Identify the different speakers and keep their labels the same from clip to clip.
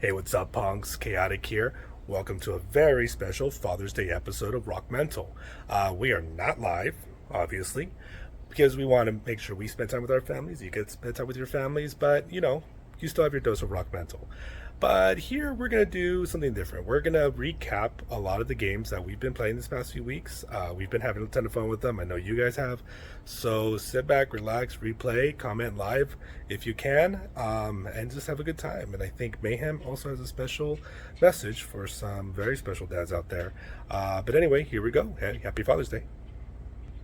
Speaker 1: Hey, what's up, punks? Chaotic here. Welcome to a very special Father's Day episode of RockMental. We are not live, obviously, because we want to make sure we spend time with our families. You get to spend time with your families, but you still have your dose of RockMental. But here we're going to do something different. We're going to recap a lot of the games that we've been playing this past few weeks. We've been having a ton of fun with them. I know you guys have. So sit back, relax, replay, comment live if you can, and just have a good time. And I think Mayhem also has a special message for some very special dads out there. But anyway, here we go. Hey, happy Father's Day.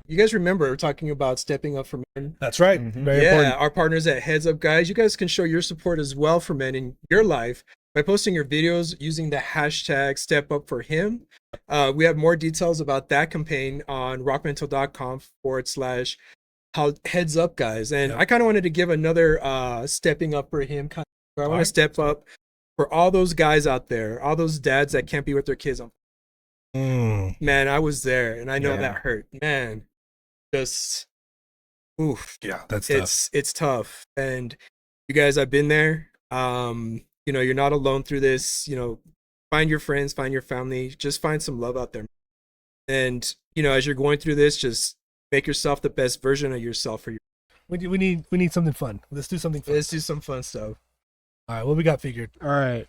Speaker 2: You guys remember we're talking about stepping up for men?
Speaker 1: That's right. Very important.
Speaker 2: Our partners at Heads Up Guys. You guys can show your support as well for men in your life by posting your videos using the hashtag Step Up for Him. We have more details about that campaign on rockmental.com/Heads Up Guys. And I kind of wanted to give another stepping up for him. I want to step up for all those guys out there, all those dads that can't be with their kids. Man, I was there, and I know that hurt. Man. Just oof.
Speaker 1: Yeah, that's tough.
Speaker 2: It's tough. And you guys, I've been there. You're not alone through this. Find your friends, find your family, just find some love out there. And as you're going through this, just make yourself the best version of yourself for your
Speaker 1: We need something fun. Let's do something fun.
Speaker 2: Let's do some fun stuff.
Speaker 1: All right, what we got figured?
Speaker 3: All right.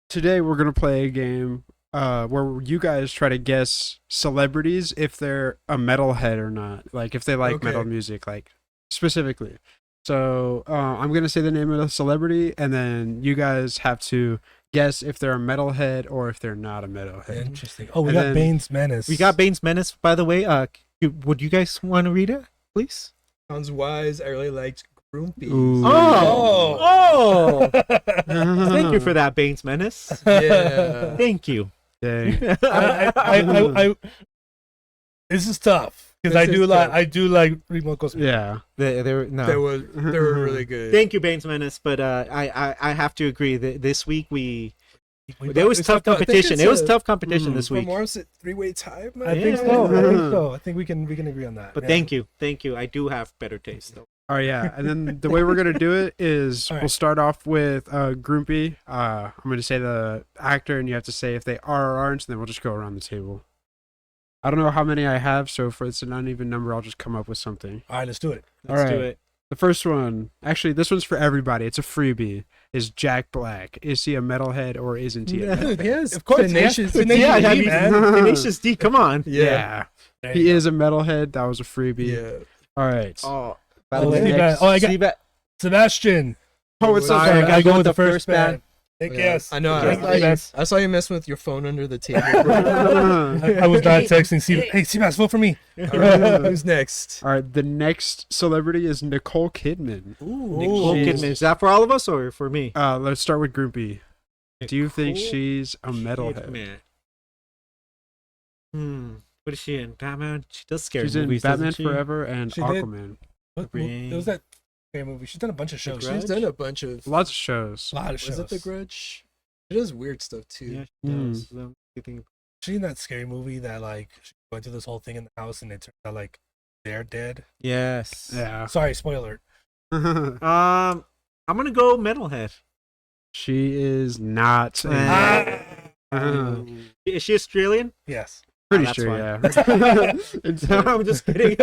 Speaker 3: Today we're gonna play a game where you guys try to guess celebrities if they're a metalhead or not, like if they like metal music, like specifically. So I'm gonna say the name of the celebrity, and then you guys have to guess if they're a metalhead or if they're not a metalhead.
Speaker 1: Interesting. Oh, we got Bane's Menace.
Speaker 4: We got Bane's Menace, by the way. Would you guys want to read it, please?
Speaker 2: Sounds wise. I really liked Grumpy.
Speaker 4: Oh! Thank you for that, Bane's Menace.
Speaker 2: Yeah.
Speaker 4: Thank you.
Speaker 1: I this is tough because I do like remote control.
Speaker 3: Yeah,
Speaker 4: they were
Speaker 2: really good.
Speaker 4: Thank you, Bane's Menace, but I have to agree that this week there was tough competition. It was tough competition this week.
Speaker 2: More is it 3-way tie?
Speaker 1: I think so. I think we can agree on that.
Speaker 4: But thank you. I do have better taste though.
Speaker 3: Oh yeah, and then the way we're gonna do it is we'll start off with Grumpy. I'm gonna say the actor, and you have to say if they are or aren't, and then we'll just go around the table. I don't know how many I have, so if it's an uneven number, I'll just come up with something.
Speaker 1: All right, let's do it.
Speaker 4: Let's do it.
Speaker 3: The first one, actually, this one's for everybody. It's a freebie. Is Jack Black? Is he a metalhead or isn't he?
Speaker 2: Yes,
Speaker 1: of course.
Speaker 2: Tenacious
Speaker 1: D, man.
Speaker 4: Tenacious D. Come on.
Speaker 3: Yeah. He is a metalhead. That was a freebie.
Speaker 2: Yeah.
Speaker 3: All right.
Speaker 4: By the way,
Speaker 1: I got Sebastian.
Speaker 3: Oh, it's
Speaker 4: sorry.
Speaker 1: I go with the first band.
Speaker 2: Yes. I know. I saw you messing with your phone under the table.
Speaker 1: I was not texting Seabass. Hey, Seabass, vote for me.
Speaker 2: Who's next?
Speaker 3: All right. The next celebrity is Nicole Kidman.
Speaker 4: Nicole Kidman. Is that for all of us or for me?
Speaker 3: Let's start with Grumpy. Do you think she's a metalhead?
Speaker 4: What is she in? Batman? She does scary
Speaker 3: She's
Speaker 4: movies.
Speaker 3: in Batman Forever and Aquaman.
Speaker 1: What was that movie? She's done a bunch of shows.
Speaker 2: She's done a bunch of
Speaker 3: Lots of shows.
Speaker 2: Was it The Grudge? She does weird stuff too.
Speaker 4: Yeah, she does.
Speaker 1: She in that scary movie that she went through this whole thing in the house and it turned out they're dead.
Speaker 4: Yes.
Speaker 3: Yeah.
Speaker 1: Sorry, spoiler.
Speaker 4: I'm gonna go metalhead.
Speaker 3: She is not.
Speaker 4: Is she Australian?
Speaker 1: Yes.
Speaker 3: Pretty sure, yeah.
Speaker 4: I'm just kidding.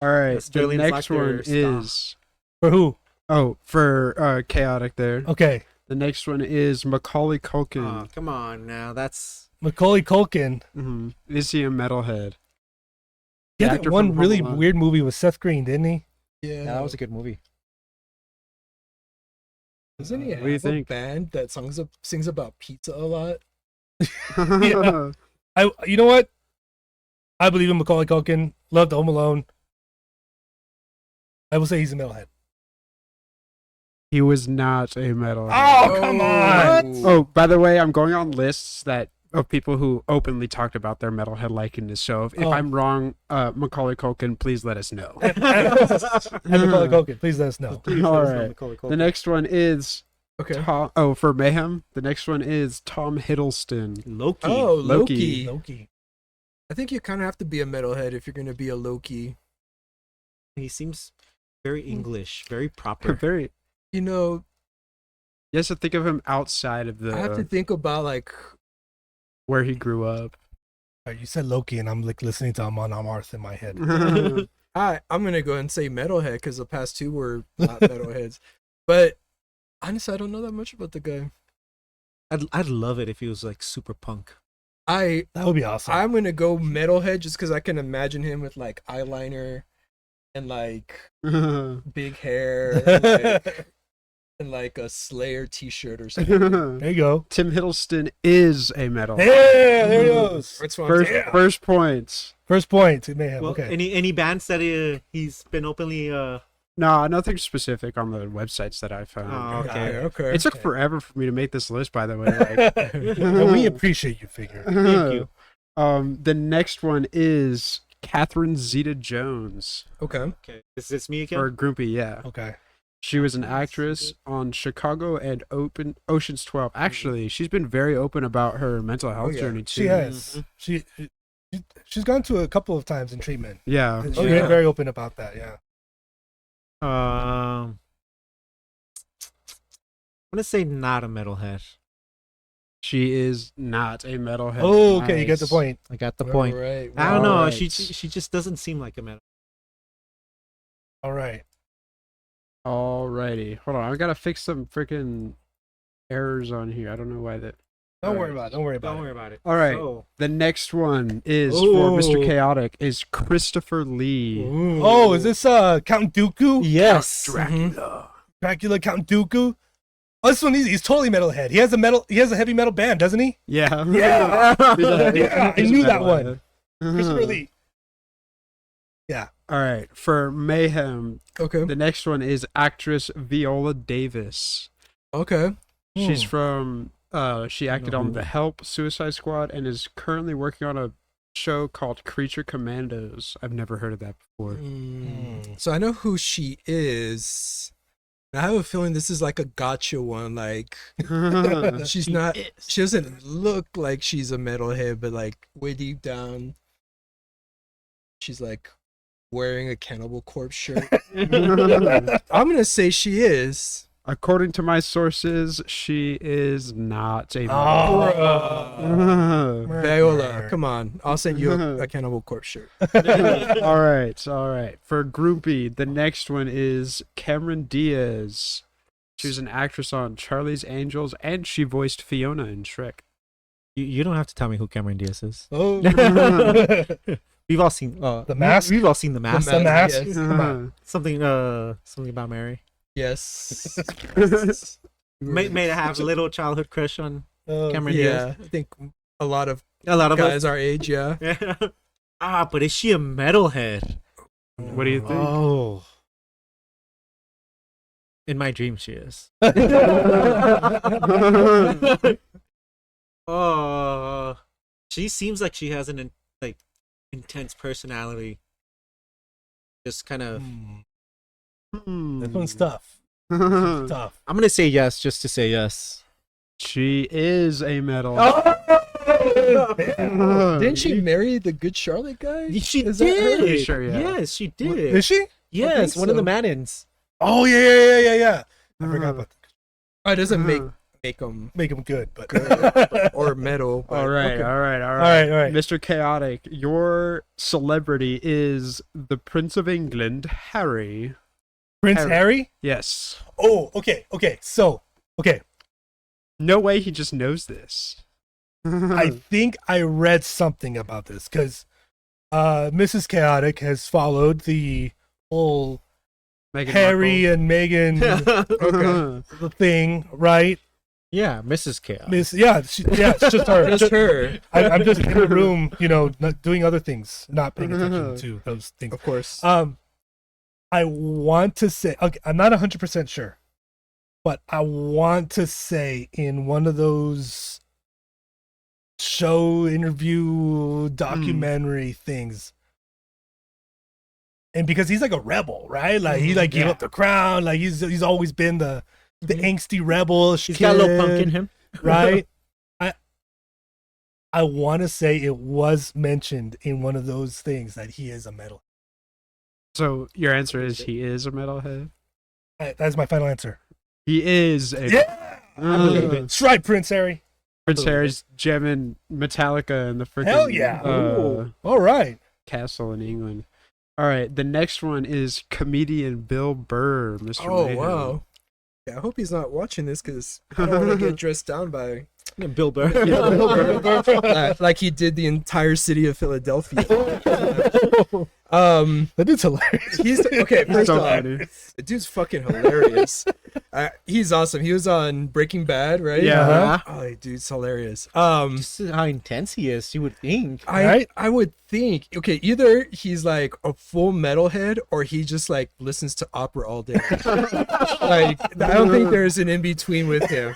Speaker 3: All right.
Speaker 4: Australian
Speaker 3: the next one is
Speaker 1: for who?
Speaker 3: Oh, for Chaotic there.
Speaker 1: Okay.
Speaker 3: The next one is Macaulay Culkin.
Speaker 4: Oh, come on now. That's
Speaker 1: Macaulay Culkin.
Speaker 3: Mm-hmm. Is he a metalhead?
Speaker 1: He had that one really weird movie with Seth Green, didn't he?
Speaker 2: Yeah,
Speaker 4: that was a good movie.
Speaker 2: Doesn't he have
Speaker 3: a
Speaker 2: band that sings about pizza a lot?
Speaker 1: Yeah. You know what? I believe in Macaulay Culkin. Loved Home Alone. I will say he's a metalhead.
Speaker 3: He was not a metalhead.
Speaker 1: Oh, come on!
Speaker 3: Oh, by the way, I'm going on lists of people who openly talked about their metalhead likeness. So if I'm wrong, Macaulay Culkin, please let us know.
Speaker 1: And Macaulay Culkin, please let us know.
Speaker 3: All right. The next one is for Mayhem. The next one is Tom Hiddleston.
Speaker 4: Loki.
Speaker 2: Oh, Loki.
Speaker 1: Loki.
Speaker 2: I think you kind of have to be a metalhead if you're going to be a Loki.
Speaker 4: He seems very English, very proper.
Speaker 3: Very. You have to think of him outside of
Speaker 2: I have to
Speaker 3: the
Speaker 2: think about like
Speaker 3: where he grew up.
Speaker 1: You said Loki, and I'm like listening to Amon Amarth in my head.
Speaker 2: I'm gonna go ahead and say metalhead because the past two were not metalheads. But honestly, I don't know that much about the guy.
Speaker 4: I'd love it if he was like super punk.
Speaker 1: That would be awesome.
Speaker 2: I'm gonna go metalhead just because I can imagine him with like eyeliner and like big hair and like a Slayer T-shirt or something.
Speaker 1: There you go.
Speaker 3: Tim Hiddleston is a metal.
Speaker 1: Yeah, there he goes.
Speaker 2: That's what I'm saying.
Speaker 3: First points.
Speaker 1: First point to Mayhem.
Speaker 4: Well,
Speaker 1: Okay.
Speaker 4: any bands that he's been openly
Speaker 3: No, nothing specific on the websites that I found.
Speaker 4: Oh, okay.
Speaker 2: Okay.
Speaker 3: It took forever for me to make this list, by the way. Like,
Speaker 1: And we appreciate you, Figure.
Speaker 4: Thank you.
Speaker 3: The next one is Catherine Zeta-Jones.
Speaker 2: Okay.
Speaker 4: Okay. Is this me again?
Speaker 3: Or Groupie, yeah.
Speaker 1: Okay.
Speaker 3: She was an actress on Chicago and Ocean's 12. Actually, she's been very open about her mental health
Speaker 2: yeah.
Speaker 3: journey too.
Speaker 1: She has. She's gone to a couple of times in treatment.
Speaker 3: Yeah.
Speaker 1: She's
Speaker 2: yeah.
Speaker 1: been very open about that. Yeah.
Speaker 4: I'm gonna say not a metalhead.
Speaker 3: She is not a metalhead.
Speaker 1: Oh, okay. You get the
Speaker 3: Nice.
Speaker 1: point.
Speaker 4: I got the point.
Speaker 2: Right.
Speaker 4: I don't know.
Speaker 3: Alright.
Speaker 4: She just doesn't seem like a metal.
Speaker 1: All right.
Speaker 3: Alrighty. Hold on. I gotta fix some freaking errors on here. I don't know why that.
Speaker 1: Don't
Speaker 3: All
Speaker 1: worry
Speaker 3: right.
Speaker 1: about it. Don't worry about
Speaker 4: Don't
Speaker 1: it.
Speaker 4: worry about it.
Speaker 3: All right.
Speaker 4: So,
Speaker 3: The next one is for Mr.
Speaker 4: Ooh.
Speaker 3: Chaotic is Christopher Lee.
Speaker 1: Oh, is this Count Dooku?
Speaker 4: yes.
Speaker 1: Dracula Count Dooku? Oh, this one he's totally metalhead. He has a heavy metal band, doesn't he?
Speaker 3: Yeah.
Speaker 1: Yeah. Yeah, I
Speaker 3: He's a
Speaker 1: knew that
Speaker 3: metalhead.
Speaker 1: one. Christopher
Speaker 3: Uh-huh.
Speaker 1: Lee. Yeah.
Speaker 3: All right. For Mayhem,
Speaker 2: Okay.
Speaker 3: the next one is actress Viola Davis.
Speaker 2: Okay.
Speaker 3: She's from she acted
Speaker 4: know
Speaker 3: on
Speaker 4: who.
Speaker 3: The Help, Suicide Squad, and is currently working on a show called Creature Commandos. I've never heard of that before.
Speaker 2: So I know who she is. I have a feeling this is like a gotcha one. Like she's not. She doesn't look like she's a metalhead, but like way deep down, she's like wearing a Cannibal Corpse shirt. I'm gonna say she is.
Speaker 3: According to my sources, she is not a
Speaker 1: Oh.
Speaker 2: Viola, come on. I'll send you a Cannibal Corpse shirt.
Speaker 3: All right. For Groupie, the next one is Cameron Diaz. She was an actress on Charlie's Angels, and she voiced Fiona in Shrek.
Speaker 4: You don't have to tell me who Cameron Diaz is.
Speaker 1: Oh.
Speaker 4: We've all seen
Speaker 1: The Mask?
Speaker 4: We've all seen the mask.
Speaker 1: The Mask?
Speaker 2: Yes.
Speaker 1: Come on.
Speaker 4: Something about Mary.
Speaker 2: Yes.
Speaker 4: May I have a little childhood crush on
Speaker 1: Oh,
Speaker 4: Cameron
Speaker 2: Yeah, I think a lot of
Speaker 4: Diaz? A lot of
Speaker 2: guys our age, yeah.
Speaker 4: us. But is she a metalhead?
Speaker 3: What do you think?
Speaker 1: Oh.
Speaker 4: In my dream, she is. She seems like she has an intense personality. Just kind of.
Speaker 1: This one's tough. Tough.
Speaker 4: I'm gonna say yes, just to say yes.
Speaker 3: She is a metal.
Speaker 2: Didn't she marry the Good Charlotte guy?
Speaker 4: She
Speaker 2: Is that her?
Speaker 4: did.
Speaker 3: Sure, yeah.
Speaker 4: Yes, she did.
Speaker 1: Is she?
Speaker 4: Yes,
Speaker 2: think
Speaker 4: one of the
Speaker 2: so.
Speaker 4: Mannins.
Speaker 1: Oh yeah. I forgot about that.
Speaker 2: Oh, it doesn't make them
Speaker 1: Make him good, but
Speaker 2: or metal. but
Speaker 3: All right.
Speaker 2: okay.
Speaker 3: All right. Mr. Chaotic, your celebrity is the Prince of England, Harry.
Speaker 1: Prince Harry?
Speaker 3: Yes.
Speaker 1: Oh, okay. So,
Speaker 3: No way he just knows this.
Speaker 1: I think I read something about this because Mrs. Chaotic has followed the whole
Speaker 3: Meghan
Speaker 1: Harry and Meghan
Speaker 3: Markle.
Speaker 1: the thing, right?
Speaker 4: Yeah, Mrs. Chaos.
Speaker 1: It's just her.
Speaker 2: Just her,
Speaker 1: I'm just in the room, not doing other things, not paying attention to those things.
Speaker 2: of course.
Speaker 1: I want to say, okay, I'm not 100% sure, but I want to say in one of those show interview documentary things, and because he's like a rebel, right? Like he gave up the crown, like he's always been the angsty rebel.
Speaker 4: He's got a little punk in him.
Speaker 1: Right? I want to say it was mentioned in one of those things that he is a metal.
Speaker 3: So your answer is he is a metalhead?
Speaker 1: That's my final answer.
Speaker 3: He is a
Speaker 1: Yeah.
Speaker 4: I believe it.
Speaker 1: That's right, Prince Harry.
Speaker 3: Prince Harry's jamming Metallica in the freaking
Speaker 1: Hell yeah. All right.
Speaker 3: castle in England. All right, the next one is comedian Bill Burr, Mr.
Speaker 2: Oh
Speaker 3: Mayhem.
Speaker 2: wow. Yeah, I hope he's not watching this because I don't want to get dressed down by
Speaker 4: Bill Burr.
Speaker 2: like he did the entire city of Philadelphia.
Speaker 1: That dude's hilarious.
Speaker 2: He's okay. First
Speaker 3: so
Speaker 2: off,
Speaker 3: funny.
Speaker 2: the dude's fucking hilarious. He's awesome. He was on Breaking Bad, right?
Speaker 3: Yeah.
Speaker 2: Oh, dude's hilarious.
Speaker 4: Just how intense he is, you would think.
Speaker 2: I would think okay, either he's like a full metalhead or he just like listens to opera all day. Like I don't think there's an in between with him.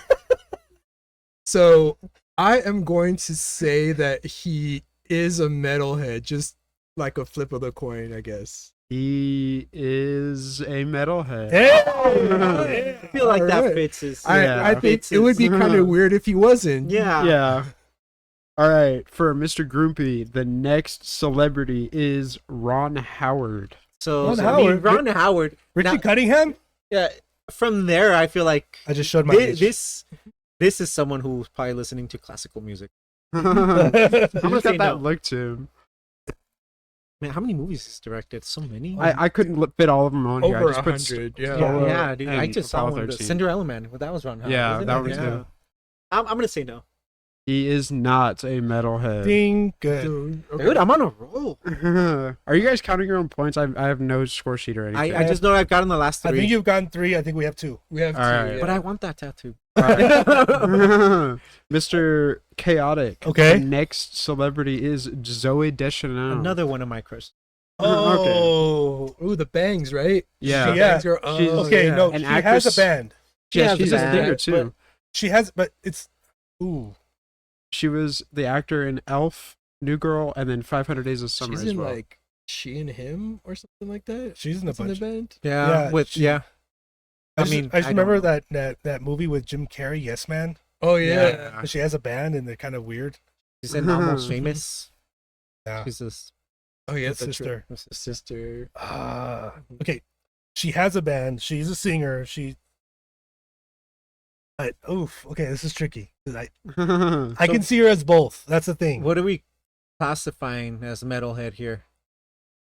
Speaker 2: So I am going to say that he is a metalhead, just like a flip of the coin, I guess.
Speaker 3: He is a metalhead.
Speaker 4: I feel like that
Speaker 2: Alright.
Speaker 4: fits his.
Speaker 2: I think
Speaker 4: fits
Speaker 2: it would
Speaker 4: his-
Speaker 2: be kind of weird if he wasn't.
Speaker 4: Yeah.
Speaker 3: Yeah. All right, for Mr. Grumpy, the next celebrity is Ron Howard.
Speaker 4: So,
Speaker 1: Ron
Speaker 4: I mean,
Speaker 1: Howard.
Speaker 4: Ron Howard.
Speaker 1: Richie
Speaker 4: Now-
Speaker 1: Cunningham?
Speaker 4: Yeah. From there, I feel like
Speaker 1: I just showed my age.
Speaker 4: this is someone who's probably listening to classical music.
Speaker 3: I'm
Speaker 4: gonna
Speaker 3: gonna
Speaker 4: say
Speaker 3: got that
Speaker 4: no.
Speaker 3: look to him.
Speaker 4: Man, how many movies he's directed? So many.
Speaker 3: I couldn't fit all of them on here. I
Speaker 2: Over
Speaker 3: just put
Speaker 2: 100, yeah.
Speaker 3: Solo
Speaker 4: yeah, dude. I
Speaker 3: and
Speaker 4: just saw
Speaker 3: Apollo
Speaker 4: one. The
Speaker 3: 13.
Speaker 4: Cinderella Man. Well, that was Ron Howard.
Speaker 3: Yeah,
Speaker 4: wasn't
Speaker 3: that
Speaker 4: it?
Speaker 3: was
Speaker 4: Yeah.
Speaker 3: too.
Speaker 4: I'm gonna say no.
Speaker 3: He is not a metalhead.
Speaker 1: Ding. Good.
Speaker 2: Dude, okay.
Speaker 4: Dude, I'm on a roll.
Speaker 3: Are you guys counting your own points? I have no score sheet or anything.
Speaker 4: I just know I've gotten the last
Speaker 1: I
Speaker 4: three.
Speaker 1: think you've gotten 3. I think we have 2.
Speaker 2: We have
Speaker 3: All
Speaker 2: two,
Speaker 3: right.
Speaker 2: yeah.
Speaker 4: But I want that tattoo.
Speaker 3: Mr. Chaotic.
Speaker 1: Okay.
Speaker 3: The next celebrity is Zoe Deschanel.
Speaker 4: Another one of my crushes.
Speaker 1: Oh.
Speaker 2: Ooh, the bangs, right?
Speaker 3: Yeah.
Speaker 1: Yeah.
Speaker 2: Bangs girl. Oh,
Speaker 3: She's-
Speaker 1: Okay,
Speaker 2: yeah.
Speaker 1: no,
Speaker 3: An
Speaker 1: she
Speaker 3: actress-
Speaker 1: has a band.
Speaker 3: Yeah,
Speaker 4: has
Speaker 3: she's
Speaker 4: a
Speaker 3: a
Speaker 4: band,
Speaker 3: singer
Speaker 4: but-
Speaker 3: too.
Speaker 1: She has, but it's, ooh.
Speaker 3: She was the actor in Elf, New Girl, and then 500 Days of Summer
Speaker 2: She's
Speaker 3: as
Speaker 2: in
Speaker 3: well.
Speaker 2: like She and Him or something like that.
Speaker 1: She's in a
Speaker 2: That's in the
Speaker 1: bunch.
Speaker 2: band.
Speaker 4: Yeah.
Speaker 1: Yeah, I just
Speaker 4: I don't
Speaker 1: remember
Speaker 4: know.
Speaker 1: that movie with Jim Carrey, Yes Man.
Speaker 2: Oh yeah.
Speaker 1: And she has a band and they're kind of weird.
Speaker 4: She's in Almost Famous.
Speaker 1: Yeah.
Speaker 4: She's this.
Speaker 2: Oh yeah,
Speaker 1: His
Speaker 2: that's
Speaker 1: sister.
Speaker 2: right. Sister.
Speaker 1: Okay, she has a band. She's a singer. But oof. Okay, this is tricky. I can see her as both. That's the thing.
Speaker 4: What are we classifying as metalhead here?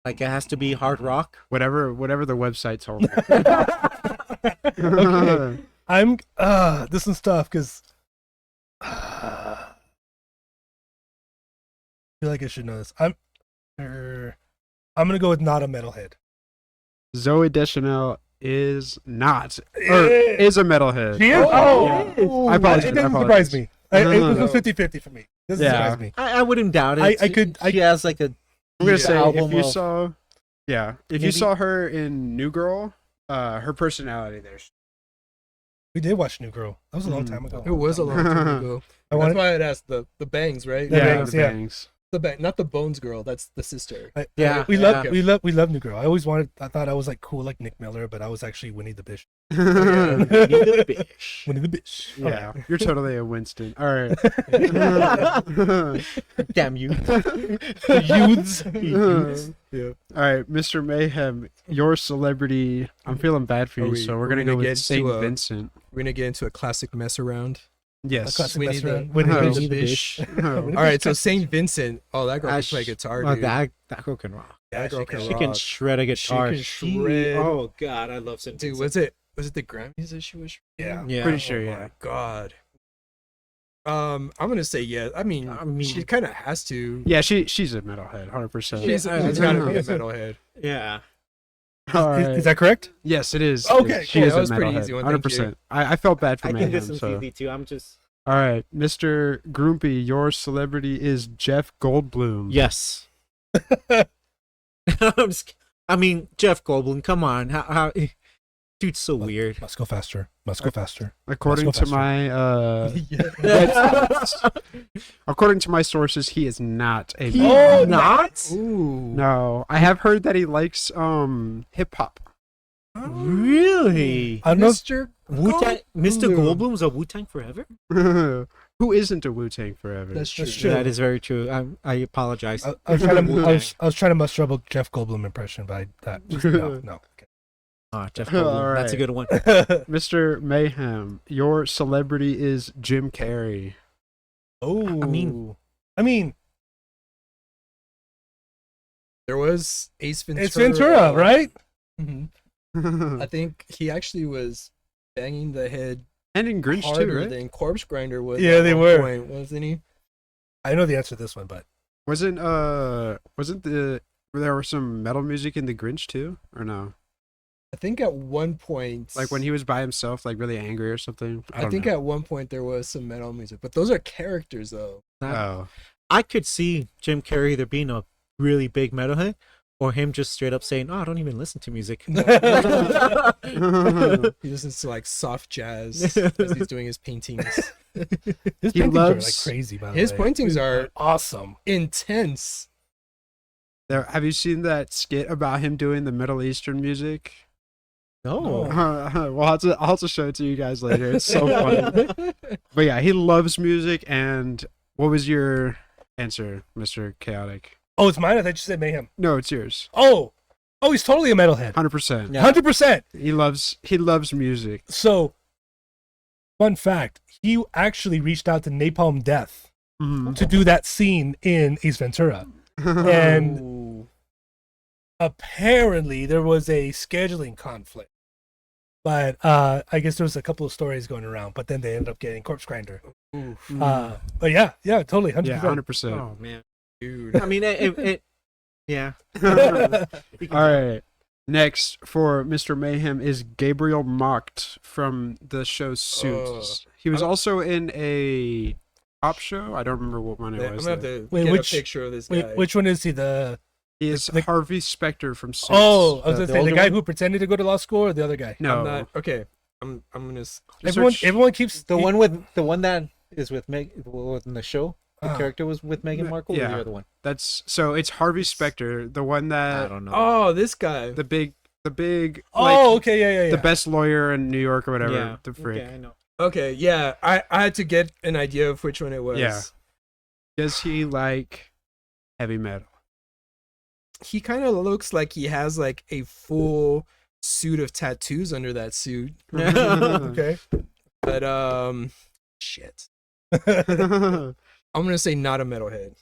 Speaker 4: Like it has to be hard rock.
Speaker 3: whatever the website told me.
Speaker 1: Okay, I'm. This one's tough because. I feel like I should know this. I'm gonna go with not a metalhead.
Speaker 3: Zoe Deschanel is not, or is a metalhead.
Speaker 1: She is?
Speaker 3: Oh,
Speaker 1: Oh,
Speaker 3: I apologize.
Speaker 1: It doesn't
Speaker 3: I
Speaker 1: surprise
Speaker 3: apologize.
Speaker 1: me.
Speaker 3: No.
Speaker 1: It was 50-50 for me. Doesn't
Speaker 3: Yeah.
Speaker 1: surprise me.
Speaker 4: I wouldn't doubt it.
Speaker 1: I
Speaker 4: She has like a.
Speaker 3: I'm gonna
Speaker 2: Yeah.
Speaker 3: say if
Speaker 4: album
Speaker 3: you
Speaker 4: of-
Speaker 3: saw, if you
Speaker 4: Maybe-
Speaker 3: saw her in New Girl, her personality there.
Speaker 1: We did watch New Girl. That was a long time ago.
Speaker 2: It was a long time ago.
Speaker 1: I
Speaker 2: That's
Speaker 1: wanted,
Speaker 2: why I'd asked the bangs, right?
Speaker 1: The Bangs,
Speaker 3: the
Speaker 1: yeah.
Speaker 3: bangs.
Speaker 2: The bang, not the Bones girl. That's the sister.
Speaker 4: Yeah.
Speaker 1: we
Speaker 2: yeah.
Speaker 1: love New Girl. I always wanted. I thought I was like cool like Nick Miller, but I was actually Winnie the Bish.
Speaker 4: Need a bitch.
Speaker 1: Winnie the Bish.
Speaker 3: Yeah, you're totally a Winston. All right.
Speaker 4: Damn you.
Speaker 1: Youths.
Speaker 2: Yeah.
Speaker 3: All right, Mr. Mayhem, your celebrity. I'm feeling bad for
Speaker 2: Are
Speaker 3: you,
Speaker 2: we-
Speaker 3: so we're
Speaker 2: we're
Speaker 3: gonna
Speaker 2: gonna
Speaker 3: go
Speaker 2: get
Speaker 3: with
Speaker 2: to
Speaker 3: Saint
Speaker 2: a-
Speaker 3: Vincent.
Speaker 2: We're gonna get into a classic mess around.
Speaker 3: Yes.
Speaker 1: Classic
Speaker 2: Winnie
Speaker 1: best
Speaker 2: the-
Speaker 1: friend. Winnie
Speaker 3: Oh.
Speaker 1: the
Speaker 2: Winnie
Speaker 1: Bish.
Speaker 2: the Bish.
Speaker 3: Oh.
Speaker 2: All right, so Saint Vincent. Oh, that girl can play guitar,
Speaker 4: Oh,
Speaker 2: dude.
Speaker 4: that girl can rock.
Speaker 1: Yeah,
Speaker 2: That girl
Speaker 1: she
Speaker 2: can
Speaker 4: She can
Speaker 2: rock.
Speaker 4: shred a guitar.
Speaker 2: can shred.
Speaker 4: Oh god, I love Saint
Speaker 2: Dude,
Speaker 4: Vincent.
Speaker 2: was it the Grammys that she was?
Speaker 1: Yeah.
Speaker 4: Yeah.
Speaker 3: Pretty sure,
Speaker 2: Oh
Speaker 3: yeah.
Speaker 2: my god. I'm gonna say yes. I mean,
Speaker 4: I mean-
Speaker 2: she kind of has to.
Speaker 3: Yeah, she's a metalhead, 100%.
Speaker 2: She's it's gotta be a metalhead.
Speaker 4: Yeah.
Speaker 3: All right.
Speaker 1: Is that correct?
Speaker 3: Yes, it is.
Speaker 1: Okay,
Speaker 3: she
Speaker 2: cool.
Speaker 3: is
Speaker 2: That
Speaker 3: a
Speaker 2: was pretty
Speaker 3: metalhead,
Speaker 2: easy one, thank
Speaker 3: 100%. I felt bad for
Speaker 4: I think
Speaker 3: Mayhem.
Speaker 4: this one's
Speaker 3: So.
Speaker 4: easy too. I'm just.
Speaker 3: All right, Mr. Grumpy, your celebrity is Jeff Goldblum.
Speaker 4: Yes. I mean, Jeff Goldblum. Come on, how dude's so weird.
Speaker 1: Must go faster. Must go faster.
Speaker 3: According
Speaker 1: Let's go
Speaker 3: to my
Speaker 2: Yeah.
Speaker 3: according to my sources, he is not a.
Speaker 4: Oh, not
Speaker 2: Ooh.
Speaker 3: No, I have heard that he likes hip hop.
Speaker 4: really.
Speaker 1: I don't know.
Speaker 2: Mr.
Speaker 4: Wu-Tang, Mr.
Speaker 2: Goldblum.
Speaker 4: Goldblum's a Wu-Tang forever.
Speaker 3: Who isn't a Wu-Tang forever?
Speaker 2: That's true.
Speaker 1: That's true.
Speaker 4: That is very true. I apologize.
Speaker 1: I was trying to muster up a Jeff Goldblum impression, but no. Okay.
Speaker 4: Jeff
Speaker 3: All
Speaker 4: Goldblum. That's a
Speaker 3: right.
Speaker 4: good one.
Speaker 3: Mr. Mayhem, your celebrity is Jim Carrey.
Speaker 1: Oh, I mean,
Speaker 2: There was Ace Ventura.
Speaker 1: it's Ventura, right?
Speaker 2: Mm-hmm. I think he actually was banging the head
Speaker 3: And in Grinch too,
Speaker 2: harder
Speaker 3: right?
Speaker 2: than Corpse Grinder was.
Speaker 1: Yeah,
Speaker 2: at
Speaker 1: they
Speaker 2: one
Speaker 1: were.
Speaker 2: point, wasn't he?
Speaker 1: I know the answer to this one, but
Speaker 3: Wasn't there was some metal music in the Grinch too, or no?
Speaker 2: I think at one point,
Speaker 3: Like when he was by himself, like really angry or something.
Speaker 2: I think at one point there was some metal music, but those are characters though.
Speaker 3: Oh.
Speaker 4: I could see Jim Carrey either being a really big metalhead or him just straight up saying, "Oh, I don't even listen to music."
Speaker 2: He listens to like soft jazz as he's doing his paintings.
Speaker 1: his
Speaker 3: He
Speaker 1: paintings are like
Speaker 3: loves-
Speaker 1: crazy. By the
Speaker 2: His
Speaker 1: way.
Speaker 2: paintings are
Speaker 1: awesome.
Speaker 2: intense.
Speaker 3: Have you seen that skit about him doing the Middle Eastern music?
Speaker 4: No.
Speaker 3: Well, I'll have to show it to you guys later. It's so funny. But yeah, he loves music. And what was your answer, Mr. Chaotic?
Speaker 1: Oh, it's mine. I thought you said Mayhem.
Speaker 3: No, it's yours.
Speaker 1: Oh, he's totally a metalhead.
Speaker 3: 100%.
Speaker 4: Yeah.
Speaker 1: 100%.
Speaker 3: He loves music.
Speaker 1: So, fun fact: he actually reached out to Napalm Death
Speaker 3: Mhm.
Speaker 1: to do that scene in Ace Ventura, and
Speaker 2: Ooh.
Speaker 1: apparently there was a scheduling conflict. But I guess there was a couple of stories going around. But then they ended up getting Corpse Grinder.
Speaker 2: Oof.
Speaker 1: But yeah, totally, 100%.
Speaker 3: Yeah, 100%.
Speaker 4: Oh man.
Speaker 2: Dude.
Speaker 4: I mean, yeah.
Speaker 3: All right. Next for Mr. Mayhem is Gabriel Macht from the show Suits. He was also in a cop show. I don't remember what one it
Speaker 2: I'm
Speaker 3: was.
Speaker 2: gonna have
Speaker 3: though.
Speaker 2: to
Speaker 1: Wait,
Speaker 2: get
Speaker 1: which-
Speaker 2: a picture of this guy.
Speaker 1: Wait, which one is he?
Speaker 3: He is
Speaker 1: the-
Speaker 3: Harvey Specter from Suits.
Speaker 1: Oh, I was
Speaker 4: The
Speaker 1: gonna say the
Speaker 4: older
Speaker 1: guy
Speaker 4: one?
Speaker 1: who pretended to go to law school, or the other guy.
Speaker 3: No.
Speaker 2: I'm not okay. I'm gonna.
Speaker 1: Everyone keeps
Speaker 4: The one that is with Meg in the show. The
Speaker 1: Ah.
Speaker 4: character was with Meghan Markle, or
Speaker 3: Yeah.
Speaker 4: the other one?
Speaker 3: So it's Harvey Specter, the one
Speaker 4: I
Speaker 3: that
Speaker 4: don't know.
Speaker 2: Oh, this guy.
Speaker 3: the big
Speaker 1: Oh,
Speaker 3: like,
Speaker 1: okay, yeah.
Speaker 3: the best lawyer in New York or whatever.
Speaker 4: yeah.
Speaker 3: The freak.
Speaker 4: Okay, I know.
Speaker 2: Okay, yeah. I had to get an idea of which one it was.
Speaker 3: Yeah. Does he like heavy metal?
Speaker 2: He kind of looks like he has like a full suit of tattoos under that suit.
Speaker 1: Okay.
Speaker 2: But shit. I'm gonna say not a metalhead.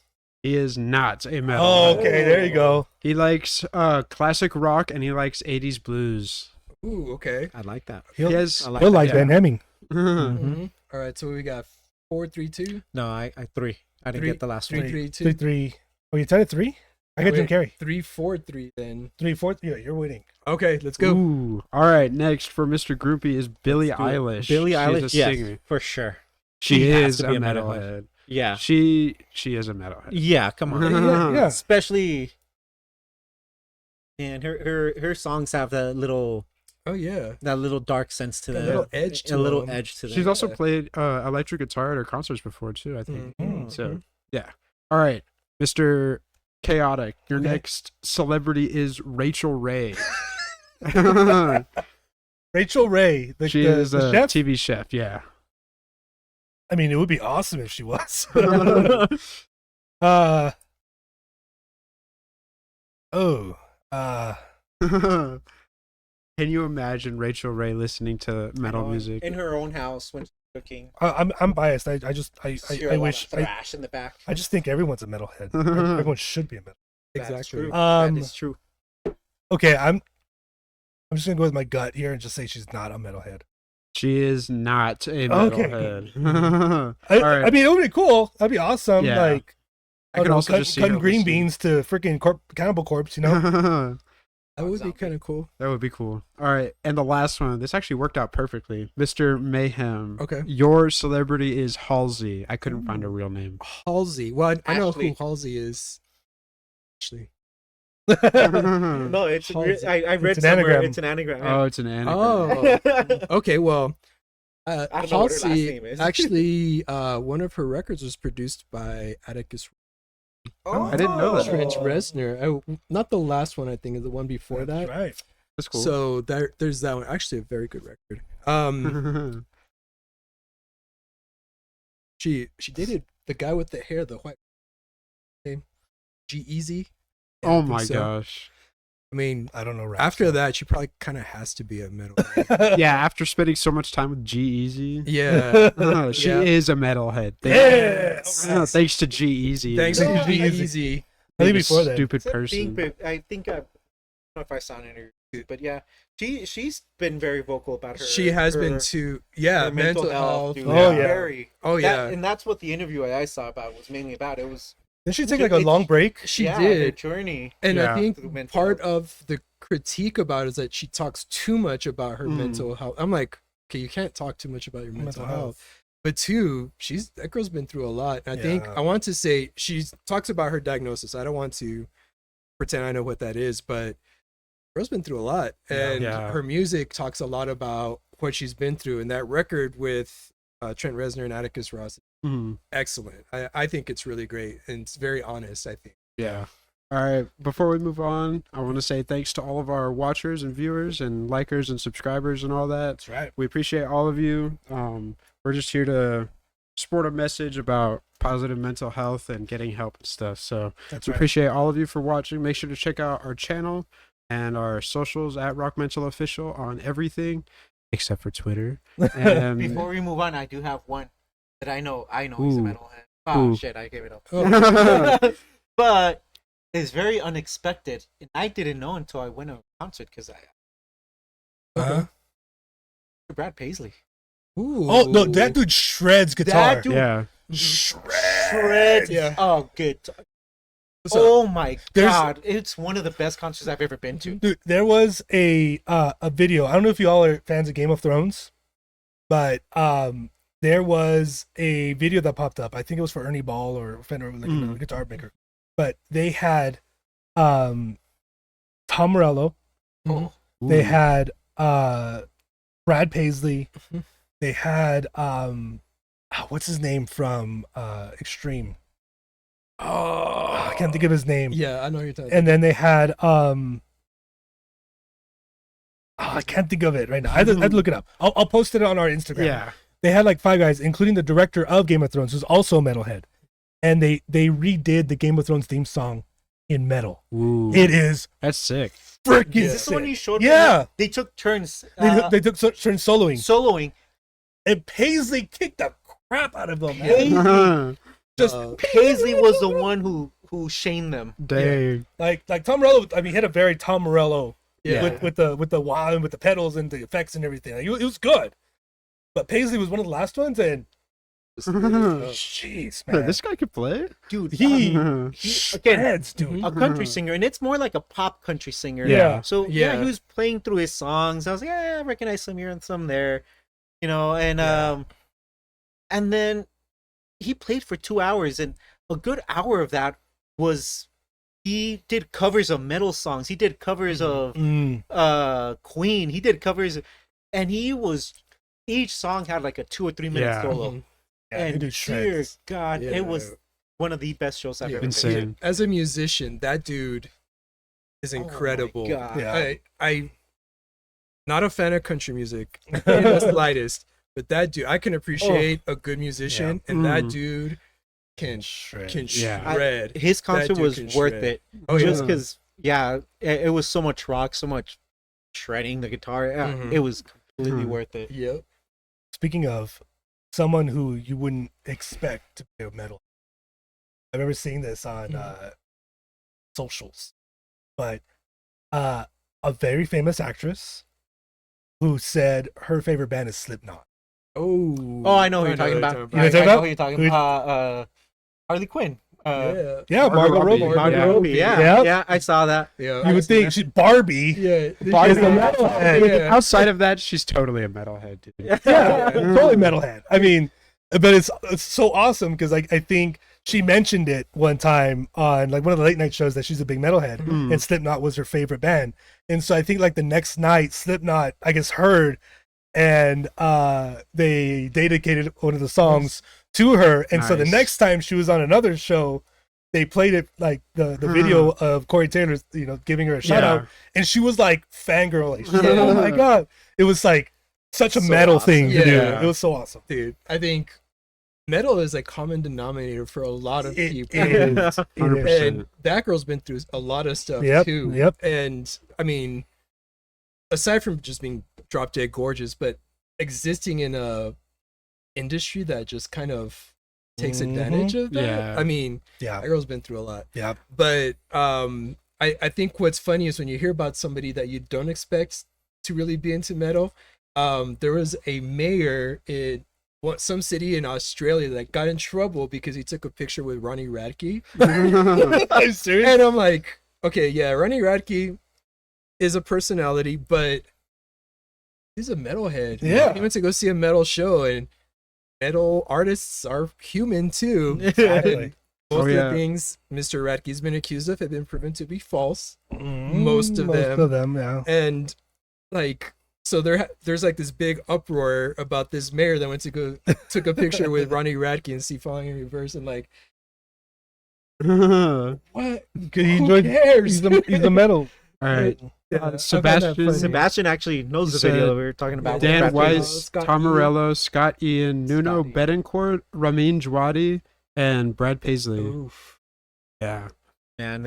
Speaker 3: He is not a metal.
Speaker 1: Oh, okay, there you go.
Speaker 3: He likes classic rock and he likes 80s blues.
Speaker 2: Ooh, okay.
Speaker 4: I like that.
Speaker 1: He'll,
Speaker 3: He has
Speaker 4: I like
Speaker 1: he'll
Speaker 4: that.
Speaker 1: like
Speaker 3: yeah.
Speaker 1: Ben Hemming.
Speaker 2: Mm-hmm. All right, so we got 4, 3, 2.
Speaker 4: No, I 3. I didn't
Speaker 2: Three-
Speaker 4: get the last
Speaker 2: 3,
Speaker 4: one.
Speaker 2: 3, 2.
Speaker 1: 3. Oh, you said it 3? I got Jim
Speaker 2: Wait,
Speaker 1: Carrey.
Speaker 2: 3, 4, 3 then.
Speaker 1: 3, 4. Yeah, you're winning.
Speaker 2: Okay, let's go.
Speaker 3: Ooh. All right, next for Mr. Groupie is Billie
Speaker 4: Let's do it.
Speaker 3: Eilish.
Speaker 4: Billie
Speaker 3: She's
Speaker 4: Eilish,
Speaker 3: a
Speaker 4: yes,
Speaker 3: singer.
Speaker 4: for sure.
Speaker 3: She
Speaker 4: She has
Speaker 3: is
Speaker 4: to
Speaker 3: a
Speaker 4: be a
Speaker 3: metalhead.
Speaker 4: metalhead. Yeah.
Speaker 3: She is a metalhead.
Speaker 4: Yeah, come on.
Speaker 1: Yeah.
Speaker 4: Especially, and her songs have that little
Speaker 2: Oh yeah.
Speaker 4: dark sense to
Speaker 2: Got a
Speaker 4: them.
Speaker 2: little edge to
Speaker 4: a little
Speaker 2: them.
Speaker 4: edge to them.
Speaker 3: She's also
Speaker 2: Yeah.
Speaker 3: played electric guitar at her concerts before too, I think.
Speaker 2: Mhm.
Speaker 3: So, yeah. All right, Mr. Chaotic. Your
Speaker 1: Okay.
Speaker 3: next celebrity is Rachel Ray.
Speaker 1: Rachel Ray,
Speaker 3: She
Speaker 1: the
Speaker 3: is a
Speaker 1: chef.
Speaker 3: TV chef, yeah.
Speaker 1: I mean, it would be awesome if she was. Oh.
Speaker 3: Can you imagine Rachel Ray listening to metal music?
Speaker 4: in her own house when she's cooking.
Speaker 1: I'm biased. I wish.
Speaker 4: thrash in the back.
Speaker 1: I just think everyone's a metalhead. Everyone should be a metal.
Speaker 2: Exactly.
Speaker 1: Um,
Speaker 4: that is true.
Speaker 1: Okay, I'm just gonna go with my gut here and just say she's not a metalhead.
Speaker 3: She is not a
Speaker 1: Okay.
Speaker 3: metalhead.
Speaker 1: I,
Speaker 3: All right.
Speaker 1: I mean, it would be cool. That'd be awesome.
Speaker 3: Yeah.
Speaker 1: Like,
Speaker 3: I can also just see her
Speaker 1: cutting green
Speaker 3: listening.
Speaker 1: beans to freaking Cannibal Corpse. You know.
Speaker 2: That would be kind of cool.
Speaker 3: That would be cool. All right, and the last one. This actually worked out perfectly. Mr. Mayhem.
Speaker 2: Okay.
Speaker 3: Your celebrity is Halsey. I couldn't find a real name.
Speaker 2: Halsey. Well, I know
Speaker 4: Ashley.
Speaker 2: who Halsey is. Ashley.
Speaker 4: No, it's
Speaker 2: Halsey.
Speaker 4: I read
Speaker 1: It's an
Speaker 4: somewhere
Speaker 1: anagram.
Speaker 4: it's an anagram.
Speaker 3: Oh, it's an anagram.
Speaker 2: Oh. Okay. Well,
Speaker 4: I don't know what her last
Speaker 2: Halsey
Speaker 4: name is.
Speaker 2: actually, one of her records was produced by Atticus
Speaker 3: I didn't know that.
Speaker 2: Trent Reznor. Not the last one. I think is the one before
Speaker 1: That's
Speaker 2: that.
Speaker 1: right.
Speaker 3: That's cool.
Speaker 2: So there's that one. Actually, a very good record. She dated the guy with the hair, the white name, G-Eazy. Yeah, I
Speaker 3: oh
Speaker 2: think
Speaker 3: my
Speaker 2: so.
Speaker 3: gosh.
Speaker 2: I mean,
Speaker 1: I don't know. Rap
Speaker 2: after
Speaker 1: stuff.
Speaker 2: that, she probably kind of has to be a metal.
Speaker 3: Yeah, after spending so much time with G-Eazy.
Speaker 2: Yeah.
Speaker 3: She
Speaker 2: Yeah.
Speaker 3: is a metalhead.
Speaker 1: Yes.
Speaker 3: Thanks to G-Eazy.
Speaker 2: Thanks
Speaker 1: No,
Speaker 2: to
Speaker 1: G-Eazy.
Speaker 2: G-Eazy.
Speaker 1: I think
Speaker 3: Being a
Speaker 1: before that.
Speaker 3: stupid
Speaker 4: Except
Speaker 3: person.
Speaker 4: I think I don't know if I saw it in her, but yeah, she's been very vocal about her.
Speaker 2: She has
Speaker 4: her,
Speaker 2: been to
Speaker 4: her mental health. dude.
Speaker 1: Oh, yeah.
Speaker 4: Very.
Speaker 2: Oh yeah.
Speaker 4: And that's what the interview I saw about was mainly about. It was
Speaker 1: Didn't she take like a long break?
Speaker 2: She
Speaker 4: her
Speaker 2: did.
Speaker 4: journey.
Speaker 2: And
Speaker 3: Yeah.
Speaker 2: I
Speaker 4: Through
Speaker 2: think
Speaker 4: mental
Speaker 2: part
Speaker 4: health.
Speaker 2: of the critique about it is that she talks too much about her mental health. I'm like, okay, you can't talk too much about your mental health. But two, that girl's been through a lot. And I think
Speaker 1: Yeah.
Speaker 2: I want to say she talks about her diagnosis. I don't want to pretend I know what that is, but girl's been through a lot. And
Speaker 3: Yeah.
Speaker 2: her music talks a lot about what she's been through. And that record with Trent Reznor and Atticus Ross,
Speaker 3: Mhm.
Speaker 2: excellent. I think it's really great. And it's very honest, I think.
Speaker 3: Yeah. All right. Before we move on, I want to say thanks to all of our watchers and viewers and likers and subscribers and all that.
Speaker 1: That's right.
Speaker 3: We appreciate all of you. We're just here to support a message about positive mental health and getting help and stuff. So
Speaker 1: That's
Speaker 3: we
Speaker 1: right.
Speaker 3: appreciate all of you for watching. Make sure to check out our channel and our socials at RockMental Official on everything except for Twitter. And
Speaker 4: Before we move on, I do have one that I know he's a
Speaker 3: Ooh.
Speaker 4: metalhead. Oh
Speaker 3: Ooh.
Speaker 4: shit, I gave it up.
Speaker 2: Oh,
Speaker 4: But it's very unexpected, and I didn't know until I went to a concert because
Speaker 1: Uh-huh.
Speaker 4: Brad Paisley.
Speaker 2: Ooh.
Speaker 1: Oh no, that dude shreds guitar.
Speaker 4: That dude
Speaker 3: yeah.
Speaker 4: shreds.
Speaker 2: Yeah.
Speaker 4: Oh, good.
Speaker 2: What's up?
Speaker 4: Oh my
Speaker 1: There's-
Speaker 4: god, it's one of the best concerts I've ever been to.
Speaker 1: Dude, there was a video. I don't know if you all are fans of Game of Thrones, but there was a video that popped up. I think it was for Ernie Ball or Fender, like a guitar maker. But they had Tom Morello.
Speaker 4: Oh,
Speaker 1: They had Brad Paisley.
Speaker 2: Mhm.
Speaker 1: They had what's his name from Extreme?
Speaker 2: Oh,
Speaker 1: I can't think of his name.
Speaker 2: Yeah, I know you're talking.
Speaker 1: And then they had I can't think of it right now. I'd look it up. I'll post it on our Instagram.
Speaker 3: Yeah.
Speaker 1: They had like 5 guys, including the director of Game of Thrones, who's also a metalhead. And they redid the Game of Thrones theme song in metal.
Speaker 3: Ooh.
Speaker 1: It is
Speaker 3: That's sick.
Speaker 1: freaking
Speaker 2: Yeah.
Speaker 4: is this the one
Speaker 1: sick.
Speaker 4: you showed me?
Speaker 1: Yeah.
Speaker 4: They took turns
Speaker 1: They took turns soloing.
Speaker 4: soloing.
Speaker 1: And Paisley kicked the crap out of them. Man.
Speaker 4: Paisley,
Speaker 1: Just
Speaker 4: Paisley was the one who shamed them.
Speaker 3: Dang.
Speaker 1: like Tom Morello. I mean, he had a very Tom Morello
Speaker 2: Yeah.
Speaker 1: with the wow and with the pedals and the effects and everything. Like, it was good. But Paisley was one of the last ones, and jeez, man,
Speaker 3: This guy could play?
Speaker 4: Dude,
Speaker 1: he
Speaker 4: again,
Speaker 1: shreds, dude.
Speaker 4: a country singer, and it's more like a pop country singer.
Speaker 1: Yeah.
Speaker 4: So
Speaker 2: Yeah.
Speaker 4: he was playing through his songs. I was like, yeah, I recognize some here and some there, and
Speaker 1: Yeah.
Speaker 4: and then he played for 2 hours, and a good hour of that was he did covers of metal songs. He did covers of Queen. He did covers, and each song had like a 2 or 3 minute
Speaker 3: Yeah.
Speaker 4: solo.
Speaker 1: Yeah,
Speaker 4: And
Speaker 1: dude
Speaker 4: dear
Speaker 1: shreds.
Speaker 4: God,
Speaker 2: Yeah.
Speaker 4: it was one of the best shows I've
Speaker 2: Yeah.
Speaker 4: ever been to.
Speaker 3: Insane.
Speaker 2: As a musician, that dude is
Speaker 4: Oh my
Speaker 2: incredible.
Speaker 4: God.
Speaker 1: Yeah.
Speaker 2: I not a fan of country music in the slightest, but that dude, I can appreciate a good musician, and that
Speaker 3: Mm.
Speaker 2: dude can
Speaker 1: Shred.
Speaker 3: Yeah.
Speaker 2: shred.
Speaker 4: His concert
Speaker 2: dude
Speaker 4: was
Speaker 2: can
Speaker 4: worth
Speaker 2: shred.
Speaker 4: it.
Speaker 2: Oh,
Speaker 4: Just
Speaker 3: yeah.
Speaker 4: because, it was so much rock, so much shredding the guitar. Yeah,
Speaker 2: Mhm.
Speaker 4: It was completely
Speaker 3: Mhm.
Speaker 4: worth it.
Speaker 2: Yep.
Speaker 1: Speaking of someone who you wouldn't expect to play metal, I remember seeing this on socials, but a very famous actress who said her favorite band is Slipknot.
Speaker 2: Oh.
Speaker 4: Oh, I know who you're talking about.
Speaker 1: You know
Speaker 4: I
Speaker 1: what I'm talking
Speaker 4: know
Speaker 1: about?
Speaker 4: who you're talking
Speaker 1: Who-
Speaker 4: about. Harley Quinn.
Speaker 2: Yeah.
Speaker 1: Yeah,
Speaker 3: Margot
Speaker 1: Margot
Speaker 3: Robbie.
Speaker 1: Robbie.
Speaker 2: Margot
Speaker 3: Yeah.
Speaker 2: Robbie.
Speaker 4: Yeah,
Speaker 1: Yep.
Speaker 4: I saw that.
Speaker 2: Yeah.
Speaker 1: You would think she Barbie.
Speaker 2: Yeah.
Speaker 1: Barbie's a metalhead.
Speaker 2: Yeah.
Speaker 3: Outside of that, she's totally a metalhead, dude.
Speaker 1: Yeah, totally metalhead. I mean, but it's so awesome because like I think she mentioned it one time on like one of the late night shows that she's a big metalhead,
Speaker 3: Mm.
Speaker 1: and Slipknot was her favorite band. And so I think like the next night, Slipknot I guess heard, and they dedicated one of the songs to her. And so the
Speaker 3: Nice.
Speaker 1: next time she was on another show, they played it like the video of Corey Taylor, giving her a shout out, and she was like fangirl, like shit, oh my god, it was like such a
Speaker 4: So
Speaker 1: metal
Speaker 4: awesome.
Speaker 1: thing to do.
Speaker 2: Yeah.
Speaker 1: It was so awesome.
Speaker 2: Dude, I think metal is a common denominator for a lot of people.
Speaker 1: It is.
Speaker 3: 100%.
Speaker 2: And that girl's been through a lot of stuff
Speaker 1: Yep,
Speaker 2: too.
Speaker 1: yep.
Speaker 2: And I mean, aside from just being drop dead gorgeous, but existing in a industry that just kind of takes advantage of that.
Speaker 3: Yeah.
Speaker 2: I mean,
Speaker 1: Yeah.
Speaker 2: that girl's been through a lot.
Speaker 1: Yeah.
Speaker 2: But I think what's funny is when you hear about somebody that you don't expect to really be into metal. There was a mayor in some city in Australia that got in trouble because he took a picture with Ronnie Radke.
Speaker 1: I'm serious.
Speaker 2: And I'm like, okay, yeah, Ronnie Radke is a personality, but he's a metalhead.
Speaker 1: Yeah.
Speaker 2: He went to go see a metal show, and metal artists are human too.
Speaker 1: Exactly.
Speaker 2: And most of
Speaker 3: yeah.
Speaker 2: the things Mr. Radke's been accused of have been proven to be false.
Speaker 1: Mm,
Speaker 2: Most of them.
Speaker 1: yeah.
Speaker 2: And like, so there's like this big uproar about this mayor that went to go took a picture with Ronnie Radke and see Falling in Reverse, and like, what?
Speaker 1: He
Speaker 2: Who
Speaker 1: enjoyed.
Speaker 2: cares?
Speaker 1: He's the metal.
Speaker 3: All right.
Speaker 2: Yeah, I found that
Speaker 3: Sebastian-
Speaker 2: funny.
Speaker 4: Sebastian actually knows the
Speaker 3: Said
Speaker 4: video we were talking about.
Speaker 2: Dan
Speaker 3: Dan
Speaker 4: Brad Pitt.
Speaker 3: Weiss,
Speaker 2: Scott
Speaker 3: Tom
Speaker 2: Ian.
Speaker 3: Morello, Scott Ian, Nuno
Speaker 2: Scott Ian.
Speaker 3: Betancourt, Ramin Djawadi, and Brad Paisley.
Speaker 2: Oof.
Speaker 3: Yeah.
Speaker 4: Man,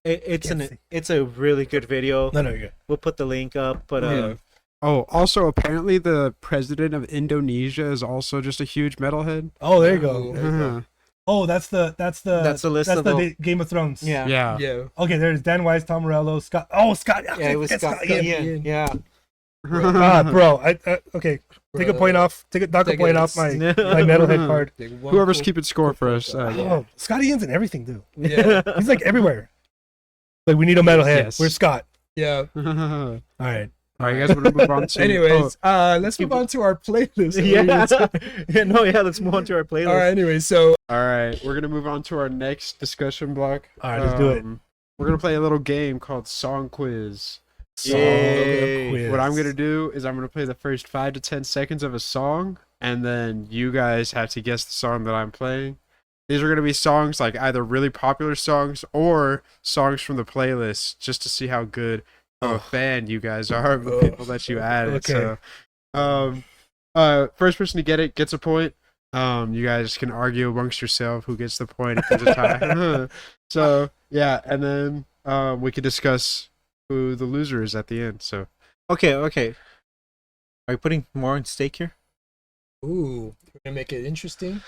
Speaker 1: Can't see.
Speaker 4: it's a really good video.
Speaker 1: No, you're good.
Speaker 4: We'll put the link up, but
Speaker 2: Yeah.
Speaker 3: Oh, also apparently the president of Indonesia is also just a huge metalhead.
Speaker 1: Oh, there you go.
Speaker 2: Ooh. There you go.
Speaker 1: Oh, that's the
Speaker 4: list of the
Speaker 1: Game of Thrones.
Speaker 4: yeah.
Speaker 3: Yeah.
Speaker 2: Yeah.
Speaker 1: Okay, there's Dan Weiss, Tom Morello, Scott. Oh, Scott.
Speaker 4: Yeah, it was Scott
Speaker 1: Ian.
Speaker 4: Ian. Yeah.
Speaker 1: Bro. Okay. Take a point off. Knock a
Speaker 2: Take
Speaker 1: point
Speaker 2: it.
Speaker 1: off my metalhead card.
Speaker 3: Whoever's keeping score for us. Yeah.
Speaker 1: Oh, Scott Ian's in everything, dude.
Speaker 2: Yeah.
Speaker 1: He's like everywhere. Like, we need a metalhead.
Speaker 3: Yes.
Speaker 1: Where's Scott?
Speaker 2: Yeah.
Speaker 3: All
Speaker 1: All right.
Speaker 3: right, you guys want to move on to?
Speaker 2: Anyways, let's move on to our playlist.
Speaker 4: Let's move on to our playlist.
Speaker 2: All right. Anyway, so
Speaker 3: All right, we're gonna move on to our next discussion block.
Speaker 1: All right, let's do it.
Speaker 3: We're gonna play a little game called Song Quiz.
Speaker 4: Yay.
Speaker 1: Quiz.
Speaker 3: What I'm gonna do is I'm gonna play the first 5 to 10 seconds of a song, and then you guys have to guess the song that I'm playing. These are gonna be songs like either really popular songs or songs from the playlist, just to see how good of a fan you guys are of the people that you added.
Speaker 1: Okay.
Speaker 3: So, first person to get it gets a point. You guys can argue amongst yourself who gets the point if there's a tie. So yeah, and then we can discuss who the loser is at the end. So
Speaker 4: Okay. Are you putting more on stake here?
Speaker 2: ooh, we're gonna make it interesting.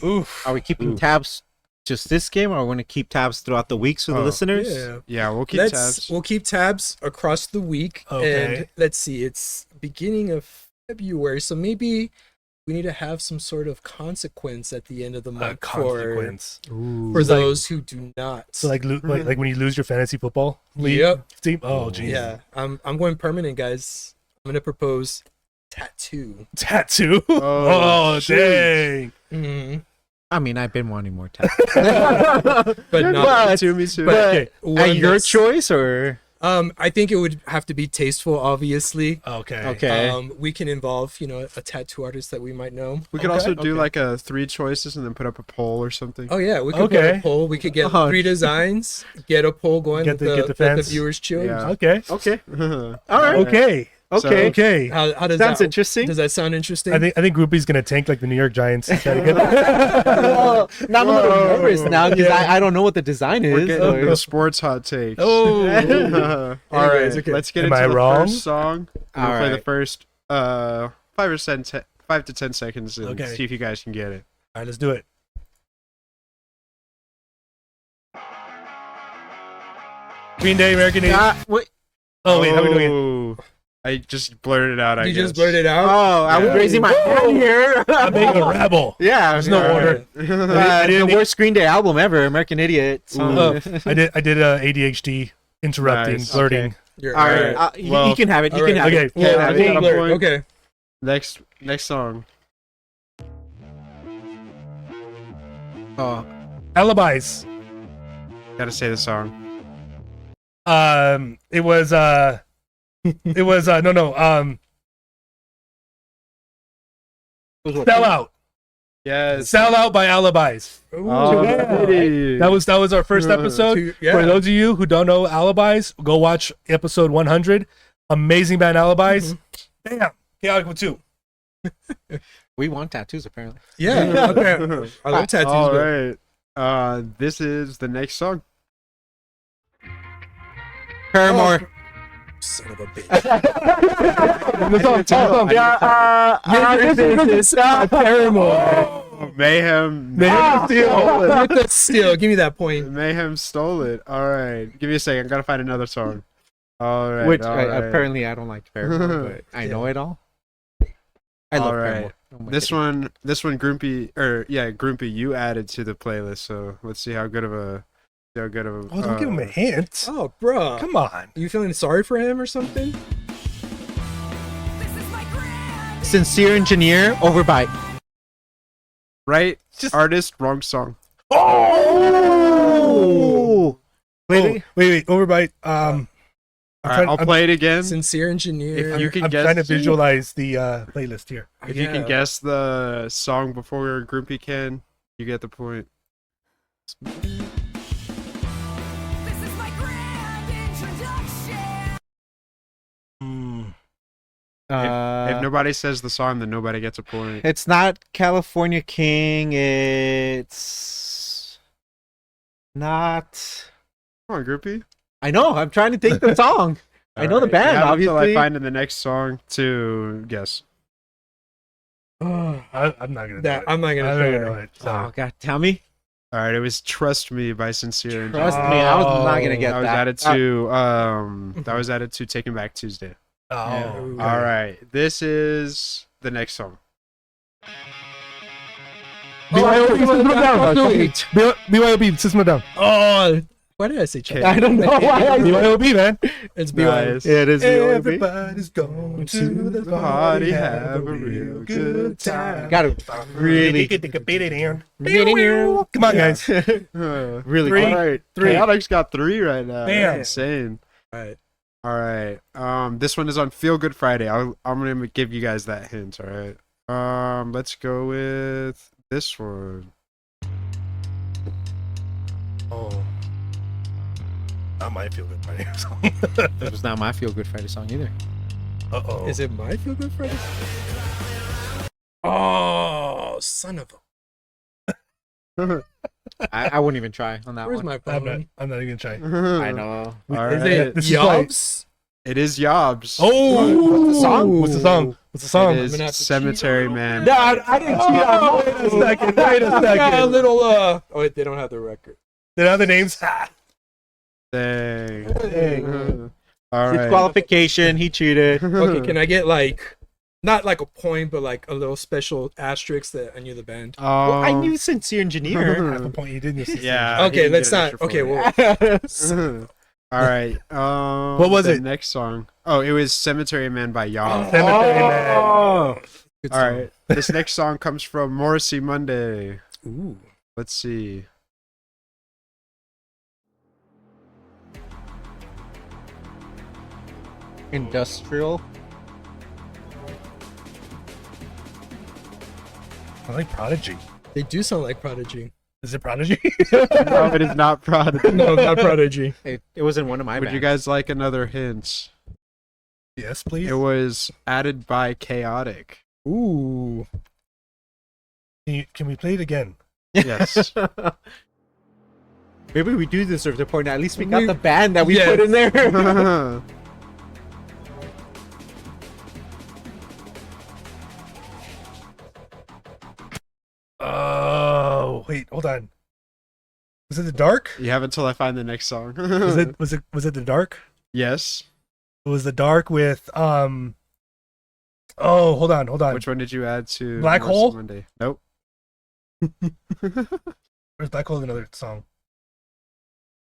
Speaker 1: Oof.
Speaker 4: Are we keeping
Speaker 3: Oof.
Speaker 4: tabs just this game, or are we going to keep tabs throughout the weeks for the
Speaker 3: Oh,
Speaker 4: listeners?
Speaker 2: Yeah.
Speaker 3: yeah, we'll keep tabs.
Speaker 2: We'll keep tabs across the week.
Speaker 1: Okay.
Speaker 2: And let's see, it's beginning of February, so maybe we need to have some sort of consequence at the end of the
Speaker 1: A
Speaker 2: month
Speaker 1: consequence.
Speaker 2: for
Speaker 1: It's like-
Speaker 2: those who do not.
Speaker 1: So like when you lose your fantasy football league
Speaker 2: Yep.
Speaker 1: team. Oh, geez.
Speaker 2: Yeah, I'm going permanent, guys. I'm gonna propose tattoo.
Speaker 1: Tattoo.
Speaker 3: Oh,
Speaker 1: Oh,
Speaker 3: shoot.
Speaker 1: dang.
Speaker 2: Mm-hmm.
Speaker 4: I mean, I've been wanting more tabs.
Speaker 2: But not.
Speaker 3: Me too, me too.
Speaker 2: But
Speaker 1: Okay.
Speaker 2: one
Speaker 4: At your
Speaker 2: that's-
Speaker 4: choice, or
Speaker 2: I think it would have to be tasteful, obviously.
Speaker 1: Okay.
Speaker 4: okay?
Speaker 2: We can involve, a tattoo artist that we might know.
Speaker 3: we could
Speaker 1: okay,
Speaker 3: also do
Speaker 1: okay.
Speaker 3: like a 3 choices and then put up a poll or something.
Speaker 2: Oh yeah, we could put
Speaker 1: Okay.
Speaker 2: a poll. We could get
Speaker 4: Oh.
Speaker 2: 3 designs, get a poll going,
Speaker 1: Get the
Speaker 2: that the
Speaker 1: fans.
Speaker 2: viewers choose.
Speaker 3: Yeah.
Speaker 1: Okay.
Speaker 4: Okay.
Speaker 3: All
Speaker 4: All right.
Speaker 1: Okay.
Speaker 4: Okay.
Speaker 1: Okay.
Speaker 2: How does
Speaker 4: Sounds
Speaker 2: that?
Speaker 4: interesting.
Speaker 2: Does that sound interesting?
Speaker 1: I think Groupie's gonna tank like the New York Giants.
Speaker 4: Well, now I'm a little
Speaker 3: Whoa.
Speaker 4: nervous now because
Speaker 1: Yeah.
Speaker 4: I don't know what the design
Speaker 3: We're
Speaker 4: is.
Speaker 3: getting
Speaker 4: or-
Speaker 3: into sports hot takes.
Speaker 1: Oh.
Speaker 3: All right,
Speaker 2: Anyways, okay.
Speaker 3: let's get
Speaker 1: Am
Speaker 3: into
Speaker 1: I
Speaker 3: the
Speaker 1: wrong?
Speaker 3: first song. We'll
Speaker 4: All
Speaker 3: play the
Speaker 4: right.
Speaker 3: first 5 to 10 seconds and
Speaker 1: Okay.
Speaker 3: see if you guys can get it.
Speaker 1: All right, let's do it. Green Day, American Idiot.
Speaker 4: Wait.
Speaker 1: Oh wait, how are we doing it?
Speaker 3: I just blurted it out. I
Speaker 2: you
Speaker 3: guess.
Speaker 2: just blurted
Speaker 4: Oh,
Speaker 2: out.
Speaker 4: I was
Speaker 3: Yeah.
Speaker 4: raising my hand here.
Speaker 1: I'm making a rebel.
Speaker 4: Yeah,
Speaker 1: There's no
Speaker 3: Yeah.
Speaker 1: order. I
Speaker 4: the
Speaker 1: didn't-
Speaker 4: worst Green Day album ever, American Idiot. song.
Speaker 1: Oh, I did ADHD interrupting,
Speaker 3: Nice.
Speaker 1: blurting.
Speaker 2: You're
Speaker 4: All right,
Speaker 2: right.
Speaker 3: Well,
Speaker 4: you can have it. You
Speaker 2: all
Speaker 4: can
Speaker 2: right.
Speaker 4: have
Speaker 1: Okay.
Speaker 4: it.
Speaker 3: Yeah,
Speaker 2: Well,
Speaker 3: I
Speaker 2: I
Speaker 3: got
Speaker 2: think
Speaker 3: a
Speaker 2: blur-
Speaker 3: point.
Speaker 2: okay.
Speaker 3: Next song.
Speaker 4: Oh,
Speaker 1: Alibis.
Speaker 3: Gotta say the song.
Speaker 1: It was Sell Out.
Speaker 3: Yes.
Speaker 1: Sell Out by Alibis.
Speaker 3: Alrighty.
Speaker 1: That was our first episode. For those of you who don't know Alibis, go watch episode 100. Amazing band Alibis. Damn. Chaotic with 2.
Speaker 4: We want tattoos, apparently.
Speaker 2: Yeah. Okay. I love tattoos.
Speaker 3: All
Speaker 2: but-
Speaker 3: right. This is the next song.
Speaker 4: Paramore.
Speaker 2: Son of a bitch. This is Paramore.
Speaker 3: Mayhem.
Speaker 2: Get that steal. Give me that point.
Speaker 3: Mayhem stole it. All right. Give me a second. I gotta find another song. All right.
Speaker 4: Which
Speaker 3: all right.
Speaker 4: apparently I don't like Paramore, but I know it all. I love
Speaker 3: All right.
Speaker 4: Paramore. Oh my
Speaker 3: This
Speaker 4: goodness.
Speaker 3: one, Groupie, you added to the playlist. So let's see how good of a.
Speaker 1: Oh, don't give him a hint.
Speaker 2: Oh, bro.
Speaker 1: Come on.
Speaker 2: Are you feeling sorry for him or something?
Speaker 4: Sincere Engineer, Overbite.
Speaker 3: Right.
Speaker 1: Just-
Speaker 3: Artist, wrong song.
Speaker 4: Oh!
Speaker 1: Wait. Overbite.
Speaker 3: All right, I'll play it again.
Speaker 2: Sincere Engineer.
Speaker 3: If you can
Speaker 1: I'm
Speaker 3: guess,
Speaker 1: trying to visualize the playlist here.
Speaker 3: if you can guess the song before Groupie can, you get the point. If nobody says the song, then nobody gets a point.
Speaker 4: It's not California King. It's not.
Speaker 3: Come on, Groupie.
Speaker 4: I know. I'm trying to think the song. I know the
Speaker 3: Alright,
Speaker 4: band,
Speaker 3: you have until
Speaker 4: obviously.
Speaker 3: I find in the next song to guess.
Speaker 1: I'm not gonna.
Speaker 2: That
Speaker 1: know it.
Speaker 2: I'm not
Speaker 1: I'm
Speaker 2: gonna
Speaker 1: not
Speaker 2: try
Speaker 1: gonna know
Speaker 2: it.
Speaker 1: it. So.
Speaker 4: Oh God, tell me.
Speaker 3: All right, it was "Trust Me" by Sincere. Engineer.
Speaker 4: Trust me, I was not gonna get
Speaker 3: That was
Speaker 4: that.
Speaker 3: added to that was added to Taking Back Tuesday.
Speaker 1: Oh.
Speaker 2: Yeah.
Speaker 3: All right, this is the next song.
Speaker 1: BYOB, System of a Down.
Speaker 2: Oh, why did I say Chuck?
Speaker 4: I don't know why.
Speaker 1: BYOB, man.
Speaker 2: It's BYOB.
Speaker 3: Nice.
Speaker 4: Yeah, it is.
Speaker 1: Everybody's going
Speaker 3: To the party, have a real good time.
Speaker 4: Got to really,
Speaker 1: Come
Speaker 4: really,
Speaker 1: on, guys.
Speaker 4: really.
Speaker 1: Three.
Speaker 3: All right,
Speaker 1: Three.
Speaker 3: Chaotix got 3 right now.
Speaker 1: Bam.
Speaker 3: That's insane.
Speaker 2: All right.
Speaker 3: All right. This one is on Feel Good Friday. I'm gonna give you guys that hint. All right. Let's go with this one.
Speaker 1: Oh. Not my feel good Friday song.
Speaker 4: That was not my Feel Good Friday song either.
Speaker 1: Uh-oh.
Speaker 2: Is it my Feel Good Friday? Oh, son of a.
Speaker 4: I wouldn't even try on that
Speaker 2: Where's
Speaker 4: one.
Speaker 2: my
Speaker 1: I'm
Speaker 2: phone?
Speaker 1: not even trying.
Speaker 4: I know.
Speaker 3: All
Speaker 2: Is
Speaker 3: right.
Speaker 2: it
Speaker 1: This is like-
Speaker 2: Yobs?
Speaker 3: It is Yobs.
Speaker 1: Oh,
Speaker 2: What's the song?
Speaker 1: What's the song? What's the song?
Speaker 3: It
Speaker 2: I'm
Speaker 3: is
Speaker 2: gonna have to
Speaker 3: Cemetery Man.
Speaker 4: No, I didn't cheat.
Speaker 1: Oh, wait a second. Wait a
Speaker 2: I got a
Speaker 1: second.
Speaker 2: little Oh wait, they don't have the record.
Speaker 1: The other names?
Speaker 3: Dang.
Speaker 1: Dang.
Speaker 3: All right.
Speaker 4: Disqualification. He cheated.
Speaker 2: Okay, can I get like not like a point, but like a little special asterisk that I knew the band?
Speaker 4: Well, I
Speaker 3: Um,
Speaker 4: knew Sincere Engineer.
Speaker 1: Half a point you didn't.
Speaker 3: Yeah.
Speaker 2: Okay,
Speaker 3: he
Speaker 2: let's
Speaker 3: didn't
Speaker 2: not.
Speaker 3: get an
Speaker 2: Okay,
Speaker 3: extra
Speaker 2: well,
Speaker 3: point. All right.
Speaker 1: What was
Speaker 3: the
Speaker 1: it?
Speaker 3: Next song. Oh, it was Cemetery Man by Yobs.
Speaker 1: Cemetery Man.
Speaker 2: good
Speaker 3: All
Speaker 2: song.
Speaker 3: right. This next song comes from Morrissey Monday.
Speaker 2: Ooh.
Speaker 3: Let's see.
Speaker 4: Industrial.
Speaker 1: I like Prodigy.
Speaker 2: They do sound like Prodigy.
Speaker 1: Is it Prodigy?
Speaker 3: No, it is not Prodigy.
Speaker 2: No, not Prodigy.
Speaker 4: It wasn't one of my
Speaker 3: Would
Speaker 4: bands.
Speaker 3: you guys like another hint?
Speaker 1: Yes, please.
Speaker 3: It was added by Chaotic.
Speaker 2: Ooh.
Speaker 1: Can we play it again?
Speaker 3: Yes.
Speaker 4: Maybe we do deserve the point. At least we got
Speaker 2: We-
Speaker 4: the band that we
Speaker 2: Yes.
Speaker 4: put in there.
Speaker 1: Oh, wait, hold on. Was it the dark?
Speaker 3: You have until I find the next song.
Speaker 1: Was it the dark?
Speaker 3: Yes.
Speaker 1: It was the dark with Oh, hold on.
Speaker 3: Which one did you add to
Speaker 1: Black
Speaker 3: Morrissey
Speaker 1: Hole?
Speaker 3: Monday? Nope.
Speaker 1: Where's Black Hole? Another song.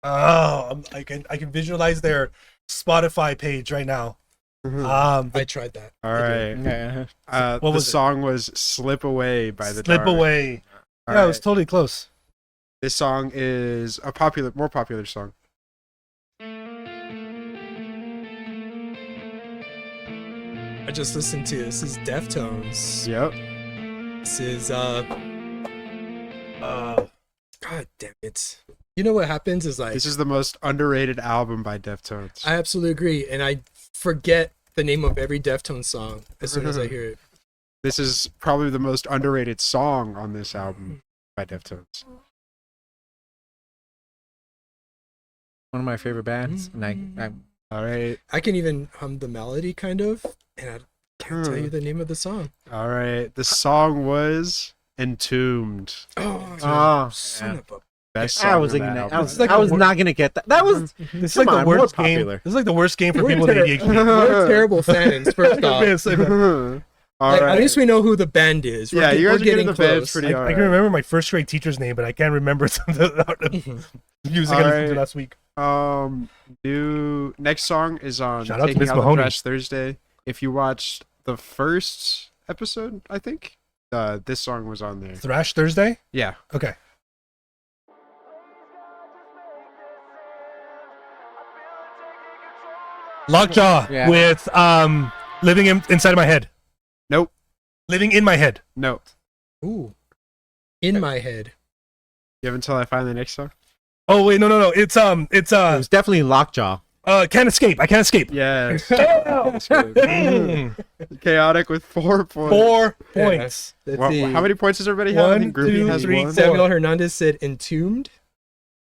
Speaker 1: Oh, I can visualize their Spotify page right now.
Speaker 2: I tried that.
Speaker 3: All right.
Speaker 4: Yeah.
Speaker 1: What
Speaker 3: The
Speaker 1: was it?
Speaker 3: song was "Slip Away" by the
Speaker 1: Slip
Speaker 3: Dark.
Speaker 1: Away.
Speaker 3: All
Speaker 1: Yeah, it was
Speaker 3: right.
Speaker 1: totally close.
Speaker 3: This song is a more popular song.
Speaker 2: I just listened to this. Is Deftones.
Speaker 3: Yep.
Speaker 2: This is God damn it. You know what happens is like
Speaker 3: This is the most underrated album by Deftones.
Speaker 2: I absolutely agree, and I forget the name of every Deftones song as soon as I hear it.
Speaker 3: This is probably the most underrated song on this album by Deftones.
Speaker 4: One of my favorite bands, and I
Speaker 3: All right.
Speaker 2: I can even hum the melody, kind of, and I can't tell you the name of the song.
Speaker 3: All right. The song was Entombed.
Speaker 2: Oh, son of a...
Speaker 3: Best song
Speaker 4: I was
Speaker 3: on
Speaker 4: thinking
Speaker 3: that
Speaker 4: that.
Speaker 3: album.
Speaker 4: I was not gonna get that. That was
Speaker 1: This is
Speaker 4: Come
Speaker 1: like
Speaker 4: on,
Speaker 1: the worst
Speaker 4: more
Speaker 1: game.
Speaker 4: popular.
Speaker 1: This is like the worst game for
Speaker 2: We're
Speaker 1: people with
Speaker 2: ter-
Speaker 1: ADHD.
Speaker 2: We're terrible fans, first off.
Speaker 1: Yes, I
Speaker 3: All
Speaker 2: Like,
Speaker 3: right.
Speaker 2: at least we know who the band is.
Speaker 3: Yeah, you guys
Speaker 2: we're
Speaker 3: are getting the bands pretty
Speaker 1: can remember my first grade teacher's name, but I can't remember some of the music I listened to last week.
Speaker 3: New next song is on
Speaker 1: Shout out to
Speaker 3: Taking
Speaker 1: Miss
Speaker 3: Out the
Speaker 1: Mahoney.
Speaker 3: Trash Thursday. If you watched the first episode, I think this song was on there.
Speaker 1: Thrash Thursday?
Speaker 3: Yeah.
Speaker 1: Okay. Lockjaw
Speaker 4: Yeah.
Speaker 1: with Living Inside of My Head.
Speaker 3: Nope.
Speaker 1: Living in My Head.
Speaker 3: No.
Speaker 2: Ooh. In my head.
Speaker 3: You have until I find the next song.
Speaker 1: Oh wait, no. It's
Speaker 4: it was definitely Lockjaw.
Speaker 1: Can't Escape. I Can't Escape.
Speaker 3: Yes.
Speaker 1: Mm.
Speaker 3: Chaotic with 4 points.
Speaker 1: 4 points.
Speaker 2: Let's
Speaker 3: Well,
Speaker 2: see.
Speaker 3: how many points does everybody have? I
Speaker 1: One,
Speaker 3: think Groupie
Speaker 1: two,
Speaker 3: has
Speaker 1: three,
Speaker 3: one.
Speaker 1: seven.
Speaker 2: Samuel Hernandez said Entombed.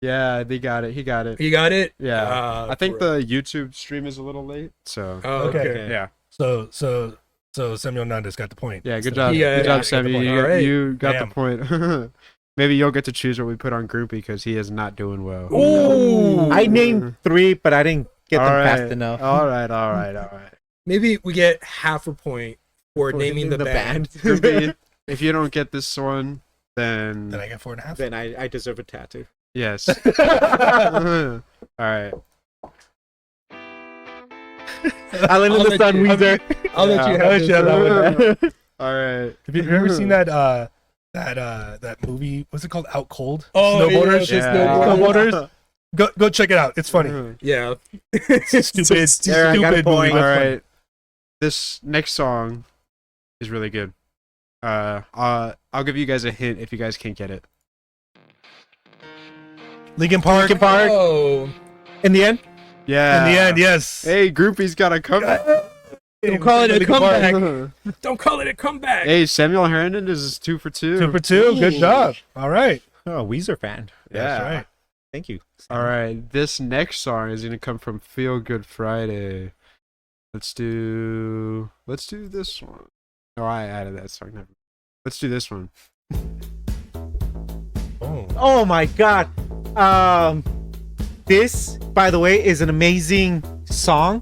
Speaker 3: Yeah, they got it. He got it.
Speaker 2: You got it?
Speaker 3: Yeah. I think
Speaker 2: bro.
Speaker 3: the YouTube stream is a little late, so
Speaker 2: Oh,
Speaker 1: Okay.
Speaker 2: okay.
Speaker 3: yeah.
Speaker 1: So Samuel Hernandez got the point.
Speaker 3: Yeah, good job.
Speaker 2: Yeah,
Speaker 3: Good
Speaker 2: yeah,
Speaker 3: job, Sammy.
Speaker 1: point.
Speaker 3: You,
Speaker 2: All right.
Speaker 3: you got
Speaker 1: Damn.
Speaker 3: the point. Maybe you'll get to choose what we put on Groupie because he is not doing well.
Speaker 1: Ooh.
Speaker 4: I named 3, but I didn't get them
Speaker 3: All right.
Speaker 4: fast enough.
Speaker 3: All right.
Speaker 2: Maybe we get half a point for naming the band.
Speaker 3: Groupie, if you don't get this one, then
Speaker 1: Then I get 4.5.
Speaker 4: Then I deserve a tattoo.
Speaker 3: yes. All right.
Speaker 4: Island
Speaker 2: I'll
Speaker 4: of the
Speaker 2: let
Speaker 4: Sun,
Speaker 2: you-
Speaker 4: Weezer.
Speaker 2: I'll let you
Speaker 1: I'll
Speaker 2: have
Speaker 1: let you have that
Speaker 2: this.
Speaker 1: one.
Speaker 3: All right.
Speaker 1: Have you ever seen that movie? What's it called? Out Cold.
Speaker 2: Oh,
Speaker 1: Snowboarders.
Speaker 2: yeah,
Speaker 1: Snowboarders. Go check it out. It's funny.
Speaker 2: Yeah.
Speaker 1: Stupid.
Speaker 4: There, I got a
Speaker 1: Stupid movie.
Speaker 4: point.
Speaker 1: but
Speaker 3: All
Speaker 1: funny.
Speaker 3: right. This next song is really good. I'll give you guys a hint if you guys can't get it.
Speaker 1: Linkin Park.
Speaker 4: Linkin Park.
Speaker 2: Oh.
Speaker 4: In the end,
Speaker 3: Yeah.
Speaker 1: In the end, yes.
Speaker 3: Hey, Groupie's got a comeback.
Speaker 2: Don't call it a
Speaker 1: Linkin Park.
Speaker 2: comeback. Don't call it a comeback.
Speaker 3: Hey, Samuel Hernandez is 2 for 2.
Speaker 1: 2 for 2. Good job. All right.
Speaker 4: oh, Weezer fan.
Speaker 3: Yeah.
Speaker 1: That's right.
Speaker 4: Thank you.
Speaker 3: All right. This next song is gonna come from Feel Good Friday. Let's do this one. Oh, I added that song. Never. Let's do this one.
Speaker 1: Oh.
Speaker 4: Oh my god. This, by the way, is an amazing song.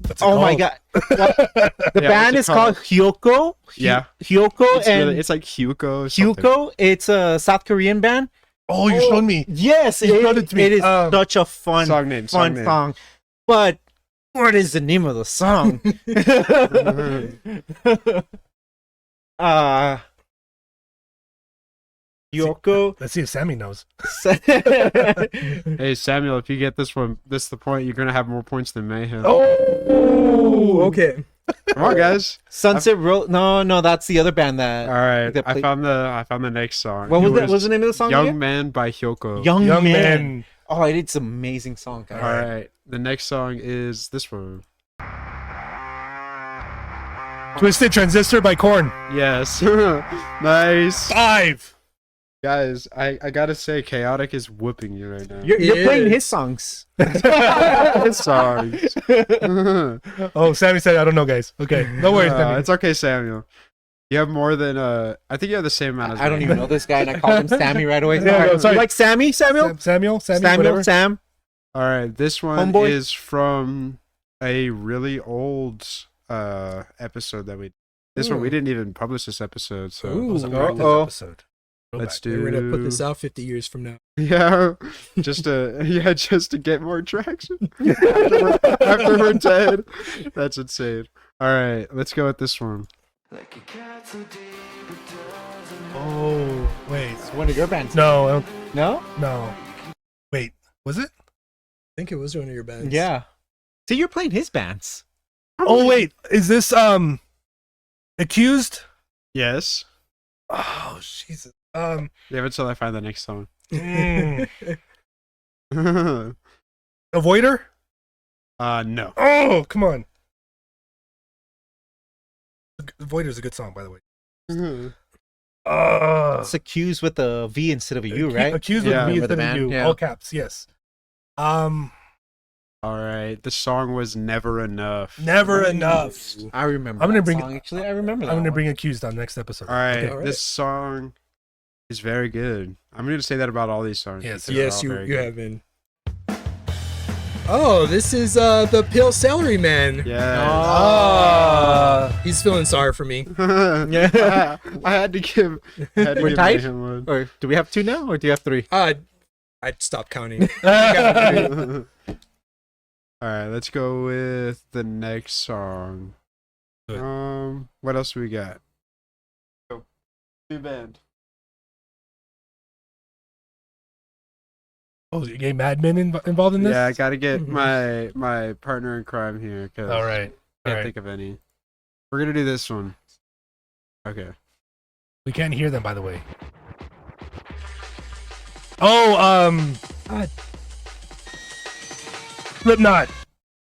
Speaker 1: What's it
Speaker 4: Oh my
Speaker 1: called?
Speaker 4: god. The
Speaker 3: Yeah,
Speaker 4: band
Speaker 3: what's
Speaker 4: is
Speaker 3: it
Speaker 4: called Hyoko.
Speaker 3: Yeah.
Speaker 4: Hyoko
Speaker 3: It's,
Speaker 4: and
Speaker 3: really, it's like Hyuko. or something.
Speaker 4: Hyuko. It's a South Korean band.
Speaker 1: Oh, you showed me.
Speaker 4: Yes,
Speaker 1: You showed it to me.
Speaker 4: it is such a fun
Speaker 3: Song name.
Speaker 4: fun song. But what is the name of the song? Hyoko.
Speaker 1: Let's see if Sammy knows.
Speaker 3: Hey Samuel, if you get this one, this is the point. You're gonna have more points than Mayhem.
Speaker 2: Oh, okay.
Speaker 3: Come on, guys.
Speaker 4: Sunset Road. No, that's the other band that.
Speaker 3: All right,
Speaker 4: that
Speaker 3: I
Speaker 4: played-
Speaker 3: found the next song.
Speaker 4: What was
Speaker 3: It
Speaker 4: that? What was the name of the song?
Speaker 3: Young
Speaker 4: again?
Speaker 3: Man by Hyoko.
Speaker 4: Young
Speaker 1: Young
Speaker 4: Man.
Speaker 1: Man.
Speaker 4: Oh, it's an amazing song, guys.
Speaker 3: All right, the next song is this one.
Speaker 1: Twisted Transistor by Korn.
Speaker 3: Yes, nice
Speaker 1: 5.
Speaker 3: guys. I gotta say, Chaotic is whooping you right now.
Speaker 4: You're
Speaker 2: Yeah.
Speaker 4: playing his songs.
Speaker 3: Songs.
Speaker 1: Oh, Sammy said I don't know, guys. Okay, no worries. Sammy.
Speaker 3: It's okay, Samuel. You have more than I think you have the same amount as
Speaker 4: I don't
Speaker 3: me.
Speaker 4: even know this guy, and I called him Sammy right away.
Speaker 1: Yeah, no, sorry.
Speaker 4: You like Sammy, Samuel?
Speaker 1: Samuel,
Speaker 4: Samuel,
Speaker 1: whatever.
Speaker 4: Sam.
Speaker 3: All right, this one
Speaker 4: Homeboy?
Speaker 3: is from a really old episode that we. This one we
Speaker 2: Ooh.
Speaker 3: didn't even publish this episode, so
Speaker 2: Ooh.
Speaker 1: It was a practice
Speaker 4: Uh-oh.
Speaker 1: episode.
Speaker 3: let's
Speaker 1: Throwback.
Speaker 3: do.
Speaker 2: We're gonna put this out 50 years from now.
Speaker 3: Yeah, just to get more traction after we're dead. That's insane. All right, let's go with this one.
Speaker 1: Oh, wait.
Speaker 4: It's one of your bands.
Speaker 1: No, I don't-
Speaker 4: No?
Speaker 1: no. Wait, was it?
Speaker 2: I think it was one of your bands.
Speaker 4: Yeah. So you're playing his bands.
Speaker 1: Oh, wait. Is this Accused?
Speaker 3: Yes.
Speaker 1: Oh, Jesus.
Speaker 3: You have until I find the next song.
Speaker 1: Mm,
Speaker 3: No.
Speaker 1: Avoider? Oh, come on. The Void is a good song, by the way.
Speaker 3: Mhm.
Speaker 4: It's accused with a V instead of a U, right?
Speaker 1: Accused with
Speaker 3: Yeah.
Speaker 1: me
Speaker 4: Remember the
Speaker 1: instead of
Speaker 4: band?
Speaker 1: you.
Speaker 4: Yeah.
Speaker 1: All caps, yes.
Speaker 3: All right. The song was Never Enough.
Speaker 1: Never enough.
Speaker 4: I remember.
Speaker 1: I'm gonna
Speaker 4: that
Speaker 1: bring-
Speaker 4: song, actually. I remember that.
Speaker 1: I'm gonna
Speaker 4: one.
Speaker 1: bring Accused on next episode.
Speaker 3: All right.
Speaker 2: Okay.
Speaker 3: This song is very good. I'm going to say that about all these songs.
Speaker 1: Yes,
Speaker 3: because they're
Speaker 2: Yes,
Speaker 3: all
Speaker 2: you
Speaker 3: very
Speaker 2: you
Speaker 3: good.
Speaker 2: have been. Oh, this is the Pale Celery Man.
Speaker 3: Yeah.
Speaker 2: He's feeling sorry for me.
Speaker 3: Yeah. I had to give.
Speaker 4: We're tied?
Speaker 3: him one.
Speaker 4: Or do we have 2 now, or do you have 3?
Speaker 2: I'd stop counting.
Speaker 3: All right, let's go with the next song.
Speaker 1: Good.
Speaker 3: What else do we got? New band.
Speaker 1: Oh, you get Mad Men involved in this?
Speaker 3: Yeah, I gotta get my partner in crime here because
Speaker 1: All right.
Speaker 3: I
Speaker 1: All
Speaker 3: can't
Speaker 1: right.
Speaker 3: think of any. We're gonna do this one. Okay.
Speaker 1: We can't hear them, by the way. Oh, Slipknot.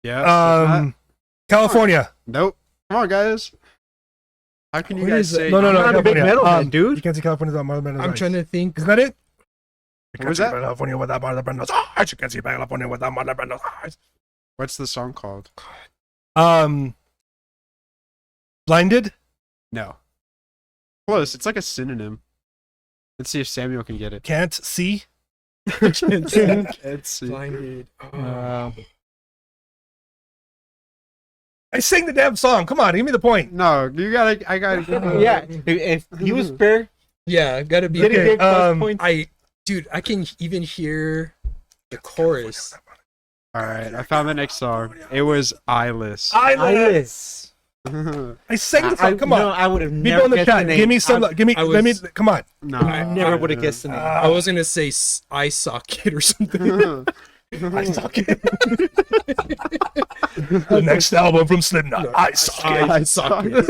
Speaker 3: Yeah.
Speaker 1: California.
Speaker 3: Nope. Come on, guys. How can you
Speaker 2: What
Speaker 3: guys
Speaker 2: is it?
Speaker 3: say?
Speaker 1: No,
Speaker 4: I'm not a big
Speaker 1: California.
Speaker 4: metal head, dude.
Speaker 1: You can't see California without Mother Brenda's
Speaker 2: I'm
Speaker 1: eyes.
Speaker 2: trying to think.
Speaker 1: Isn't that it? You
Speaker 3: What was
Speaker 1: can't see
Speaker 3: that?
Speaker 1: California without Mother Brenda's eyes. You can't see California without Mother Brenda's eyes.
Speaker 3: What's the song called?
Speaker 1: Blinded.
Speaker 3: No. Close. It's like a synonym. Let's see if Samuel can get it.
Speaker 1: Can't see.
Speaker 3: Let's see.
Speaker 2: Blinded.
Speaker 1: I sing the damn song. Come on, give me the point.
Speaker 3: No, you gotta. I gotta. Give him-
Speaker 4: Yeah, if he was fair,
Speaker 2: Yeah, gotta be.
Speaker 4: did he get plus points?
Speaker 2: Dude, I can even hear the chorus.
Speaker 3: All right, I found the next song. It was Eyeless.
Speaker 1: Eyeless. I sang the song. Come on.
Speaker 4: No, I would have
Speaker 1: People
Speaker 4: never
Speaker 1: in the
Speaker 4: guessed
Speaker 1: chat.
Speaker 4: name.
Speaker 1: Give me some. Give me.
Speaker 2: I
Speaker 1: Let me.
Speaker 2: was-
Speaker 1: Come on.
Speaker 3: No,
Speaker 4: I never would have guessed the name.
Speaker 2: I was gonna say eye socket or something.
Speaker 1: I suck it. The next album from Slipknot. I suck it.
Speaker 2: Eye socket.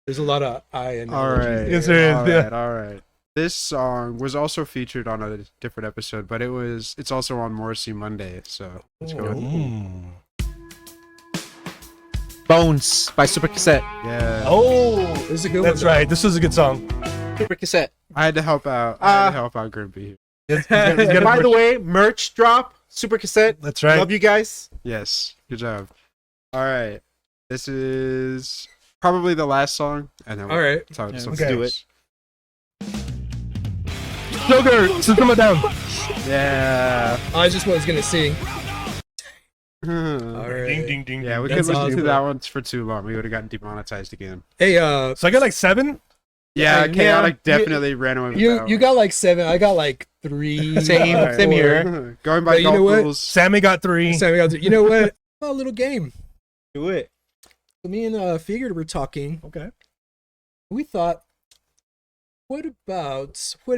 Speaker 2: There's a lot of eye in
Speaker 3: All right.
Speaker 1: Yes, there is,
Speaker 3: All
Speaker 1: yeah.
Speaker 3: right. All right. This song was also featured on a different episode, but it's also on Morrissey Monday. So let's go with
Speaker 1: Mm.
Speaker 4: Bones by Super Cassette.
Speaker 3: yeah.
Speaker 1: Oh,
Speaker 2: This is a good
Speaker 1: that's
Speaker 2: one.
Speaker 1: right. This was a good song.
Speaker 4: Super Cassette.
Speaker 3: I had to help out. I had to help out Grimpy.
Speaker 1: Yes, he's got a
Speaker 4: By the
Speaker 1: merch-
Speaker 4: way, merch drop. Super Cassette.
Speaker 1: That's right.
Speaker 4: Love you guys.
Speaker 3: Yes. Good job. All right. This is probably the last song, and then
Speaker 2: All right.
Speaker 3: let's
Speaker 1: Okay.
Speaker 3: do it.
Speaker 1: Sugar, System of Down.
Speaker 3: Yeah.
Speaker 2: I just was gonna sing. All
Speaker 3: yeah,
Speaker 2: right.
Speaker 1: Ding, ding, ding.
Speaker 3: we
Speaker 1: ding.
Speaker 3: could
Speaker 2: That's
Speaker 3: listen to
Speaker 2: awesome.
Speaker 3: that one for too long. We would have gotten demonetized again.
Speaker 2: Hey,
Speaker 1: So I got like 7.
Speaker 3: Yeah,
Speaker 2: Yeah,
Speaker 3: Chaotic
Speaker 2: you-
Speaker 3: definitely ran away with
Speaker 2: you
Speaker 3: that
Speaker 2: you
Speaker 3: one.
Speaker 2: got like 7. I got like 3.
Speaker 4: Same,
Speaker 3: All right.
Speaker 4: same here.
Speaker 3: Going by
Speaker 2: But you
Speaker 3: golf
Speaker 2: know what?
Speaker 3: rules.
Speaker 1: Sammy got 3.
Speaker 2: You know what? A little game.
Speaker 4: Do it.
Speaker 2: So me and Figured were talking.
Speaker 1: Okay.
Speaker 2: We thought, what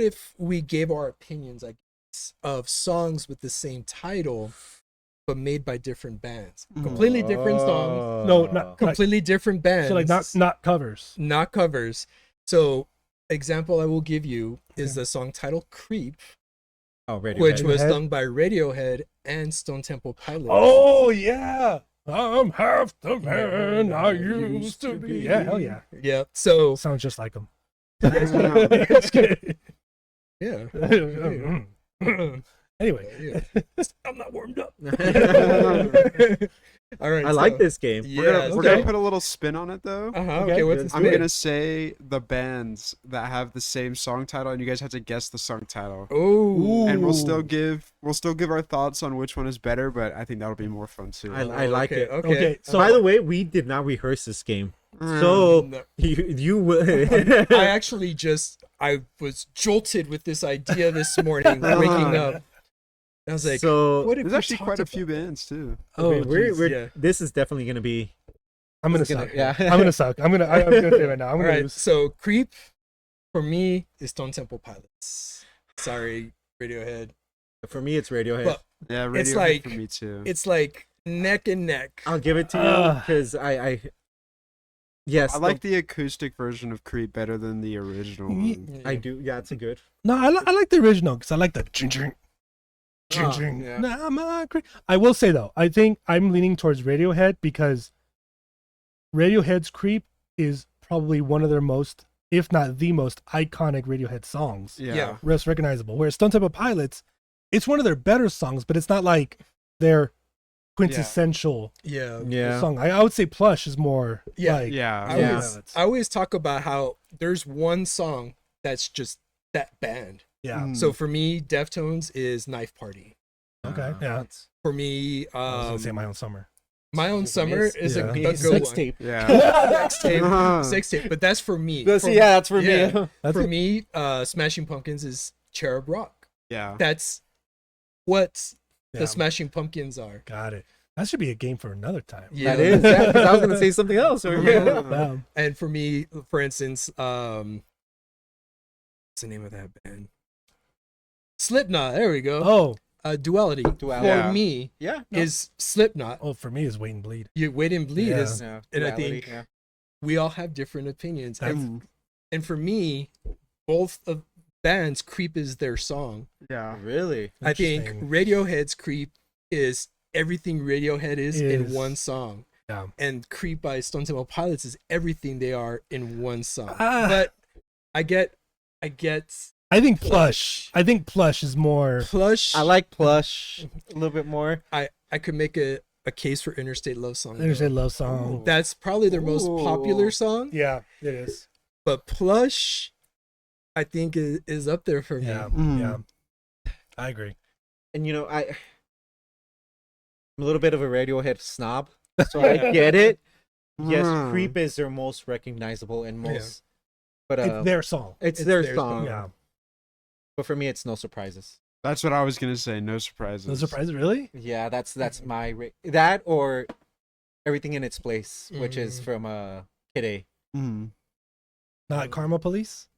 Speaker 2: if we gave our opinions, I guess, of songs with the same title, but made by different bands, completely different songs,
Speaker 1: No, not
Speaker 2: completely different bands.
Speaker 1: So like not covers.
Speaker 2: not covers. So, example I will give you is the song title "Creep,"
Speaker 4: Oh, ready.
Speaker 2: which was
Speaker 1: Radiohead?
Speaker 2: sung by Radiohead and Stone Temple Pilots.
Speaker 1: Oh yeah. I'm half the man I used to be. Yeah, hell yeah.
Speaker 2: yeah. So
Speaker 1: Sounds just like him.
Speaker 2: yeah.
Speaker 1: Anyway,
Speaker 2: Yeah.
Speaker 1: I'm not warmed up.
Speaker 2: All right.
Speaker 4: I like this game.
Speaker 2: Yeah.
Speaker 3: We're gonna put a little spin on it though.
Speaker 2: Okay. What's the
Speaker 3: I'm
Speaker 2: spin?
Speaker 3: gonna say the bands that have the same song title, and you guys have to guess the song title.
Speaker 2: Oh.
Speaker 3: And we'll still give our thoughts on which one is better, but I think that'll be more fun too.
Speaker 4: I like it.
Speaker 2: Okay.
Speaker 1: Okay,
Speaker 4: So, by the way, we did not rehearse this game. So
Speaker 2: No.
Speaker 4: you
Speaker 2: I actually I was jolted with this idea this morning, waking up. I was like,
Speaker 4: so
Speaker 2: what if
Speaker 3: There's
Speaker 2: we
Speaker 3: actually
Speaker 2: talked
Speaker 3: quite a
Speaker 2: about-
Speaker 3: few bands too.
Speaker 2: Oh,
Speaker 4: we're
Speaker 2: geez, yeah.
Speaker 4: this is definitely gonna be.
Speaker 1: I'm gonna
Speaker 4: It's gonna-
Speaker 1: suck.
Speaker 4: yeah.
Speaker 1: I'm gonna suck. I'm gonna say right now. I'm
Speaker 2: All
Speaker 1: gonna
Speaker 2: right.
Speaker 1: lose.
Speaker 2: So, Creep for me is Stone Temple Pilots. Sorry, Radiohead.
Speaker 4: For me, it's Radiohead.
Speaker 2: But
Speaker 3: Yeah,
Speaker 2: It's
Speaker 3: Radiohead
Speaker 2: like-
Speaker 3: for me too.
Speaker 2: it's like neck and neck.
Speaker 4: I'll give it to you because I yes,
Speaker 3: I like the acoustic version of Creep better than the original one.
Speaker 4: I do. Yeah, it's a good.
Speaker 1: No, I like the original because I like the ching ching. Ching
Speaker 2: Oh,
Speaker 1: ching.
Speaker 2: yeah.
Speaker 1: Nah, I'm a cre- I will say though, I think I'm leaning towards Radiohead because Radiohead's Creep is probably one of their most, if not the most iconic Radiohead songs.
Speaker 2: Yeah.
Speaker 1: Most recognizable. Whereas Stone Temple Pilots, it's one of their better songs, but it's not like their quintessential
Speaker 2: Yeah.
Speaker 1: song. I would say Plush is more like
Speaker 2: I always talk about how there's one song that's just that band.
Speaker 1: Yeah.
Speaker 2: So for me, Deftones is Knife Party.
Speaker 1: Okay. Yeah.
Speaker 2: For me,
Speaker 1: I was gonna say My Own Summer.
Speaker 2: My Own Summer is a good
Speaker 4: sex
Speaker 2: one.
Speaker 4: tape.
Speaker 3: Yeah.
Speaker 2: Sex tape, but that's for me.
Speaker 4: That's for me.
Speaker 2: For me, Smashing Pumpkins is Cherub Rock.
Speaker 3: Yeah.
Speaker 2: That's what
Speaker 1: Yeah.
Speaker 2: the Smashing Pumpkins are.
Speaker 1: Got it. That should be a game for another time.
Speaker 2: Yeah.
Speaker 4: That is, because I was gonna say something else.
Speaker 1: Yeah.
Speaker 2: And for me, for instance, what's the name of that band? Slipknot. There we go.
Speaker 1: Oh.
Speaker 2: Duality.
Speaker 3: Yeah.
Speaker 2: For me, is Slipknot.
Speaker 1: Oh, for me is Wait and Bleed.
Speaker 2: You Wait and Bleed
Speaker 1: Yeah.
Speaker 2: is, and I think we all have different opinions. And for me, both of bands, Creep is their song.
Speaker 3: Yeah.
Speaker 4: Really?
Speaker 2: I think
Speaker 1: Interesting.
Speaker 2: Radiohead's Creep is everything Radiohead is in one song.
Speaker 1: Yeah.
Speaker 2: And Creep by Stone Temple Pilots is everything they are in one song.
Speaker 1: Ah.
Speaker 2: But I get
Speaker 1: I think Plush. I think Plush is more.
Speaker 2: Plush.
Speaker 4: I like Plush a little bit more.
Speaker 2: I could make a case for Interstate Love Song.
Speaker 1: Interstate Love Song.
Speaker 2: That's probably their most popular song.
Speaker 1: Yeah, it is.
Speaker 2: But Plush, I think is up there for me.
Speaker 1: Yeah, yeah. I agree.
Speaker 4: And I'm a little bit of a Radiohead snob, so I get it. Yes, Creep is their most recognizable and most, but
Speaker 1: It's their song.
Speaker 4: it's their song.
Speaker 1: Yeah.
Speaker 4: But for me, it's No Surprises.
Speaker 3: That's what I was gonna say. No surprises.
Speaker 1: No surprises, really?
Speaker 4: Yeah, that's my that or Everything in Its Place, which is from Kid A.
Speaker 1: Not Karma Police?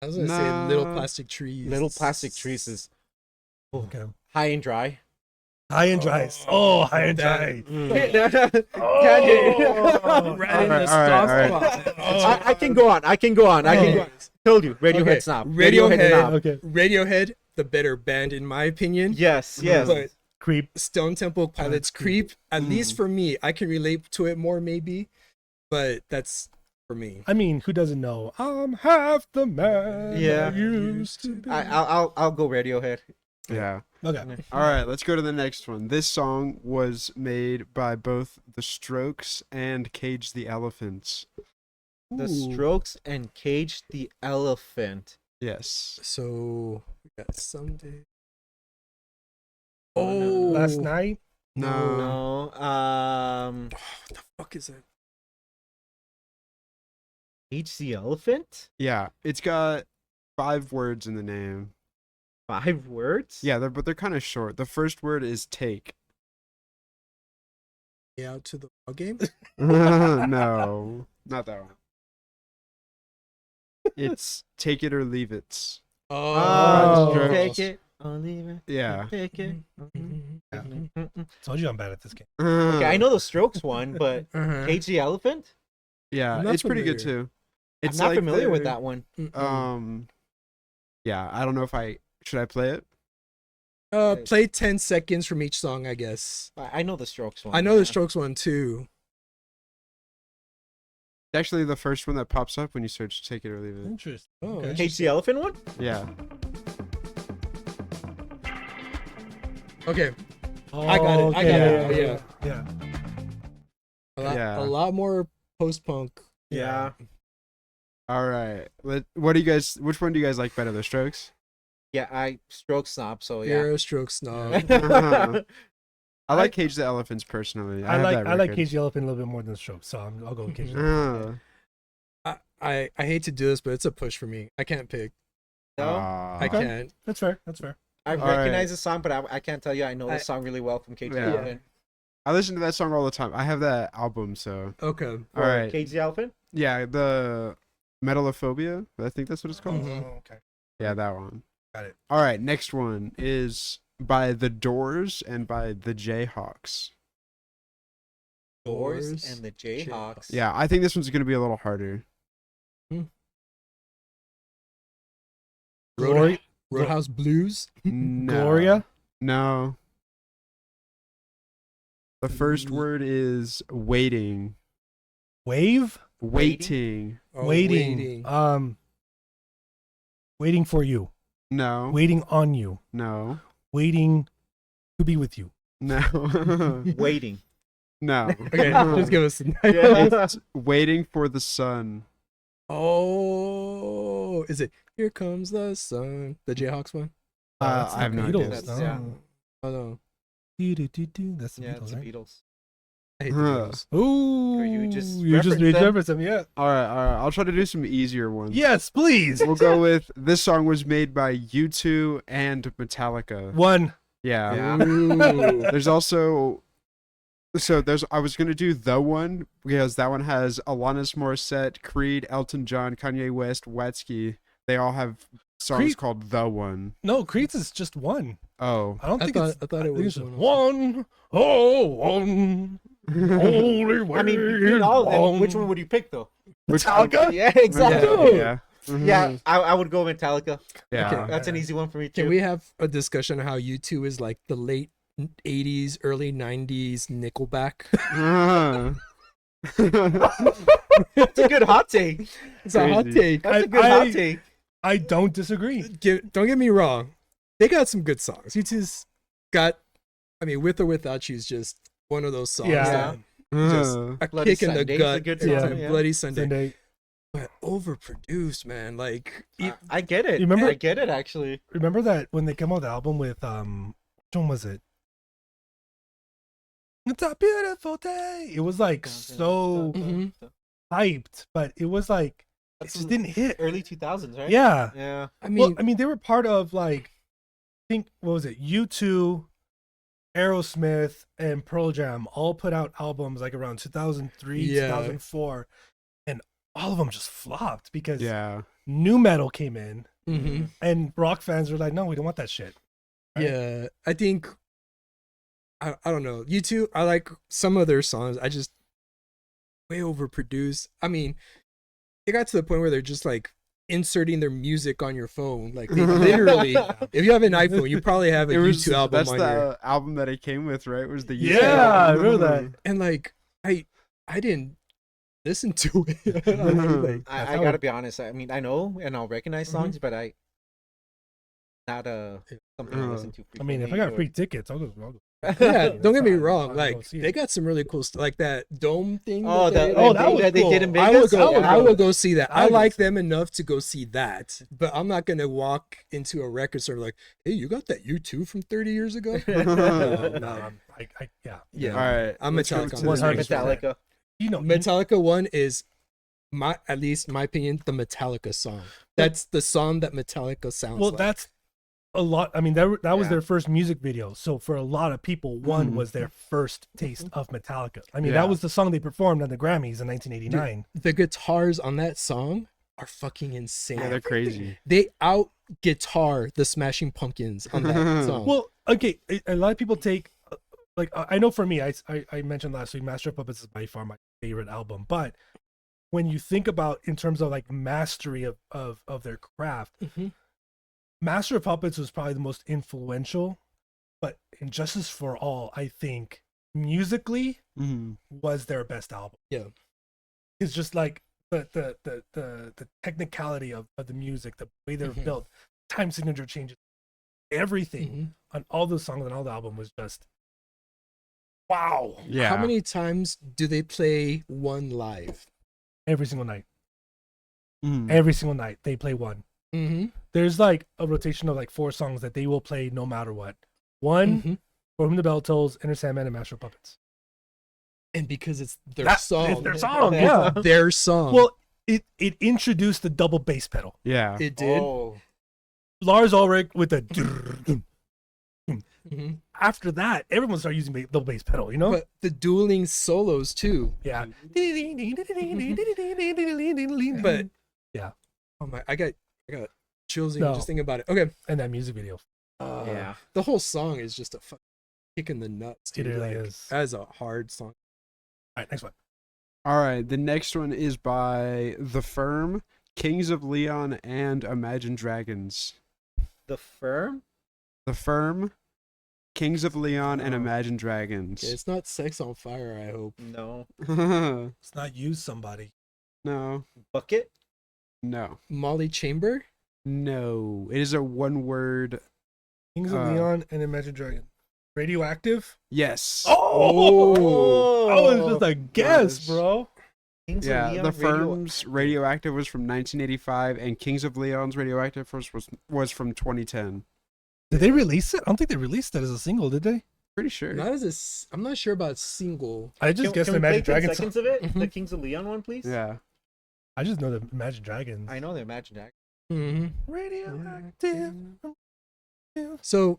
Speaker 2: I was gonna say Little Plastic Trees.
Speaker 4: Little Plastic Trees is
Speaker 1: Okay.
Speaker 4: High and Dry.
Speaker 1: High and Dry. Oh, High and Dry.
Speaker 2: Right in the soft spot.
Speaker 4: I can go on. I can go on. Told you, Radiohead
Speaker 2: Okay.
Speaker 4: snob.
Speaker 2: Radiohead.
Speaker 1: Okay.
Speaker 2: Radiohead, the better band in my opinion.
Speaker 4: Yes.
Speaker 2: But
Speaker 1: Creep.
Speaker 2: Stone Temple Pilots Creep, at least for me, I can relate to it more maybe, but that's for me.
Speaker 1: I mean, who doesn't know? I'm half the man I used to be.
Speaker 4: I'll go Radiohead.
Speaker 3: Yeah.
Speaker 1: Okay.
Speaker 3: All right, let's go to the next one. This song was made by both The Strokes and Cage the Elephants.
Speaker 4: The Strokes and Cage the Elephant.
Speaker 3: Yes.
Speaker 2: So we got Someday.
Speaker 1: Last Night?
Speaker 3: No.
Speaker 4: No.
Speaker 2: What the fuck is it?
Speaker 4: Cage the Elephant?
Speaker 3: Yeah, it's got 5 words in the name.
Speaker 4: 5 words?
Speaker 3: Yeah, but they're kind of short. The first word is take.
Speaker 2: Out to the ball game?
Speaker 3: No, not that one. It's Take It or Leave It.
Speaker 4: Oh,
Speaker 3: Strokes.
Speaker 4: take it or leave it.
Speaker 3: Yeah.
Speaker 4: Take it.
Speaker 1: Told you I'm bad at this game.
Speaker 4: Okay, I know the Strokes one, but Cage the Elephant?
Speaker 3: Yeah,
Speaker 2: I'm not
Speaker 3: it's pretty good
Speaker 2: familiar.
Speaker 3: too. It's
Speaker 4: I'm not
Speaker 3: like
Speaker 4: familiar with
Speaker 3: their-
Speaker 4: that one.
Speaker 3: Yeah, I don't know if should I play it?
Speaker 2: Play 10 seconds from each song, I guess.
Speaker 4: I know the Strokes one.
Speaker 2: I know the Strokes one too.
Speaker 3: Actually, the first one that pops up when you search Take It or Leave It.
Speaker 1: Interesting.
Speaker 2: Oh,
Speaker 1: Okay.
Speaker 4: Cage the Elephant one?
Speaker 3: Yeah.
Speaker 2: Okay. I got it. I got it.
Speaker 1: Yeah.
Speaker 2: A lot more post-punk.
Speaker 4: Yeah.
Speaker 3: All right. What do you guys? Which one do you guys like better, The Strokes?
Speaker 4: Yeah, I Strokes snob, so yeah.
Speaker 2: You're a Strokes snob.
Speaker 3: I like Cage the Elephants personally.
Speaker 1: I
Speaker 3: have
Speaker 1: like
Speaker 3: that
Speaker 1: I like
Speaker 3: record.
Speaker 1: Cage the Elephant a little bit more than Strokes, so I'll go with Cage the Elephant.
Speaker 2: I hate to do this, but it's a push for me. I can't pick.
Speaker 4: No?
Speaker 2: I can't.
Speaker 1: That's fair. That's fair.
Speaker 4: I
Speaker 3: All
Speaker 4: recognize
Speaker 3: right.
Speaker 4: the song, but I can't tell you I know the song really well from Cage the
Speaker 3: Yeah.
Speaker 4: Elephant.
Speaker 3: I listen to that song all the time. I have that album, so.
Speaker 2: Okay.
Speaker 3: All
Speaker 4: For
Speaker 3: right.
Speaker 4: Cage the Elephant?
Speaker 3: Yeah, the Metalophobia. I think that's what it's called.
Speaker 1: Oh, okay.
Speaker 3: Yeah, that one.
Speaker 1: Got it.
Speaker 3: All right, next one is by The Doors and by the Jayhawks.
Speaker 4: Doors and the Jayhawks.
Speaker 3: Yeah, I think this one's going to be a little harder.
Speaker 2: Roadhouse Blues.
Speaker 3: No.
Speaker 1: Gloria?
Speaker 3: No. The first word is waiting.
Speaker 1: Wave?
Speaker 3: Waiting.
Speaker 2: Oh,
Speaker 1: Waiting. Waiting for you.
Speaker 3: No.
Speaker 1: Waiting on you.
Speaker 3: No.
Speaker 1: Waiting to be with you.
Speaker 3: No.
Speaker 4: Waiting.
Speaker 3: No.
Speaker 2: Okay, just give us.
Speaker 3: It's Waiting for the Sun.
Speaker 2: Oh, is it Here Comes the Sun? The Jayhawks one?
Speaker 1: That's
Speaker 3: I have
Speaker 1: the
Speaker 3: no idea.
Speaker 1: Beatles.
Speaker 4: That's- yeah.
Speaker 2: Oh no,
Speaker 1: That's the
Speaker 4: Yeah,
Speaker 1: Beatles,
Speaker 4: it's the
Speaker 1: right?
Speaker 4: Beatles.
Speaker 2: I hate the
Speaker 3: Huh.
Speaker 2: Beatles.
Speaker 1: Ooh,
Speaker 4: You just
Speaker 1: referenced them. Yeah.
Speaker 3: All right. I'll try to do some easier ones.
Speaker 1: Yes, please.
Speaker 3: We'll go with this song was made by U2 and Metallica.
Speaker 1: One.
Speaker 3: Yeah.
Speaker 4: Yeah.
Speaker 2: Ooh.
Speaker 3: There's also I was gonna do The One because that one has Alanis Morissette, Creed, Elton John, Kanye West, Watsky. They all have songs
Speaker 1: Creed-
Speaker 3: called The One.
Speaker 1: No, Creed's is just one.
Speaker 3: Oh.
Speaker 1: I don't think
Speaker 2: I
Speaker 1: it's.
Speaker 2: thought it
Speaker 1: I think
Speaker 2: was
Speaker 1: it's just
Speaker 2: one
Speaker 1: one. Oh, one. Only way.
Speaker 4: I mean, between all of them,
Speaker 1: one.
Speaker 4: which one would you pick though?
Speaker 1: Metallica?
Speaker 4: Yeah, exactly.
Speaker 3: Yeah. Mhm.
Speaker 4: Yeah, I would go Metallica.
Speaker 3: Yeah.
Speaker 2: Okay.
Speaker 4: That's an easy one for me too.
Speaker 2: Can we have a discussion on how U2 is like the late 80s, early 90s Nickelback?
Speaker 4: That's a good hot take.
Speaker 2: It's a hot
Speaker 3: Crazy.
Speaker 2: take.
Speaker 4: That's a good
Speaker 1: I-
Speaker 4: hot take.
Speaker 1: I don't disagree.
Speaker 2: Don't get me wrong. They got some good songs. U2's got, I mean, With or Without You is just one of those songs
Speaker 1: Yeah.
Speaker 2: that just a
Speaker 4: Bloody
Speaker 2: kick in the
Speaker 4: Sunday's a
Speaker 2: gut.
Speaker 4: good
Speaker 2: every
Speaker 1: song,
Speaker 2: time.
Speaker 4: yeah.
Speaker 2: Bloody Sunday.
Speaker 1: Sunday.
Speaker 2: But overproduced, man. Like,
Speaker 4: I get it.
Speaker 1: You remember-
Speaker 4: I get it actually.
Speaker 1: Remember that when they came out with the album with which one was it? It's a beautiful day. It was like so
Speaker 2: Mhm.
Speaker 1: hyped, but it was like it
Speaker 4: That's
Speaker 1: just didn't hit.
Speaker 4: early 2000s, right?
Speaker 1: Yeah.
Speaker 4: Yeah.
Speaker 2: I mean,
Speaker 1: Well, I mean, they were part of like, I think what was it? U2, Aerosmith, and Pearl Jam all put out albums like around 2003,
Speaker 2: Yeah.
Speaker 1: 2004, and all of them just flopped because
Speaker 3: Yeah.
Speaker 1: new metal came in,
Speaker 2: mhm.
Speaker 1: and rock fans were like, "No, we don't want that shit." Right?
Speaker 2: Yeah, I think I don't know. U2, I like some of their songs. I just way overproduced. I mean, it got to the point where they're just like inserting their music on your phone. Like they literally, if you have an iPhone, you probably have a U2 album
Speaker 3: That's
Speaker 2: on
Speaker 3: the
Speaker 2: your.
Speaker 3: album that it came with, right? Was the U2
Speaker 1: Yeah, I
Speaker 3: album.
Speaker 1: remember that.
Speaker 2: And like I didn't listen to it. I mean, like,
Speaker 1: That's
Speaker 4: I
Speaker 1: how-
Speaker 4: gotta be honest. I mean, I know and I'll recognize
Speaker 2: Mhm.
Speaker 4: songs, but I not something I listen to.
Speaker 1: I mean, if I got free tickets, I'll go.
Speaker 2: yeah, don't get me
Speaker 1: That's fine.
Speaker 2: wrong.
Speaker 1: I'll
Speaker 2: like
Speaker 1: go see
Speaker 2: they
Speaker 1: it.
Speaker 2: got some really cool stuff, like that dome thing.
Speaker 4: Oh,
Speaker 2: that
Speaker 1: oh, that
Speaker 2: did.
Speaker 1: was
Speaker 4: that they
Speaker 1: cool.
Speaker 4: did in
Speaker 2: I
Speaker 4: Vegas.
Speaker 2: would go.
Speaker 1: Yeah.
Speaker 2: I would go see that. I
Speaker 1: would
Speaker 2: like
Speaker 1: go
Speaker 2: them enough to go see that, but I'm not gonna walk into a record store like, "Hey, you got that U2 from 30 years ago?"
Speaker 1: No, yeah.
Speaker 2: Yeah.
Speaker 3: All right.
Speaker 2: I'm
Speaker 3: let's go
Speaker 2: Metallica.
Speaker 3: to the
Speaker 1: 100%.
Speaker 3: next one.
Speaker 4: Metallica.
Speaker 1: You know,
Speaker 2: Metallica one is at least my opinion, the Metallica song. That's the song that Metallica sounds
Speaker 1: well,
Speaker 2: like.
Speaker 1: that's a lot. I mean, that was
Speaker 4: Yeah.
Speaker 1: their first music video. So for a lot of people, one
Speaker 3: Mhm.
Speaker 1: was their first taste of Metallica. I mean,
Speaker 3: Yeah.
Speaker 1: that was the song they performed on the Grammys in 1989.
Speaker 2: The guitars on that song are fucking insane.
Speaker 3: Yeah, they're crazy.
Speaker 2: They out guitar the Smashing Pumpkins on that song.
Speaker 1: Well, okay, a lot of people take like I know for me, I mentioned last week, Master of Puppets is by far my favorite album. But when you think about in terms of like mastery of their craft,
Speaker 2: Mhm.
Speaker 1: Master of Puppets was probably the most influential. But Injustice for All, I think musically
Speaker 3: Mhm.
Speaker 1: was their best album.
Speaker 2: Yeah.
Speaker 1: It's just like the technicality of the music, the way they're
Speaker 2: Mhm.
Speaker 1: built, time signature changes, everything
Speaker 2: Mhm.
Speaker 1: on all those songs on all the album was just wow.
Speaker 3: Yeah.
Speaker 2: How many times do they play one live?
Speaker 1: Every single night.
Speaker 3: Mhm.
Speaker 1: Every single night they play one.
Speaker 2: Mm-hmm.
Speaker 1: There's like a rotation of like 4 songs that they will play no matter what. One,
Speaker 2: Mm-hmm.
Speaker 1: For Whom the Bell Tolls, Enter Sandman, and Master of Puppets.
Speaker 2: And because it's their
Speaker 1: It's
Speaker 2: song.
Speaker 1: their song, yeah.
Speaker 2: Their song.
Speaker 1: Well, it introduced the double bass pedal.
Speaker 3: Yeah.
Speaker 2: it did.
Speaker 4: Oh,
Speaker 1: Lars Ulrich with the
Speaker 2: Mhm.
Speaker 1: after that, everyone started using double bass pedal, you know?
Speaker 2: But the dueling solos too.
Speaker 1: Yeah.
Speaker 2: But
Speaker 1: Yeah.
Speaker 2: oh my, I got chills
Speaker 1: No.
Speaker 2: just thinking about it. Okay,
Speaker 1: And that music video.
Speaker 4: yeah.
Speaker 2: the whole song is just a fucking kick in the nuts.
Speaker 1: It
Speaker 2: Dude.
Speaker 1: really
Speaker 2: Like,
Speaker 1: is.
Speaker 2: That is a hard song.
Speaker 1: All right, next one.
Speaker 3: All right. The next one is by The Firm, Kings of Leon, and Imagine Dragons.
Speaker 4: The Firm.
Speaker 3: The Firm, Kings of Leon, and
Speaker 1: Oh.
Speaker 3: Imagine Dragons.
Speaker 2: Okay, it's not Sex on Fire. I hope.
Speaker 4: No.
Speaker 1: It's not Use Somebody.
Speaker 3: No.
Speaker 4: Bucket?
Speaker 3: No.
Speaker 2: Molly Chamber?
Speaker 3: No. It is a one-word.
Speaker 1: Kings of Leon and Imagine Dragon. Radioactive?
Speaker 3: Yes.
Speaker 1: Oh! That was just a guess,
Speaker 3: Nice.
Speaker 1: bro.
Speaker 4: Kings of
Speaker 3: Yeah,
Speaker 4: Leon,
Speaker 3: the firm's Radioactive was from 1985, and Kings of Leon's Radioactive was from 2010.
Speaker 1: Did they release it? I don't think they released that as a single, did they?
Speaker 3: Pretty sure.
Speaker 2: I'm not sure about single.
Speaker 1: I just guessed
Speaker 4: Can
Speaker 1: the
Speaker 4: we play
Speaker 1: Imagine
Speaker 4: 10
Speaker 1: Dragons.
Speaker 4: seconds of it?
Speaker 2: Mhm.
Speaker 4: The Kings of Leon one, please?
Speaker 3: Yeah.
Speaker 1: I just know the Imagine Dragons.
Speaker 4: I know the Imagine Dragons.
Speaker 2: Mm-hmm.
Speaker 1: Radioactive.
Speaker 2: So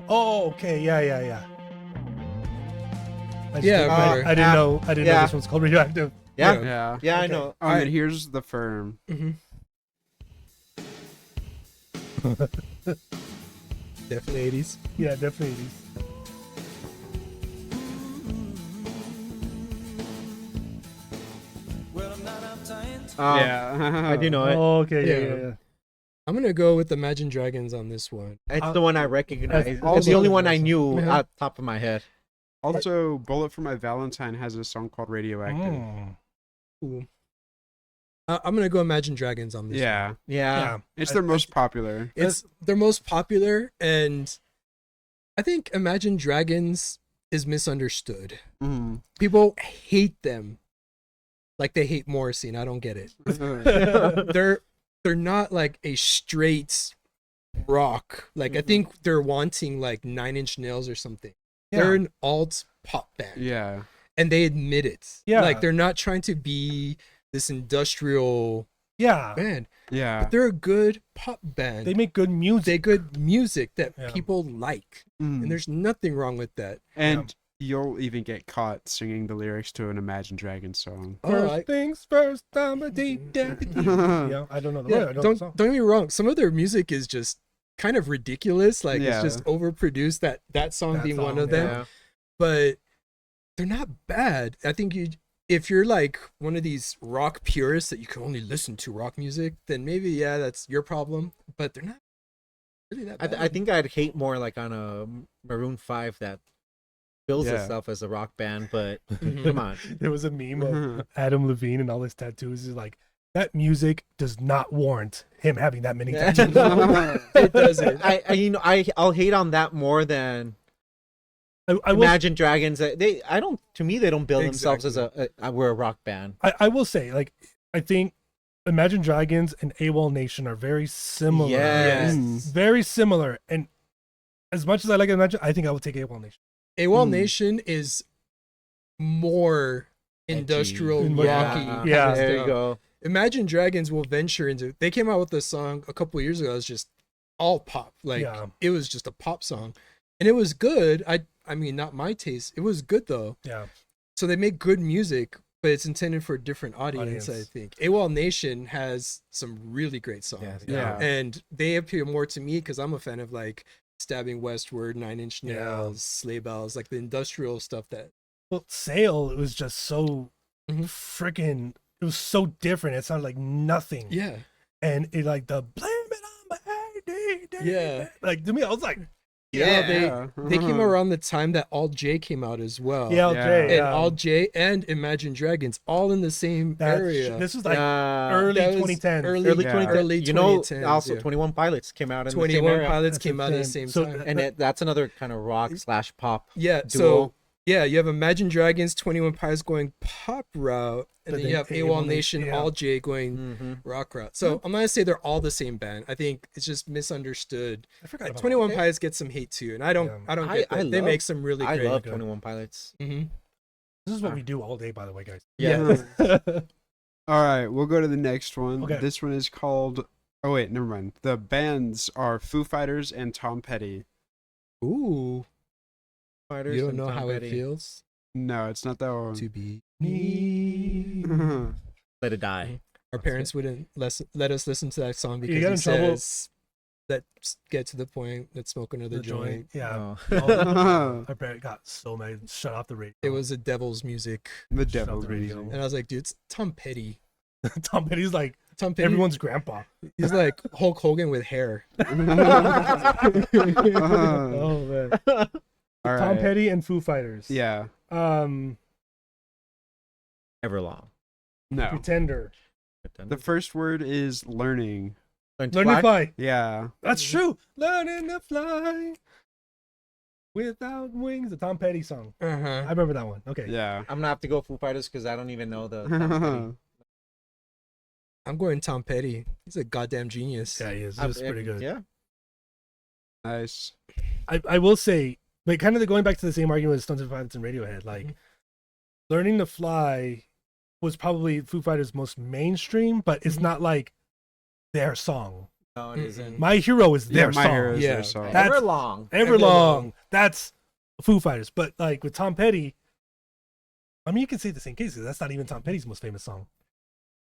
Speaker 1: Oh, okay. Yeah. I
Speaker 2: Yeah,
Speaker 1: I didn't
Speaker 4: yeah.
Speaker 1: know. I didn't know
Speaker 4: Yeah.
Speaker 1: this one's called Radioactive.
Speaker 4: Yeah?
Speaker 3: Yeah.
Speaker 4: Yeah, I
Speaker 2: Okay.
Speaker 4: know.
Speaker 3: And here's the firm.
Speaker 2: definitely 80s.
Speaker 1: Yeah, definitely.
Speaker 3: Yeah.
Speaker 4: I do know it.
Speaker 1: Oh, okay.
Speaker 2: Yeah.
Speaker 1: Yeah.
Speaker 2: I'm gonna go with Imagine Dragons on this one.
Speaker 4: It's the one I recognize. It's
Speaker 3: also
Speaker 4: the only
Speaker 3: the
Speaker 4: one I
Speaker 3: best
Speaker 4: knew
Speaker 2: one.
Speaker 4: out top of my head.
Speaker 3: Also, Bullet for My Valentine has a song called Radioactive.
Speaker 1: Mm.
Speaker 2: Cool. I'm gonna go Imagine Dragons on this. one.
Speaker 3: Yeah.
Speaker 4: Yeah.
Speaker 3: It's their most popular.
Speaker 2: It's their most popular, and I think Imagine Dragons is misunderstood.
Speaker 3: Mm.
Speaker 2: People hate them like they hate Morrissey, and I don't get it. They're not like a straight rock. Like I think they're wanting like 9 Inch Nails or something. They're an alt pop band.
Speaker 3: Yeah.
Speaker 2: And they admit it.
Speaker 1: Yeah.
Speaker 2: Like they're not trying to be this industrial
Speaker 1: Yeah.
Speaker 2: band.
Speaker 3: Yeah.
Speaker 2: But they're a good pop band.
Speaker 1: They make good music.
Speaker 2: They good music that
Speaker 1: Yeah.
Speaker 2: people like.
Speaker 3: Mm.
Speaker 2: And there's nothing wrong with that.
Speaker 3: And you'll even get caught singing the lyrics to an Imagine Dragons song.
Speaker 1: First things first, I'm a deep yeah, I don't know the word. I know the
Speaker 2: don't
Speaker 1: song.
Speaker 2: get me wrong. Some of their music is just kind of ridiculous. Like
Speaker 3: Yeah.
Speaker 2: it's just overproduced. That song
Speaker 1: That
Speaker 2: being one
Speaker 1: song,
Speaker 2: of them.
Speaker 4: Yeah.
Speaker 2: But they're not bad. I think if you're like one of these rock purists that you can only listen to rock music, then maybe that's your problem. But they're not really that bad.
Speaker 4: I think I'd hate more like on a Maroon 5 that bills
Speaker 3: Yeah.
Speaker 4: itself as a rock band, but
Speaker 2: Mhm.
Speaker 4: come on.
Speaker 1: There was a meme of Adam Levine and all his tattoos. Is like that music does not warrant him having that many
Speaker 4: Yeah.
Speaker 1: tattoos.
Speaker 2: It doesn't.
Speaker 4: I'll hate on that more than
Speaker 1: I will.
Speaker 4: Imagine Dragons. They don't bill themselves as we're a rock band.
Speaker 1: I will say, like, I think Imagine Dragons and AWOL Nation are very similar.
Speaker 4: Yes.
Speaker 1: Very similar. And as much as I like Imagine, I think I would take AWOL Nation.
Speaker 2: AWOL Nation is more industrial
Speaker 1: Edgy.
Speaker 2: rocky.
Speaker 1: Yeah.
Speaker 2: kind
Speaker 1: Yeah.
Speaker 2: of
Speaker 4: There you
Speaker 2: stuff.
Speaker 4: go.
Speaker 2: Imagine Dragons will venture into. They came out with a song a couple of years ago. It was just all pop. Like it was just a pop song, and it was good. I mean, not my taste. It was good though.
Speaker 1: Yeah.
Speaker 2: So they make good music, but it's intended for a different audience. I think AWOL Nation has some really great songs.
Speaker 3: Yeah.
Speaker 2: And they appeal more to me because I'm a fan of like Stabbing Westward, 9 Inch Nails, Sleigh Bells, like the industrial stuff that.
Speaker 1: Well, Sail, it was just so
Speaker 2: Mhm.
Speaker 1: freaking. It was so different. It sounded like nothing.
Speaker 2: Yeah.
Speaker 1: And it like the blame it on my ADD.
Speaker 2: Yeah.
Speaker 1: Like to me, I was like,
Speaker 2: They came around the time that All J came out as well.
Speaker 1: yeah, okay.
Speaker 2: And All J and Imagine Dragons all in the same area.
Speaker 1: This was like
Speaker 4: early
Speaker 1: early
Speaker 2: that was
Speaker 1: 2010.
Speaker 2: early-
Speaker 4: early
Speaker 3: Yeah.
Speaker 4: 2010.
Speaker 2: Early
Speaker 4: You know,
Speaker 2: 2010s,
Speaker 4: also
Speaker 2: yeah.
Speaker 4: 21 Pilots came out in the same
Speaker 2: 21
Speaker 4: area.
Speaker 2: Pilots
Speaker 1: That's
Speaker 2: came out at the
Speaker 1: insane.
Speaker 2: same
Speaker 1: So,
Speaker 2: time.
Speaker 4: And that's another kind of rock / pop.
Speaker 2: Yeah,
Speaker 4: duo.
Speaker 2: so you have Imagine Dragons, 21 Pilots going pop route, and
Speaker 1: But
Speaker 2: then you
Speaker 1: then
Speaker 2: have
Speaker 1: AWOL
Speaker 2: AWOL Nation,
Speaker 1: yeah.
Speaker 2: All J going
Speaker 4: Mm-hmm.
Speaker 2: rock route. So I'm not gonna say they're all the same band. I think it's just misunderstood.
Speaker 1: I forgot
Speaker 2: Like,
Speaker 1: about
Speaker 2: 21
Speaker 1: that.
Speaker 2: Pilots get some hate too, and I don't
Speaker 1: Yeah.
Speaker 2: I don't
Speaker 4: I-
Speaker 2: get that.
Speaker 4: I
Speaker 2: They
Speaker 4: love-
Speaker 2: make some really
Speaker 4: I
Speaker 2: great.
Speaker 4: love
Speaker 1: good.
Speaker 4: 21 Pilots.
Speaker 2: Mhm.
Speaker 1: This is what we do all day, by the way, guys.
Speaker 4: Yeah.
Speaker 3: All right, we'll go to the next one.
Speaker 1: Okay.
Speaker 3: This one is called. Oh wait, never mind. The bands are Foo Fighters and Tom Petty.
Speaker 2: Ooh,
Speaker 4: Fighters
Speaker 2: you don't
Speaker 4: and
Speaker 2: know
Speaker 4: Tom
Speaker 2: how
Speaker 4: Petty.
Speaker 2: it feels
Speaker 3: No, it's not that one.
Speaker 2: to be.
Speaker 4: Let it die.
Speaker 2: Our parents wouldn't let us listen to that song
Speaker 1: You
Speaker 2: because
Speaker 1: get
Speaker 2: it
Speaker 1: in trouble.
Speaker 2: says, "Let's get to the point. Let's smoke another
Speaker 1: The
Speaker 2: joint."
Speaker 1: Yeah.
Speaker 4: Oh.
Speaker 1: Our parent got so mad. Shut off the radio.
Speaker 2: It was the devil's music,
Speaker 3: The
Speaker 1: Shut
Speaker 3: Devil's
Speaker 1: the radio.
Speaker 2: and I was like, "Dude, it's Tom Petty."
Speaker 1: Tom Petty's like
Speaker 2: Tom Petty.
Speaker 1: everyone's grandpa.
Speaker 2: He's like Hulk Hogan with hair.
Speaker 1: Oh man.
Speaker 3: All
Speaker 1: Tom
Speaker 3: right.
Speaker 1: Petty and Foo Fighters.
Speaker 3: Yeah.
Speaker 1: Um,
Speaker 4: Everlong.
Speaker 3: No.
Speaker 1: Pretender.
Speaker 3: The first word is learning.
Speaker 4: Learn
Speaker 1: Learning to fly.
Speaker 3: Yeah.
Speaker 1: That's true. Learning to fly without wings. The Tom Petty song. I remember that one. Okay.
Speaker 3: Yeah.
Speaker 4: I'm gonna have to go Foo Fighters because I don't even know the. Tom Petty.
Speaker 2: I'm going Tom Petty. He's a goddamn genius.
Speaker 1: Yeah, he is. It was pretty good.
Speaker 4: Yeah.
Speaker 3: Nice.
Speaker 1: I will say, like, kind of going back to the same argument with Stones of Pilots and Radiohead, like, Learning to Fly was probably Foo Fighters' most mainstream, but it's not like their song.
Speaker 4: No, it isn't.
Speaker 1: My Hero is their
Speaker 3: My
Speaker 1: song.
Speaker 3: Hero is
Speaker 2: Yeah.
Speaker 3: their song.
Speaker 1: That's-
Speaker 4: Everlong.
Speaker 1: Everlong. That's Foo Fighters. But like with Tom Petty, I mean, you can say the same case because that's not even Tom Petty's most famous song.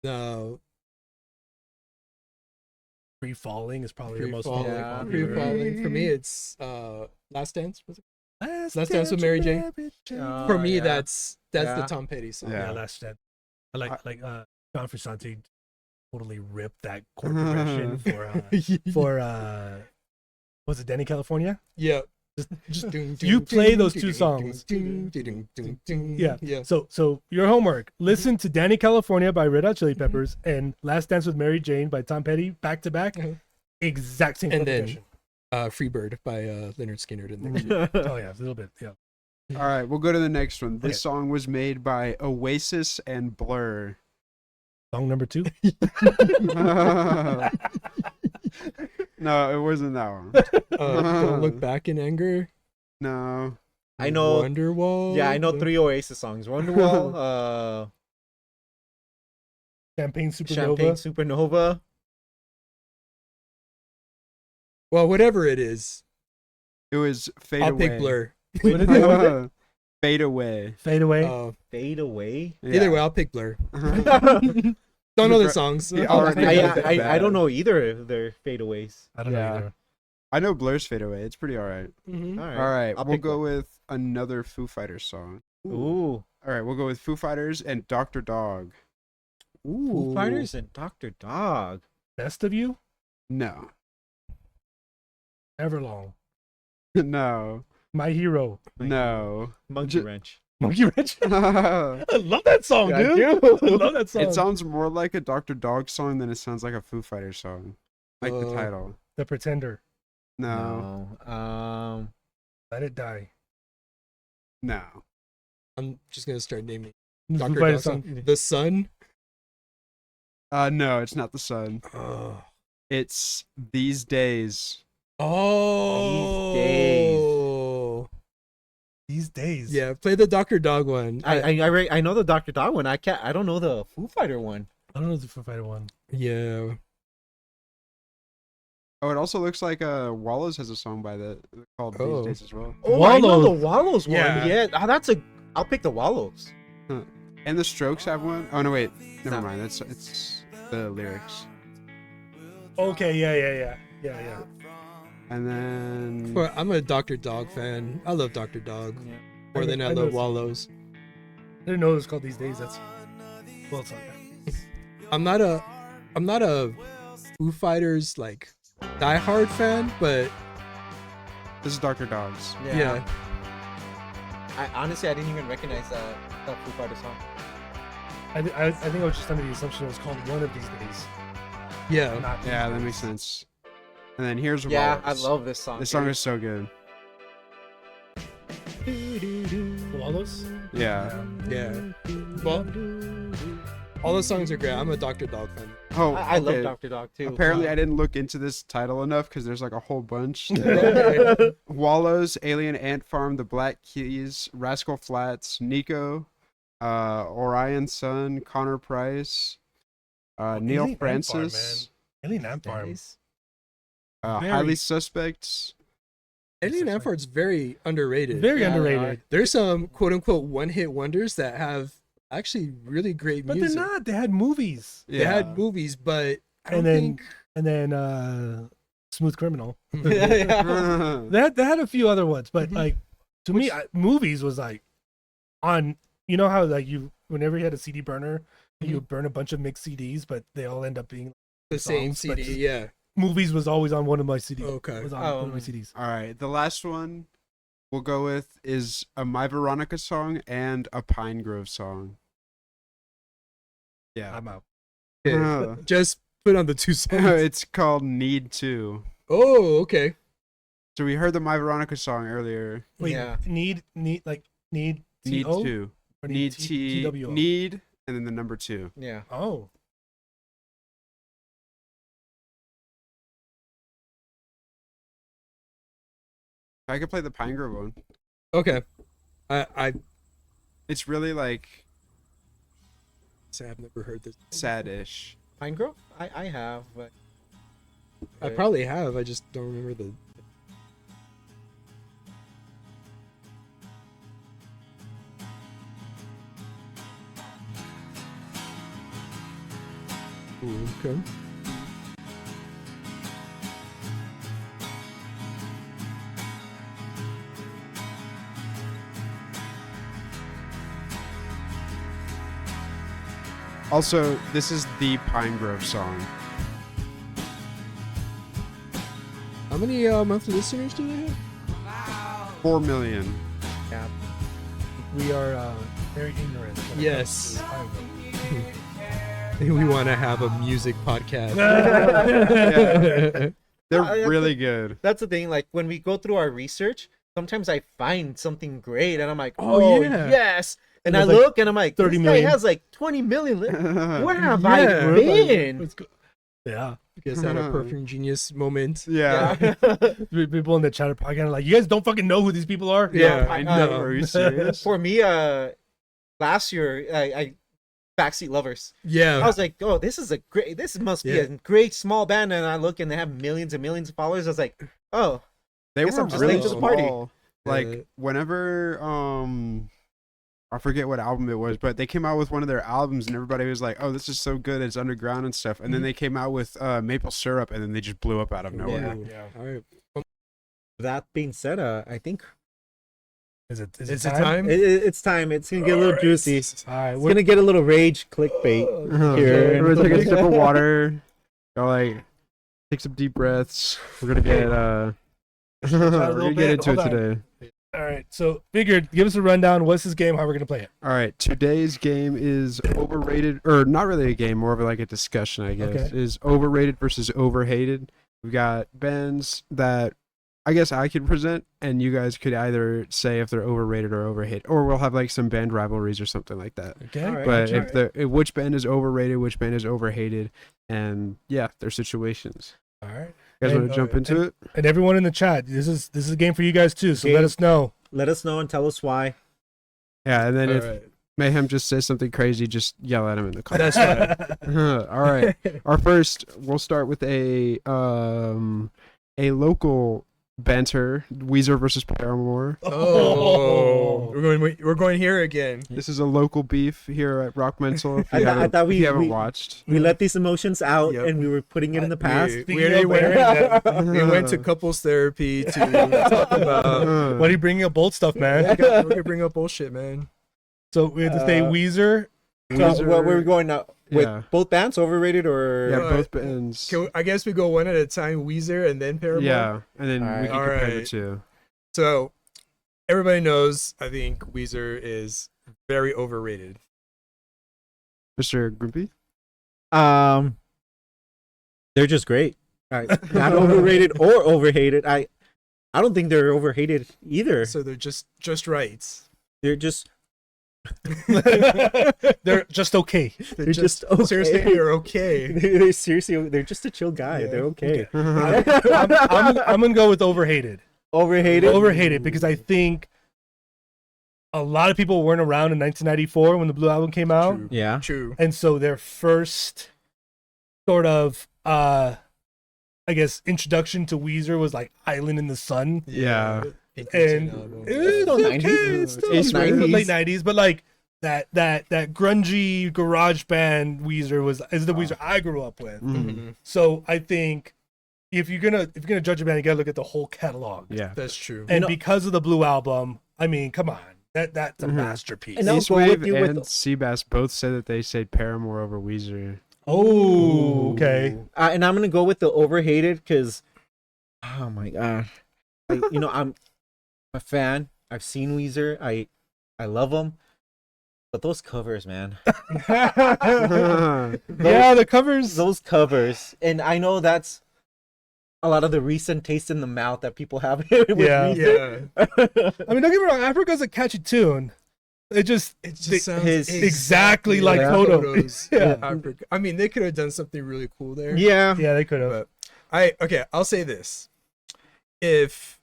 Speaker 2: No,
Speaker 1: Free Falling is probably your
Speaker 2: Free
Speaker 1: most
Speaker 2: Falling.
Speaker 4: Yeah.
Speaker 2: Free Falling. For me, it's Last Dance. Was it? Last Dance with Mary Jane.
Speaker 4: Oh,
Speaker 2: For me,
Speaker 4: yeah.
Speaker 2: that's the
Speaker 4: Yeah.
Speaker 2: Tom Petty song.
Speaker 3: Yeah.
Speaker 1: Yeah, Last Dance. I like John Frusciante totally ripped that chord progression for was it Danny California?
Speaker 2: Yeah.
Speaker 1: Just
Speaker 2: Dun,
Speaker 1: you
Speaker 2: dun,
Speaker 1: play
Speaker 2: dun,
Speaker 1: those
Speaker 2: dun,
Speaker 1: two
Speaker 2: dun,
Speaker 1: songs.
Speaker 2: dun, dun, dun, dun, dun.
Speaker 1: Yeah.
Speaker 2: Yeah.
Speaker 1: So your homework: listen to Danny California by Red Hot Chili Peppers and Last Dance with Mary Jane by Tom Petty back to back. Exact same chord
Speaker 2: And then
Speaker 1: progression.
Speaker 2: Freebird by Leonard Skinner in there.
Speaker 1: Oh yeah, a little bit. Yeah.
Speaker 3: All right, we'll go to the next one. This
Speaker 1: Okay.
Speaker 3: song was made by Oasis and Blur.
Speaker 1: Song number 2.
Speaker 3: No, it wasn't that one.
Speaker 2: Don't Look Back in Anger.
Speaker 3: No.
Speaker 4: I know.
Speaker 2: Wonderwall.
Speaker 4: Yeah, I know 3 Oasis songs. Wonderwall,
Speaker 1: Champagne Supernova.
Speaker 4: Champagne Supernova.
Speaker 2: Well, whatever it is,
Speaker 3: It was Fade
Speaker 2: I'll
Speaker 3: Away.
Speaker 2: pick Blur.
Speaker 1: What is it?
Speaker 3: Fade Away.
Speaker 1: Fade Away.
Speaker 4: Fade Away.
Speaker 2: Either way, I'll pick Blur.
Speaker 3: Yeah.
Speaker 2: Don't know the songs.
Speaker 3: Yeah,
Speaker 2: I'll
Speaker 3: already
Speaker 2: pick
Speaker 3: know
Speaker 2: Blur.
Speaker 3: that.
Speaker 4: I don't know either of their fadeaways.
Speaker 1: I don't know
Speaker 3: Yeah.
Speaker 1: either.
Speaker 3: I know Blur's Fade Away. It's pretty all right.
Speaker 2: Mhm.
Speaker 4: All right.
Speaker 3: All right,
Speaker 4: I'll
Speaker 3: we'll
Speaker 4: pick
Speaker 3: go
Speaker 4: one.
Speaker 3: with another Foo Fighters song.
Speaker 4: Ooh.
Speaker 3: All right, we'll go with Foo Fighters and Dr. Dog.
Speaker 4: Foo Fighters and Dr. Dog.
Speaker 1: Best of You.
Speaker 3: No.
Speaker 1: Everlong.
Speaker 3: No.
Speaker 1: My Hero.
Speaker 3: No.
Speaker 4: Monkey Wrench.
Speaker 1: Monkey Wrench.
Speaker 3: It
Speaker 1: I love that song,
Speaker 4: Yeah, I
Speaker 1: dude.
Speaker 4: do.
Speaker 1: I love that song.
Speaker 3: sounds more like a Dr. Dog song than it sounds like a Foo Fighters song. Like the title.
Speaker 1: The Pretender.
Speaker 3: No.
Speaker 4: No.
Speaker 1: Let It Die.
Speaker 3: No.
Speaker 2: I'm just gonna start naming
Speaker 1: The
Speaker 2: Dr.
Speaker 1: Foo
Speaker 2: Dog
Speaker 1: Fighters
Speaker 2: song.
Speaker 1: song.
Speaker 2: The Sun.
Speaker 3: No, it's not the Sun. It's These Days.
Speaker 2: Oh.
Speaker 1: These days.
Speaker 2: Yeah, play the Dr. Dog one.
Speaker 4: I know the Dr. Dog one. I don't know the Foo Fighter one.
Speaker 1: I don't know the Foo Fighter one.
Speaker 2: Yeah.
Speaker 3: Oh, it also looks like Wallows has a song by that called
Speaker 2: Oh.
Speaker 3: These Days as well.
Speaker 4: Oh, I know the
Speaker 1: Wallows.
Speaker 4: Wallows one.
Speaker 1: Yeah.
Speaker 4: Yeah, I'll pick the Wallows.
Speaker 3: And the Strokes have one. Oh no, wait, never
Speaker 4: No.
Speaker 3: mind. It's the lyrics.
Speaker 1: Okay, yeah.
Speaker 3: And then
Speaker 2: Well, I'm a Dr. Dog fan. I love Dr. Dog more than I
Speaker 1: I know
Speaker 2: love
Speaker 1: it's-
Speaker 2: Wallows.
Speaker 1: I didn't know it was called These Days. That's well, it's not.
Speaker 2: I'm not a Foo Fighters like diehard fan, but
Speaker 3: this is Dr. Dogs.
Speaker 2: yeah.
Speaker 4: I honestly didn't even recognize that Foo Fighter song.
Speaker 1: I think I was just under the assumption it was called One of These Days.
Speaker 2: Yeah.
Speaker 1: Not These
Speaker 3: Yeah, that
Speaker 1: Days.
Speaker 3: makes sense. And then here's
Speaker 4: Yeah,
Speaker 3: Wallows.
Speaker 4: I love this song.
Speaker 3: This song is so good.
Speaker 1: Wallows.
Speaker 3: Yeah.
Speaker 2: Yeah. Well, all the songs are great. I'm a Dr. Dog fan.
Speaker 3: Oh,
Speaker 4: I love
Speaker 3: okay.
Speaker 4: Dr. Dog too.
Speaker 3: Apparently, I didn't look into this title enough because there's like a whole bunch. Wallows, Alien Ant Farm, The Black Keys, Rascal Flats, Nico, Orion Sun, Connor Price, Neil
Speaker 1: Alien Ant Farm,
Speaker 3: Francis,
Speaker 1: Alien Ant Farm.
Speaker 4: Nice.
Speaker 1: Very-
Speaker 3: Highly Suspects.
Speaker 2: Alien Ant Farm's very underrated.
Speaker 1: Very
Speaker 4: Yeah,
Speaker 1: underrated.
Speaker 2: There's some quote unquote one hit wonders that have actually really great
Speaker 1: But
Speaker 2: music.
Speaker 1: they're not. They had movies.
Speaker 2: They had movies, but I don't
Speaker 1: And then
Speaker 2: think
Speaker 1: and then Smooth Criminal.
Speaker 4: Yeah.
Speaker 1: They had a few other ones, but
Speaker 2: Mhm.
Speaker 1: like to me, movies was like on. You know how like you whenever you had a CD burner, you would burn a bunch of mixed CDs, but they all end up being
Speaker 2: the same
Speaker 1: songs, but
Speaker 2: CD.
Speaker 1: just-
Speaker 2: Yeah.
Speaker 1: movies was always on one of my CDs.
Speaker 2: Okay.
Speaker 1: Was on one of my CDs.
Speaker 3: All right, the last one we'll go with is a My Veronica song and a Pine Grove song. Yeah.
Speaker 1: I'm out.
Speaker 2: Okay, just put on the 2 songs.
Speaker 3: It's called Need To.
Speaker 2: Oh, okay.
Speaker 3: So we heard the My Veronica song earlier.
Speaker 1: Wait,
Speaker 4: Yeah.
Speaker 1: need
Speaker 3: Need
Speaker 1: T-O?
Speaker 3: To.
Speaker 1: Or
Speaker 3: Need
Speaker 1: T-W-O?
Speaker 3: Need, and then the number 2.
Speaker 4: Yeah.
Speaker 1: Oh.
Speaker 3: I could play the Pine Grove one.
Speaker 2: Okay. I
Speaker 3: It's really like
Speaker 2: say I've never heard this.
Speaker 3: sad-ish.
Speaker 4: Pine Grove? I have, but
Speaker 2: I probably have. I just don't remember the. Ooh, okay.
Speaker 3: Also, this is the Pine Grove song.
Speaker 2: How many monthly listeners do they have?
Speaker 3: 4 million.
Speaker 4: yeah.
Speaker 1: We are very ignorant. when it
Speaker 2: Yes.
Speaker 1: comes to
Speaker 2: We want to have a music podcast.
Speaker 3: They're
Speaker 4: that's
Speaker 3: really good.
Speaker 4: That's the thing. Like when we go through our research, sometimes I find something great, and I'm like,
Speaker 2: Oh,
Speaker 4: oh,
Speaker 2: yeah.
Speaker 4: yes. And I
Speaker 1: There's like
Speaker 4: look, and I'm like,
Speaker 1: 30
Speaker 4: this
Speaker 1: million.
Speaker 4: guy has like 20 million. Where have
Speaker 2: Yeah,
Speaker 4: I
Speaker 2: we're like,
Speaker 4: been?
Speaker 1: Let's go. Yeah.
Speaker 2: You guys had a perfect genius moment.
Speaker 3: Yeah.
Speaker 1: People in the chat are probably kind of like, you guys don't fucking know who these people are?
Speaker 2: Yeah,
Speaker 3: I
Speaker 2: know.
Speaker 3: know. Are you serious?
Speaker 4: For me, last year, I Backseat Lovers.
Speaker 2: Yeah.
Speaker 4: I was like, oh, this must be a great small band, and I look and they have millions and millions of followers. I was like, oh,
Speaker 3: They
Speaker 4: guess
Speaker 3: were
Speaker 4: I'm just
Speaker 3: really
Speaker 4: late to the party.
Speaker 3: small. Like whenever I forget what album it was, but they came out with one of their albums and everybody was like, "Oh, this is so good, it's underground and stuff." And then they came out with Maple Syrup, and then they just blew up out of nowhere.
Speaker 1: Yeah.
Speaker 2: All right.
Speaker 4: that being said, I think
Speaker 1: Is it
Speaker 2: Is it time?
Speaker 4: it's time. It's gonna get a little juicy.
Speaker 1: All right.
Speaker 4: It's gonna get a little rage clickbait. Here.
Speaker 3: Everyone take a sip of water. Go like, take some deep breaths. We're gonna get we're gonna get into it
Speaker 1: Hold on.
Speaker 3: today.
Speaker 1: All right. So, Figured, give us a rundown. What's this game? How we're going to play it?
Speaker 3: All right, today's game is overrated, or not really a game, more of like a discussion, I guess.
Speaker 1: Okay.
Speaker 3: Is overrated versus overhated. We've got bands that I guess I could present, and you guys could either say if they're overrated or overhated, or we'll have like some band rivalries or something like that.
Speaker 1: Okay.
Speaker 4: All right.
Speaker 3: But
Speaker 1: Gotcha.
Speaker 3: if which band is overrated, which band is overhated, and yeah, their situations.
Speaker 1: All right.
Speaker 3: You guys
Speaker 1: And-
Speaker 3: want to jump into it?
Speaker 1: And everyone in the chat, this is a game for you guys too. So
Speaker 4: Game.
Speaker 1: let us know.
Speaker 4: Let us know and tell us why.
Speaker 3: Yeah, and then
Speaker 2: All
Speaker 3: if
Speaker 2: right.
Speaker 3: Mayhem just says something crazy, just yell at him in the comments.
Speaker 2: That's right.
Speaker 3: All right. Our first, we'll start with a local banter: Weezer versus Paramore.
Speaker 2: Oh, we're going here again.
Speaker 3: This is a local beef here at RockMental. If
Speaker 4: I
Speaker 3: you
Speaker 4: thought- I
Speaker 3: haven't,
Speaker 4: thought
Speaker 3: if
Speaker 4: we-
Speaker 3: you haven't
Speaker 4: we-
Speaker 3: watched.
Speaker 4: We let these emotions out,
Speaker 2: Yep.
Speaker 4: and we were putting it in the past.
Speaker 2: We already went, we went to couples therapy to talk about.
Speaker 1: Why are you bringing up old stuff, man?
Speaker 2: We're gonna bring up bullshit, man.
Speaker 1: So we have to say Weezer.
Speaker 4: So,
Speaker 3: Weezer-
Speaker 4: where we're going now with
Speaker 3: Yeah.
Speaker 4: both bands, overrated or
Speaker 3: Yeah,
Speaker 2: Alright.
Speaker 3: both bands.
Speaker 2: I guess we go one at a time. Weezer and then Paramore.
Speaker 3: Yeah, and then we
Speaker 4: Alright.
Speaker 3: can compare the
Speaker 2: Alright.
Speaker 3: two.
Speaker 2: So everybody knows. I think Weezer is very overrated.
Speaker 3: Mr. Grumpy?
Speaker 4: they're just great. Not overrated or overhated. I don't think they're overhated either.
Speaker 2: So they're just right.
Speaker 4: They're just
Speaker 1: They're just okay.
Speaker 4: They're just okay.
Speaker 2: Seriously, they're okay.
Speaker 4: they're seriously they're just a chill guy.
Speaker 2: Yeah.
Speaker 4: They're okay.
Speaker 1: I'm gonna go with overhated.
Speaker 4: Overhated.
Speaker 1: Overhated because I think a lot of people weren't around in 1994 when the Blue Album came out,
Speaker 2: True.
Speaker 4: Yeah.
Speaker 2: True.
Speaker 1: and so their first sort of I guess introduction to Weezer was like Island in the Sun.
Speaker 3: Yeah.
Speaker 1: And
Speaker 4: It's still 90s.
Speaker 1: It's still
Speaker 4: It's 90s.
Speaker 1: late 90s, but like that grungy garage band Weezer is the Weezer I grew up with.
Speaker 3: Mhm.
Speaker 1: So I think if you're gonna judge a band, you gotta look at the whole catalog.
Speaker 3: Yeah.
Speaker 2: That's true.
Speaker 1: And
Speaker 4: No.
Speaker 1: because of the Blue Album, I mean, come on, that's a
Speaker 3: Mhm.
Speaker 1: masterpiece.
Speaker 4: And I'll
Speaker 3: East
Speaker 4: go
Speaker 3: Wave
Speaker 4: with you with
Speaker 3: and
Speaker 4: the-
Speaker 3: Seabass both said that they say Paramore over Weezer.
Speaker 1: Oh, okay.
Speaker 4: And I'm gonna go with the overhated because, oh my god, I'm a fan. I've seen Weezer. I love them. But those covers, man.
Speaker 1: Yeah, the covers.
Speaker 4: Those covers. And I know that's a lot of the recent taste in the mouth that people have with Weezer.
Speaker 1: I mean, don't get me wrong. Africa's a catchy tune. It just
Speaker 2: sounds
Speaker 1: exactly like
Speaker 2: photos.
Speaker 1: Yeah.
Speaker 2: Africa. I mean, they could have done something really cool there.
Speaker 4: Yeah.
Speaker 1: Yeah, they could have.
Speaker 2: But I'll say this. If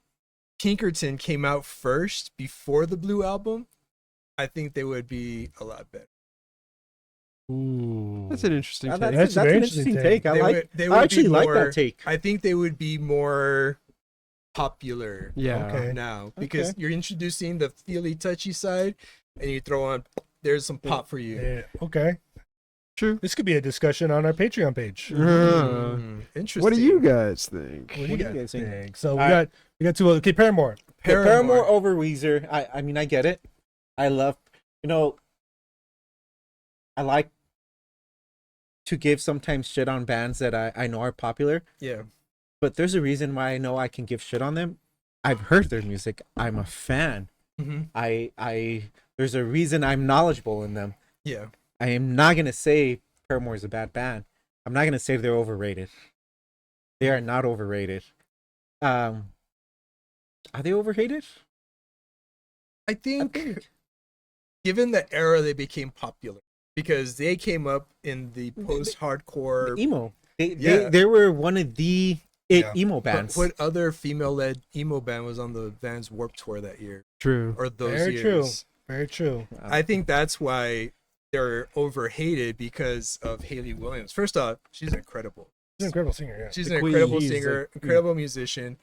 Speaker 2: Pinkerton came out first before the Blue album, I think they would be a lot better.
Speaker 1: Ooh,
Speaker 3: That's an interesting take.
Speaker 1: That's a
Speaker 4: an
Speaker 1: very
Speaker 4: interesting take. I
Speaker 2: would
Speaker 4: actually
Speaker 2: be
Speaker 4: like
Speaker 2: more,
Speaker 4: that take.
Speaker 2: I think they would be more popular
Speaker 3: Yeah.
Speaker 1: Okay.
Speaker 2: now because
Speaker 4: Okay.
Speaker 2: you're introducing the feely touchy side and you throw on there's some pop for you.
Speaker 1: Yeah, okay.
Speaker 3: True.
Speaker 1: This could be a discussion on our Patreon page.
Speaker 2: Interesting.
Speaker 3: What do you guys think?
Speaker 1: What do you
Speaker 4: guys
Speaker 1: guys
Speaker 4: think?
Speaker 1: think? So
Speaker 4: All
Speaker 1: we got two. Okay, Paramore.
Speaker 4: Paramore over Weezer. I mean, I get it. I love, I like to give sometimes shit on bands that I know are popular,
Speaker 2: Yeah.
Speaker 4: but there's a reason why I know I can give shit on them. I've heard their music. I'm a fan.
Speaker 2: Mm-hmm.
Speaker 4: There's a reason I'm knowledgeable in them.
Speaker 2: Yeah.
Speaker 4: I am not gonna say Paramore is a bad band. I'm not gonna say they're overrated. They are not overrated. Are they overrated?
Speaker 2: I think given the era they became popular because they came up in the post-hardcore
Speaker 4: Emo.
Speaker 2: Yeah.
Speaker 4: They were one of the emo
Speaker 2: But
Speaker 4: bands.
Speaker 2: what other female-led emo band was on the Vans Warped Tour that year
Speaker 3: True.
Speaker 2: or those
Speaker 1: Very true.
Speaker 2: years?
Speaker 1: Very true.
Speaker 2: I think that's why they're overhated because of Hayley Williams. First off, she's incredible.
Speaker 1: She's an incredible singer. Yeah.
Speaker 2: She's
Speaker 3: The
Speaker 2: an
Speaker 3: queen.
Speaker 2: incredible
Speaker 3: She's
Speaker 2: singer,
Speaker 3: the-
Speaker 2: incredible musician.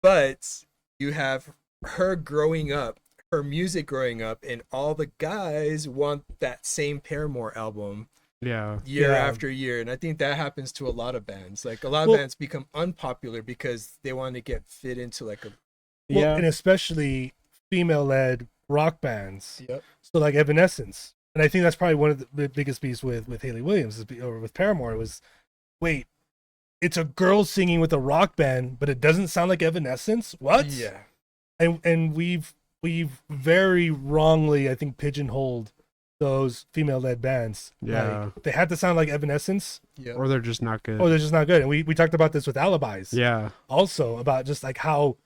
Speaker 2: But you have her growing up, her music growing up, and all the guys want that same Paramore album
Speaker 3: Yeah.
Speaker 2: year
Speaker 1: Yeah.
Speaker 2: after year. And I think that happens to a lot of bands. Like a lot of bands become unpopular because they want to get fit into like a
Speaker 1: Well, and especially female-led rock bands.
Speaker 2: Yep.
Speaker 1: So like Evanescence, and I think that's probably one of the biggest beefs with Hayley Williams or with Paramore was, wait, it's a girl singing with a rock band, but it doesn't sound like Evanescence. What?
Speaker 2: Yeah.
Speaker 1: And we've very wrongly, I think, pigeonholed those female-led bands.
Speaker 3: Yeah.
Speaker 1: Like, they had to sound like Evanescence,
Speaker 2: Yeah.
Speaker 3: Or they're just not good.
Speaker 1: or they're just not good. And we talked about this with Alibis.
Speaker 3: Yeah.
Speaker 1: Also about just like how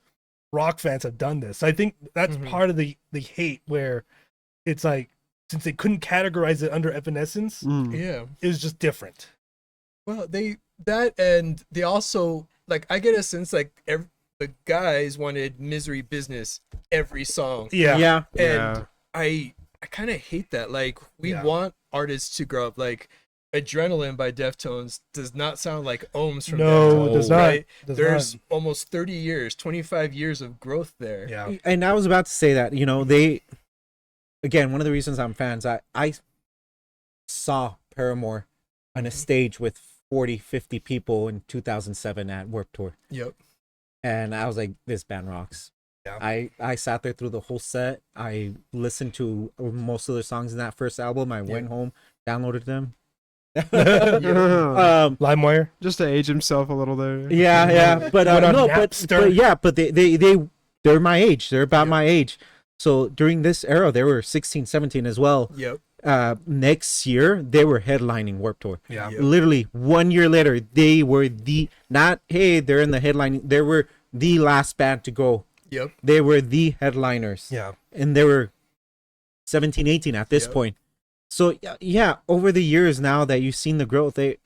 Speaker 1: rock fans have done this. So I think that's
Speaker 2: Mhm.
Speaker 1: part of the hate where it's like since they couldn't categorize it under Evanescence,
Speaker 3: Mm.
Speaker 2: Yeah.
Speaker 1: it was just different.
Speaker 2: Well, and they also like I get a sense like the guys wanted Misery Business every song.
Speaker 1: Yeah.
Speaker 2: And
Speaker 3: Yeah.
Speaker 2: I kind of hate that. Like we
Speaker 1: Yeah.
Speaker 2: want artists to grow up. Like Adrenaline by Deftones does not sound like Ohms from
Speaker 1: No,
Speaker 2: Deftones.
Speaker 1: it does not.
Speaker 2: Right?
Speaker 1: Does
Speaker 2: There's
Speaker 1: not.
Speaker 2: almost 30 years, 25 years of growth there.
Speaker 1: Yeah.
Speaker 4: And I was about to say that, again, one of the reasons I'm fans, I saw Paramore on a stage with 40, 50 people in 2007 at Warped Tour.
Speaker 2: Yep.
Speaker 4: And I was like, this band rocks.
Speaker 1: Yeah.
Speaker 4: I sat there through the whole set. I listened to most of the songs in that first album. I went home, downloaded them.
Speaker 1: LimeWire.
Speaker 3: Just to age himself a little there.
Speaker 4: Yeah. But
Speaker 1: Went on
Speaker 4: no,
Speaker 1: Napster.
Speaker 4: but they're my age. They're about my age. So during this era, they were 16, 17 as well.
Speaker 2: Yep.
Speaker 4: Next year, they were headlining Warped Tour.
Speaker 1: Yeah.
Speaker 2: Yep.
Speaker 4: Literally 1 year later, they were they're in the headlining. They were the last band to go.
Speaker 2: Yep.
Speaker 4: They were the headliners.
Speaker 1: Yeah.
Speaker 4: And they were 17, 18 at this
Speaker 2: Yep.
Speaker 4: point. So yeah, over the years now that you've seen the growth, they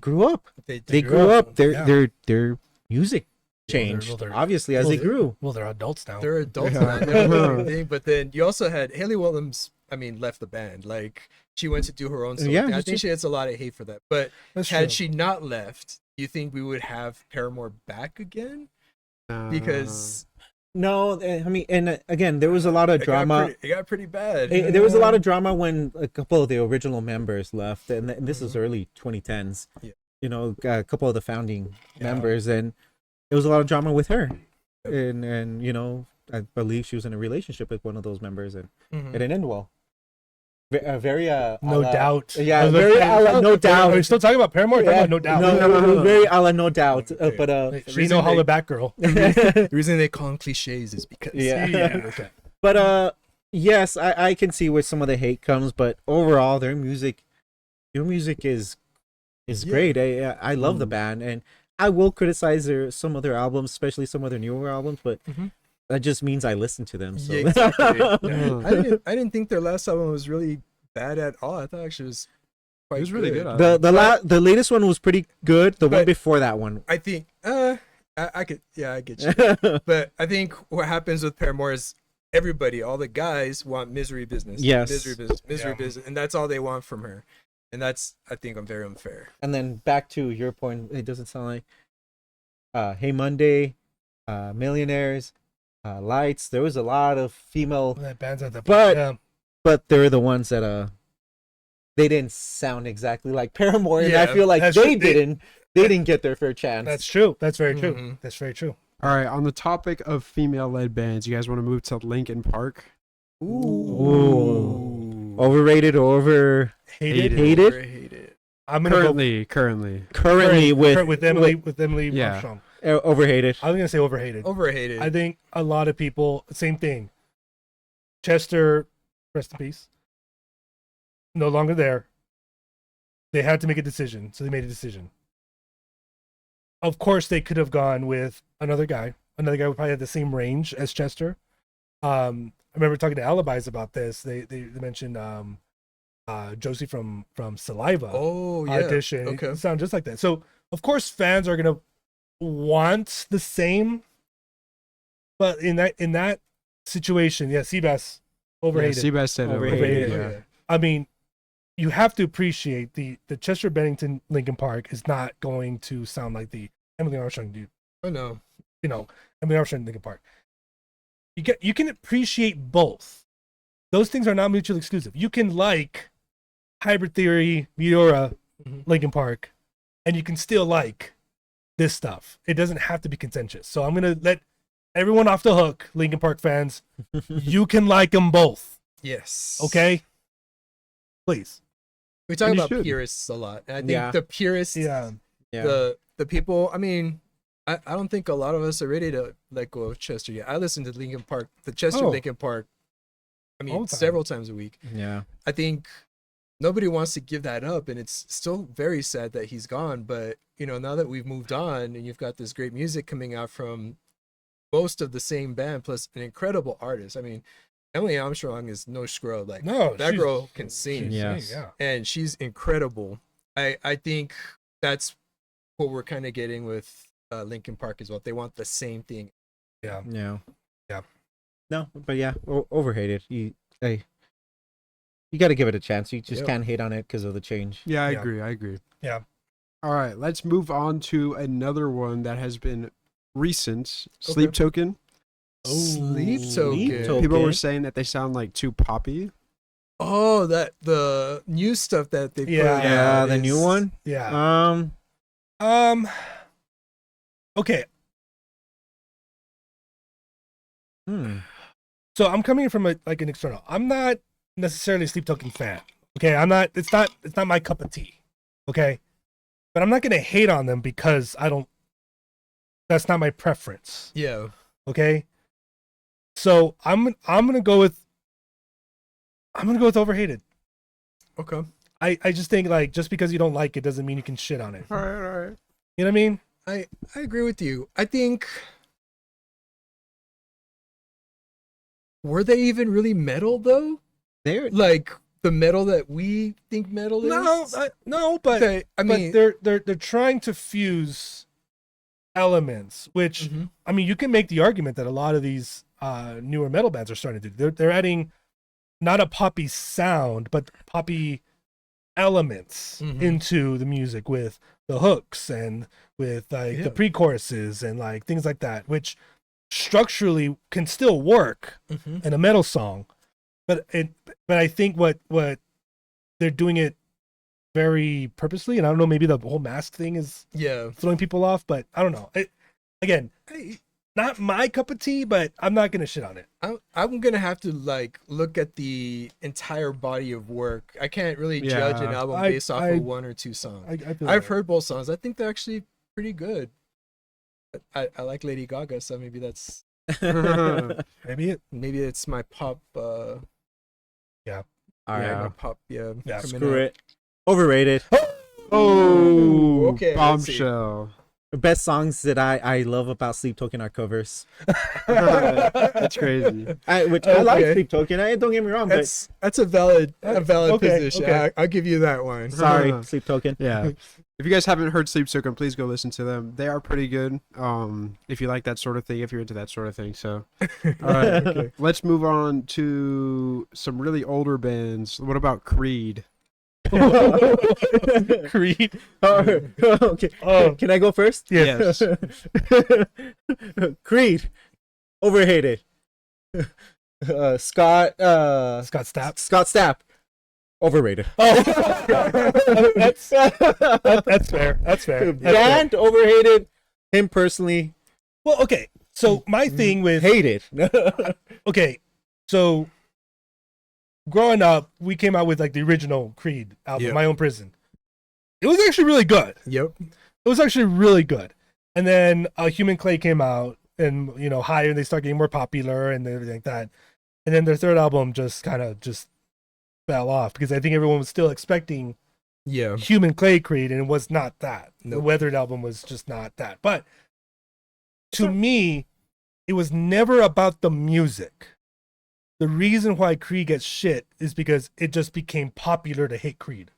Speaker 4: grew up. They grew up. Their music changed, obviously, as they grew.
Speaker 1: Well, they're adults now.
Speaker 2: They're adults
Speaker 3: Yeah.
Speaker 2: now. They're doing their thing. But then you also had Hayley Williams. I mean, left the band. Like she went to do her own solo
Speaker 4: Yeah,
Speaker 2: thing. I
Speaker 4: just-
Speaker 2: think she gets a lot of hate for that. But
Speaker 1: That's
Speaker 2: had
Speaker 1: true.
Speaker 2: she not left, do you think we would have Paramore back again? Because
Speaker 4: No, I mean, and again, there was a lot of drama.
Speaker 2: It got pretty bad.
Speaker 4: There was a lot of drama when a couple of the original members left, and this is early 2010s.
Speaker 2: Yeah.
Speaker 4: A couple of the founding members, and there was a lot of drama with her, and I believe she was in a relationship with one of those members, and
Speaker 2: Mhm.
Speaker 4: it didn't end well. very
Speaker 1: No doubt.
Speaker 4: Yeah, very no doubt.
Speaker 1: Are we still talking about Paramore?
Speaker 4: Yeah,
Speaker 1: No doubt.
Speaker 4: no, very a la no doubt.
Speaker 1: Okay.
Speaker 4: But
Speaker 1: She no holler back girl.
Speaker 2: The reason they call them cliches is because
Speaker 4: yeah.
Speaker 1: Okay.
Speaker 4: But yes, I can see where some of the hate comes, but overall, your music is great. I love the band, and I will criticize some of their albums, especially some of their newer albums, but that just means I listen to them. So.
Speaker 2: Yeah, exactly. I didn't think their last album was really bad at all. I thought actually it was quite
Speaker 3: It was really good.
Speaker 4: The latest one was pretty good. The one before that one,
Speaker 2: I think I get you. But I think what happens with Paramore is everybody, all the guys want misery business.
Speaker 4: Yes.
Speaker 2: Misery business, and that's all they want from her. And that's, I think, I'm very unfair.
Speaker 4: And then back to your point, it doesn't sound like Hey Monday, Millionaires, Lights. There was a lot of female
Speaker 1: Bands at the
Speaker 4: but they're the ones that they didn't sound exactly like Paramore, and I
Speaker 2: Yeah,
Speaker 4: feel like they
Speaker 1: true.
Speaker 4: didn't get their fair chance.
Speaker 1: That's true. That's very true. That's very true.
Speaker 3: All right, on the topic of female-led bands, you guys want to move to Linkin Park?
Speaker 4: Ooh. Overrated or
Speaker 1: Hated.
Speaker 2: Hated.
Speaker 1: I'm gonna
Speaker 3: Currently
Speaker 1: with Emily
Speaker 3: Yeah.
Speaker 1: Armstrong.
Speaker 4: Overhated.
Speaker 1: I was gonna say overhated.
Speaker 2: Overhated.
Speaker 1: I think a lot of people, same thing. Chester, rest in peace. No longer there. They had to make a decision, so they made a decision. Of course, they could have gone with another guy. Another guy would probably have the same range as Chester. I remember talking to Alibis about this. They mentioned Josie from Saliva.
Speaker 2: Oh, yeah.
Speaker 1: Audition.
Speaker 2: Okay.
Speaker 1: It sounds just like that. So of course fans are gonna want the same, but in that situation, yeah, Seabass overrated.
Speaker 3: Yeah, Seabass said
Speaker 4: Overrated.
Speaker 3: overrated. Yeah.
Speaker 1: I mean, you have to appreciate the Chester Bennington Linkin Park is not going to sound like the Emily Armstrong dude.
Speaker 2: Oh no.
Speaker 1: Emily Armstrong Linkin Park. You can appreciate both. Those things are not mutually exclusive. You can like Hybrid Theory, Meteora, Linkin Park, and you can still like this stuff. It doesn't have to be contentious. So I'm gonna let everyone off the hook, Linkin Park fans. You can like them both.
Speaker 2: Yes.
Speaker 1: Okay. Please.
Speaker 2: We talk
Speaker 3: And you
Speaker 2: about
Speaker 3: should.
Speaker 2: purists a lot. And I think the purists,
Speaker 1: Yeah.
Speaker 2: the people, I mean, I don't think a lot of us are ready to let go of Chester yet. I listen to Linkin Park, the Chester Linkin Park, I
Speaker 1: All
Speaker 2: mean,
Speaker 1: the time.
Speaker 2: several times a week.
Speaker 4: Yeah.
Speaker 2: I think nobody wants to give that up, and it's still very sad that he's gone. But, now that we've moved on and you've got this great music coming out from most of the same band, plus an incredible artist. I mean, Emily Armstrong is no scrub. Like,
Speaker 1: No,
Speaker 2: that girl can sing.
Speaker 4: Yes.
Speaker 1: Yeah.
Speaker 2: And she's incredible. I think that's what we're kind of getting with Linkin Park as well. They want the same thing.
Speaker 1: Yeah.
Speaker 4: Yeah.
Speaker 1: Yeah.
Speaker 4: No, but yeah, overhated. You got to give it a chance. You just can't hate on it because of the change.
Speaker 3: Yeah, I
Speaker 1: Yeah.
Speaker 3: agree.
Speaker 1: Yeah.
Speaker 3: All right, let's move on to another one that has been recent. Sleep Token.
Speaker 2: Sleep
Speaker 4: Sleep
Speaker 2: Token.
Speaker 4: Token.
Speaker 3: People were saying that they sound like too poppy.
Speaker 2: Oh, that the new stuff that they put
Speaker 1: Yeah.
Speaker 2: out
Speaker 4: Yeah, the new
Speaker 2: is-
Speaker 4: one.
Speaker 1: Yeah. Okay. So I'm coming from an external. I'm not necessarily a Sleep Token fan. Okay, I'm not. It's not my cup of tea. Okay, but I'm not gonna hate on them because I don't. That's not my preference.
Speaker 2: Yeah.
Speaker 1: Okay, so I'm gonna go with overhated.
Speaker 2: Okay.
Speaker 1: I just think just because you don't like it doesn't mean you can shit on it.
Speaker 3: All right.
Speaker 1: You know what I mean?
Speaker 2: I agree with you. I think, were they even really metal though?
Speaker 4: They're
Speaker 2: Like the metal that we think metal is?
Speaker 1: No, but
Speaker 2: Okay, I mean,
Speaker 1: they're trying to fuse elements, which
Speaker 2: Mhm.
Speaker 1: I mean, you can make the argument that a lot of these newer metal bands are starting to do. They're adding not a poppy sound, but poppy elements
Speaker 2: Mhm.
Speaker 1: into the music with the hooks and with the pre-choruses and things like that, which structurally can still work
Speaker 2: Mhm.
Speaker 1: in a metal song, but I think what they're doing it very purposely, and I don't know, maybe the whole mask thing is
Speaker 2: yeah.
Speaker 1: throwing people off, but I don't know. Again, not my cup of tea, but I'm not gonna shit on it.
Speaker 2: I'm gonna have to like look at the entire body of work. I can't really judge an
Speaker 3: Yeah.
Speaker 2: album
Speaker 1: I-
Speaker 2: based off
Speaker 1: I-
Speaker 2: of one or two songs.
Speaker 1: I feel
Speaker 2: I've
Speaker 1: that.
Speaker 2: heard both songs. I think they're actually pretty good. I like Lady Gaga, so maybe that's
Speaker 1: maybe
Speaker 2: it's my pop.
Speaker 5: All
Speaker 3: Yeah.
Speaker 5: right.
Speaker 2: My pop. Yeah,
Speaker 1: Yeah,
Speaker 2: coming
Speaker 5: Screw
Speaker 2: out.
Speaker 5: it. Overrated.
Speaker 3: Oh,
Speaker 2: Okay, let's see.
Speaker 3: bombshell.
Speaker 5: The best songs that I love about Sleep Token are covers.
Speaker 3: That's crazy.
Speaker 5: I like
Speaker 2: Okay.
Speaker 5: Sleep Token. Don't get me wrong,
Speaker 2: That's a valid
Speaker 1: okay,
Speaker 2: position.
Speaker 1: okay.
Speaker 2: I'll give you that one.
Speaker 5: but sorry, Sleep Token.
Speaker 3: Yeah. If you guys haven't heard Sleep Token, please go listen to them. They are pretty good. If you like that sort of thing, if you're into that sort of thing. So, all right,
Speaker 2: Okay.
Speaker 3: let's move on to some really older bands. What about Creed?
Speaker 1: Creed.
Speaker 5: Okay.
Speaker 1: Oh.
Speaker 5: Can I go first?
Speaker 3: Yes.
Speaker 5: Creed. Overhated. Scott
Speaker 1: Scott Stapp.
Speaker 5: Scott Stapp. Overrated.
Speaker 1: Oh, that's fair. That's fair.
Speaker 5: Band overhated. Him personally
Speaker 1: Well, okay. So my thing with
Speaker 5: hated.
Speaker 1: okay, so growing up, we came out with like the original Creed album,
Speaker 2: Yeah.
Speaker 1: My Own Prison. It was actually really good.
Speaker 2: Yep.
Speaker 1: It was actually really good. And then Human Clay came out, and Higher, and they started getting more popular and everything like that. And then their third album just kind of just fell off because I think everyone was still expecting
Speaker 2: Yeah.
Speaker 1: Human Clay Creed, and it was not that. The
Speaker 2: Nope.
Speaker 1: Weathered album was just not that. But to me, it was never about the music. The reason why Creed gets shit is because it just became popular to hate Creed.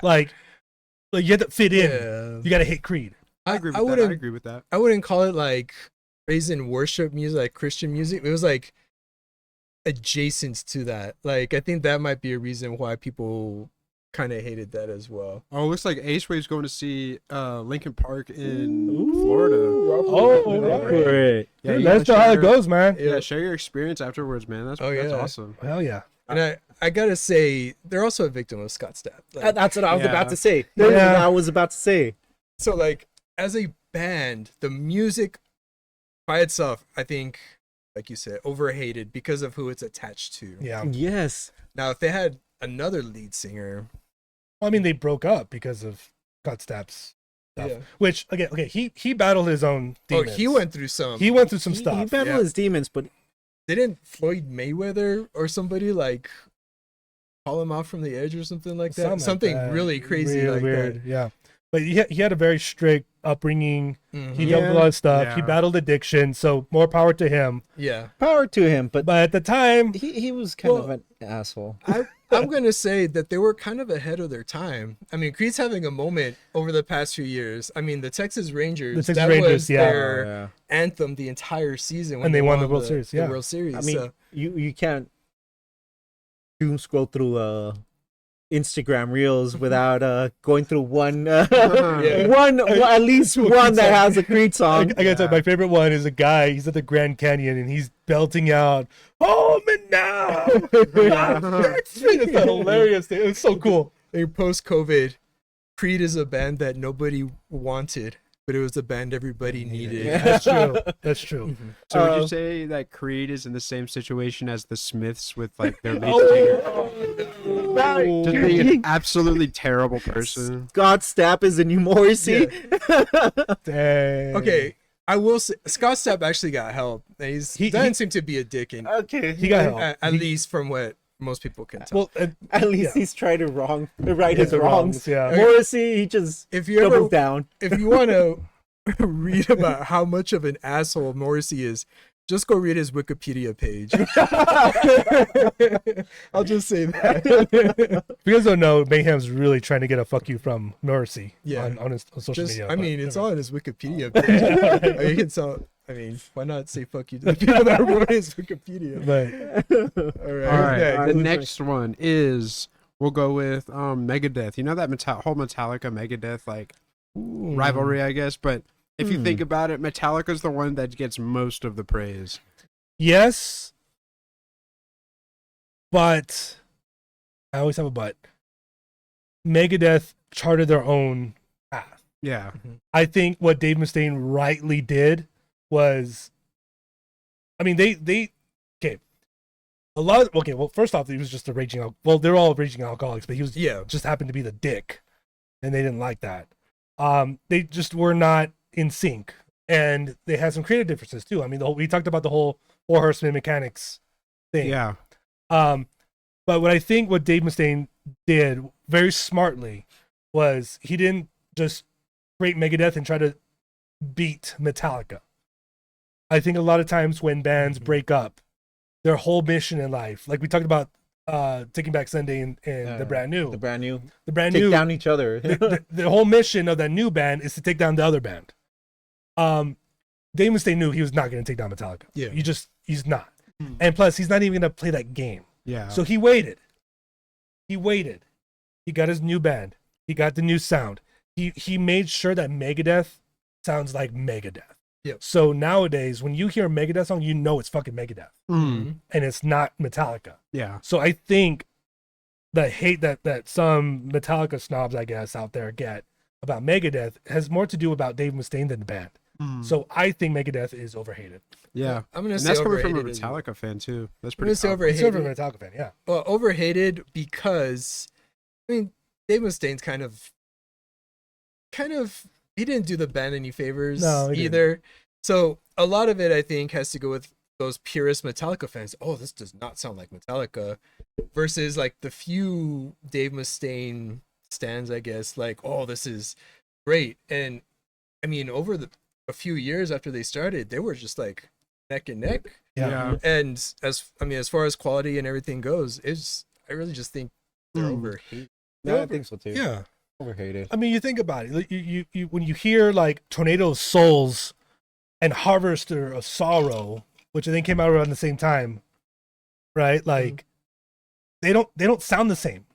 Speaker 1: Like you had to fit in.
Speaker 2: Yeah.
Speaker 1: You got to hate Creed.
Speaker 3: I agree with
Speaker 2: I
Speaker 3: that. I
Speaker 2: wouldn't-
Speaker 3: agree with that.
Speaker 2: I wouldn't call it like praise and worship music, like Christian music. It was like adjacent to that. Like I think that might be a reason why people kind of hated that as well.
Speaker 3: Oh, it looks like Ace Wave's going to see Linkin Park in Florida.
Speaker 5: Great.
Speaker 3: Yeah, you
Speaker 1: That's
Speaker 3: gotta
Speaker 1: how it
Speaker 3: share-
Speaker 1: goes, man.
Speaker 3: Yeah, share your experience afterwards, man. That's
Speaker 2: Oh,
Speaker 3: that's
Speaker 2: yeah.
Speaker 3: awesome.
Speaker 1: Hell yeah.
Speaker 2: And I gotta say, they're also a victim of Scott Stapp. Like,
Speaker 5: That's what I was
Speaker 3: Yeah.
Speaker 5: about to say.
Speaker 1: Yeah.
Speaker 5: That's what I was about to say.
Speaker 2: so like as a band, the music by itself, I think, like you said, overhated because of who it's attached to.
Speaker 1: Yeah.
Speaker 5: Yes.
Speaker 2: Now, if they had another lead singer,
Speaker 1: Well, I mean, they broke up because of Scott Stapp's stuff.
Speaker 2: yeah.
Speaker 1: Which again, okay, he battled his own demons.
Speaker 2: Oh, he went through some.
Speaker 1: He went through some
Speaker 5: He
Speaker 1: stuff.
Speaker 5: battled
Speaker 2: Yeah.
Speaker 5: his demons, but
Speaker 2: Didn't Floyd Mayweather or somebody like call him out from the edge or something like that? Something
Speaker 1: like that.
Speaker 2: really crazy
Speaker 1: Really
Speaker 2: like
Speaker 1: weird. Yeah. But he had a very strict upbringing.
Speaker 2: that. Mhm.
Speaker 1: He
Speaker 5: Yeah.
Speaker 1: dealt with a lot of stuff. He
Speaker 3: Yeah.
Speaker 1: battled addiction, so more power to him.
Speaker 2: Yeah.
Speaker 5: power to him. But
Speaker 1: But at the time,
Speaker 5: he was kind
Speaker 2: Well,
Speaker 5: of an asshole.
Speaker 2: I'm gonna say that they were kind of ahead of their time. I mean, Creed's having a moment over the past few years. I mean, the Texas Rangers.
Speaker 1: The Texas
Speaker 2: that
Speaker 1: Rangers,
Speaker 2: was
Speaker 1: yeah.
Speaker 2: their
Speaker 5: Yeah.
Speaker 2: anthem the entire season when
Speaker 1: And they won the World Series, yeah.
Speaker 2: The World Series.
Speaker 5: I mean,
Speaker 2: so,
Speaker 5: you can't doom scroll through Instagram reels without going through one
Speaker 2: Yeah.
Speaker 5: one at least one that has a Creed
Speaker 1: I
Speaker 5: song.
Speaker 1: gotta tell you, my favorite one is a guy. He's at the Grand Canyon and he's belting out "Home and Now." It's a hilarious thing. It's so cool.
Speaker 2: post COVID, Creed is a band that nobody wanted, but it was a band everybody needed.
Speaker 1: That's true. That's true.
Speaker 3: So would you
Speaker 5: Uh,
Speaker 3: say that Creed is in the same situation as the Smiths with like their lead
Speaker 1: Oh.
Speaker 3: singer? Just being an absolutely terrible person.
Speaker 5: God Stapp is a new Morrissey.
Speaker 1: Dang.
Speaker 2: Okay, I will say Scott Stapp actually got help. He doesn't
Speaker 1: he-
Speaker 2: seem to be a dick, in,
Speaker 5: Okay.
Speaker 1: He got help.
Speaker 2: at least from what most people can tell.
Speaker 1: Well,
Speaker 5: At least
Speaker 1: yeah.
Speaker 5: he's trying to right his
Speaker 1: the
Speaker 5: wrongs.
Speaker 1: yeah.
Speaker 5: Morrissey, he just
Speaker 2: if you ever,
Speaker 5: doubles down.
Speaker 2: if you want to read about how much of an asshole Morrissey is, just go read his Wikipedia page. I'll just say that.
Speaker 1: If you guys don't know, Mayhem's really trying to get a fuck you from Morrissey
Speaker 2: Yeah.
Speaker 1: on social media.
Speaker 2: I
Speaker 1: but
Speaker 2: mean, it's
Speaker 1: whatever.
Speaker 2: all in his Wikipedia page. I mean, you can tell. I mean, why not say fuck you to the people that wrote his Wikipedia?
Speaker 1: But
Speaker 2: All right.
Speaker 3: All right,
Speaker 2: next?
Speaker 3: the next one is we'll go with Megadeth. You know that whole Metallica Megadeth like rivalry, I guess. But if you think about it, Metallica's the one that gets most of the praise.
Speaker 1: yes, but I always have a but. Megadeth charted their own path.
Speaker 3: Yeah.
Speaker 1: I think what Dave Mustaine rightly did was, I mean, okay. Well, first off, he was just a raging. Well, they're all raging alcoholics, but he was just happened to be the dick, and they didn't like that. They just were not in sync, and they had some creative differences too. I mean, we talked about the whole Four Horsemen mechanics thing.
Speaker 3: Yeah.
Speaker 1: But what Dave Mustaine did very smartly was he didn't just create Megadeth and try to beat Metallica. I think a lot of times when bands break up, their whole mission in life, like we talked about Taking Back Sunday and the brand new
Speaker 5: take down each other.
Speaker 1: the whole mission of that new band is to take down the other band. Dave Mustaine knew he was not going to take down Metallica.
Speaker 2: Yeah.
Speaker 1: He's not. And plus, he's not even going to play that game.
Speaker 3: Yeah.
Speaker 1: So he waited. He got his new band. He got the new sound. He made sure that Megadeth sounds like Megadeth.
Speaker 2: Yep.
Speaker 1: So nowadays, when you hear a Megadeth song, you know it's fucking Megadeth.
Speaker 3: Mm.
Speaker 1: And it's not Metallica.
Speaker 3: Yeah.
Speaker 1: So I think the hate that some Metallica snobs, I guess, out there get about Megadeth has more to do about Dave Mustaine than the band. So I think Megadeth is overhated.
Speaker 3: Yeah.
Speaker 2: I'm gonna
Speaker 3: And
Speaker 2: say
Speaker 3: that's coming from a
Speaker 2: overhated.
Speaker 3: Metallica fan too. That's
Speaker 2: I'm
Speaker 3: pretty
Speaker 2: gonna say
Speaker 3: cool.
Speaker 1: It's
Speaker 2: overhated.
Speaker 1: over a Metallica fan, yeah.
Speaker 2: Well, overhated because, I mean, Dave Mustaine's kind of, he didn't do the band any favors either. So a lot of it, I think, has to go with those purist Metallica fans. Oh, this does not sound like Metallica, versus like the few Dave Mustaine stands, I guess, like, oh, this is great. And I mean, over a few years after they started, they were just like neck and neck.
Speaker 3: Yeah.
Speaker 2: And as far as quality and everything goes, I really just think they're overhated.
Speaker 5: No, I think so too.
Speaker 1: Yeah.
Speaker 5: Overhated.
Speaker 1: I mean, you think about it. You when you hear like Tornado of Souls and Harvester of Sorrow, which I think came out around the same time, right? Like they don't sound the same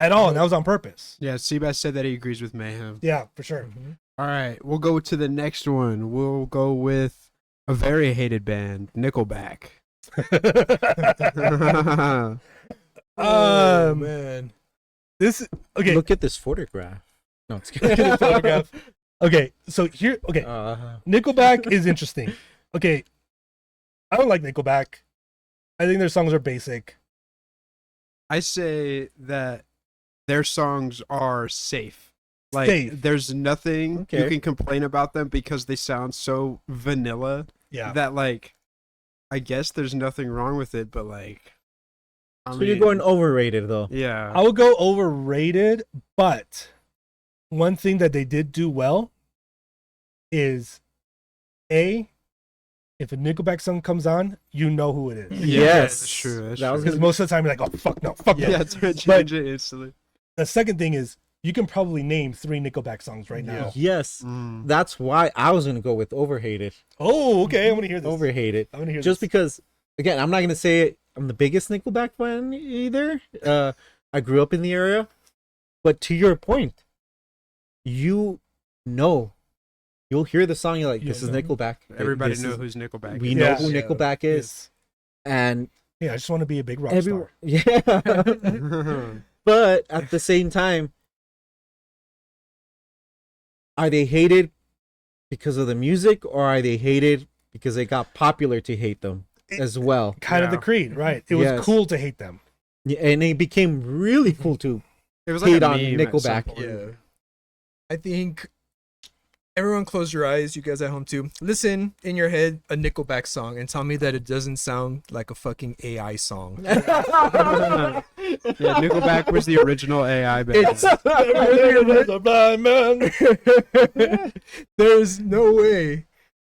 Speaker 1: at all, and that was on purpose.
Speaker 3: Yeah, Seabass said that he agrees with Mayhem.
Speaker 1: Yeah, for sure.
Speaker 3: All right, we'll go to the next one. We'll go with a very hated band, Nickelback.
Speaker 2: Man.
Speaker 1: This okay.
Speaker 5: Look at this photograph. No, it's
Speaker 1: Look at the photograph. Okay, so here, okay, Nickelback is interesting. Okay, I don't like Nickelback. I think their songs are basic.
Speaker 3: I say that their songs are safe. Like,
Speaker 1: Safe.
Speaker 3: there's nothing you
Speaker 5: Okay.
Speaker 3: can complain about them because they sound so vanilla
Speaker 1: Yeah,
Speaker 3: that, like, I guess there's nothing wrong with it, but, like, I
Speaker 5: So you're
Speaker 3: mean,
Speaker 5: going overrated though.
Speaker 3: yeah.
Speaker 1: I would go overrated, but one thing that they did do well is if a Nickelback song comes on, you know who it is.
Speaker 3: Yeah,
Speaker 5: Yes.
Speaker 3: that's true. That's
Speaker 5: That was
Speaker 3: true.
Speaker 1: Because most of the time you're like, oh fuck no, fuck no.
Speaker 3: Yeah, it's gonna change it instantly.
Speaker 1: The second thing is you can probably name 3 Nickelback songs right now.
Speaker 5: Yes.
Speaker 3: Mm.
Speaker 5: That's why I was gonna go with overhated.
Speaker 1: Oh, okay. I want to hear this.
Speaker 5: Overhated.
Speaker 1: I want to hear
Speaker 5: Just
Speaker 1: this.
Speaker 5: because, again, I'm not gonna say I'm the biggest Nickelback fan either. I grew up in the area, but to your point, you'll hear the song. You're like, this is Nickelback.
Speaker 3: Everybody
Speaker 5: This
Speaker 3: knows
Speaker 5: is-
Speaker 3: who's Nickelback.
Speaker 5: We know
Speaker 1: Yeah.
Speaker 5: who
Speaker 2: Yeah.
Speaker 5: Nickelback is, and
Speaker 1: Yeah, I just want to be a big rock
Speaker 5: everyone.
Speaker 1: star.
Speaker 5: Yeah. But at the same time, are they hated because of the music, or are they hated because they got popular to hate them as well?
Speaker 1: Kind of the
Speaker 3: Yeah.
Speaker 1: creed, right? It was
Speaker 5: Yes.
Speaker 1: cool to hate them.
Speaker 5: Yeah, and it became really cool to
Speaker 3: It was like
Speaker 5: hate
Speaker 3: a
Speaker 5: on
Speaker 3: meme at some
Speaker 5: Nickelback.
Speaker 3: point.
Speaker 2: Yeah. I think everyone close your eyes, you guys at home too. Listen in your head a Nickelback song and tell me that it doesn't sound like a fucking AI song.
Speaker 3: Yeah, Nickelback was the original AI band.
Speaker 2: There's no way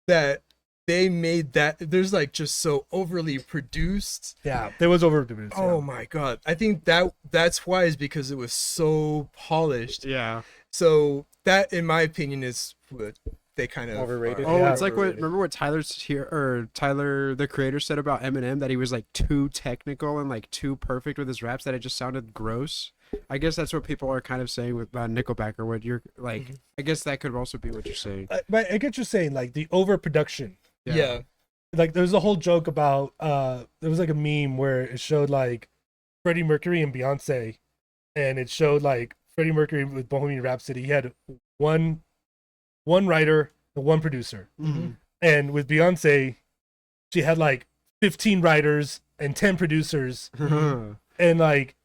Speaker 2: that they made that. There's like just so overly produced.
Speaker 1: Yeah, there was overdubs.
Speaker 2: Oh my god. I think that's why is because it was so polished.
Speaker 3: Yeah.
Speaker 2: So that in my opinion is what they kind of
Speaker 5: Overrated.
Speaker 3: Oh,
Speaker 1: Yeah.
Speaker 3: it's like what remember what Tyler the creator said about Eminem, that he was like too technical and like too perfect with his raps, that it just sounded gross. I guess that's what people are kind of saying about Nickelback, or what you're like. I guess that could also be what you're saying.
Speaker 1: But I get what you're saying, like the overproduction.
Speaker 2: Yeah.
Speaker 1: Like there's a whole joke about there was like a meme where it showed like Freddie Mercury and Beyonce, and it showed like Freddie Mercury with Bohemian Rhapsody. He had one writer and one producer.
Speaker 3: Mm-hmm.
Speaker 1: And with Beyonce, she had like 15 writers and 10 producers. And like,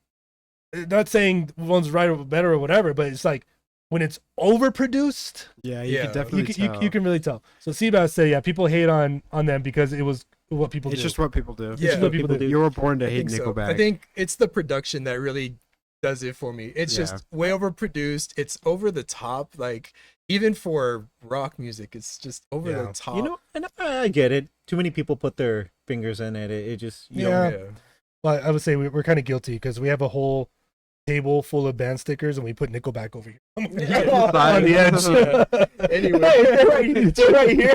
Speaker 1: not saying one's right or better or whatever, but it's like when it's overproduced,
Speaker 3: Yeah, you
Speaker 2: Yeah.
Speaker 3: can definitely tell.
Speaker 1: you can really tell. So Seabass say, yeah, people hate on them because it was what people
Speaker 3: It's
Speaker 1: do.
Speaker 3: just what people do.
Speaker 2: Yeah.
Speaker 1: It's what people do.
Speaker 3: You were born to
Speaker 2: I
Speaker 3: hate
Speaker 2: think so.
Speaker 3: Nickelback.
Speaker 2: I think it's the production that really does it for me. It's
Speaker 3: Yeah.
Speaker 2: just way overproduced. It's over the top. Like even for rock music, it's just over
Speaker 1: Yeah.
Speaker 2: the top.
Speaker 5: You know, and I get it. Too many people put their fingers in it. It just you
Speaker 1: Yeah.
Speaker 5: don't-
Speaker 1: Well, I would say we're kind of guilty because we have a whole table full of band stickers and we put Nickelback over here on the edge.
Speaker 2: Anyway,
Speaker 5: They're right here.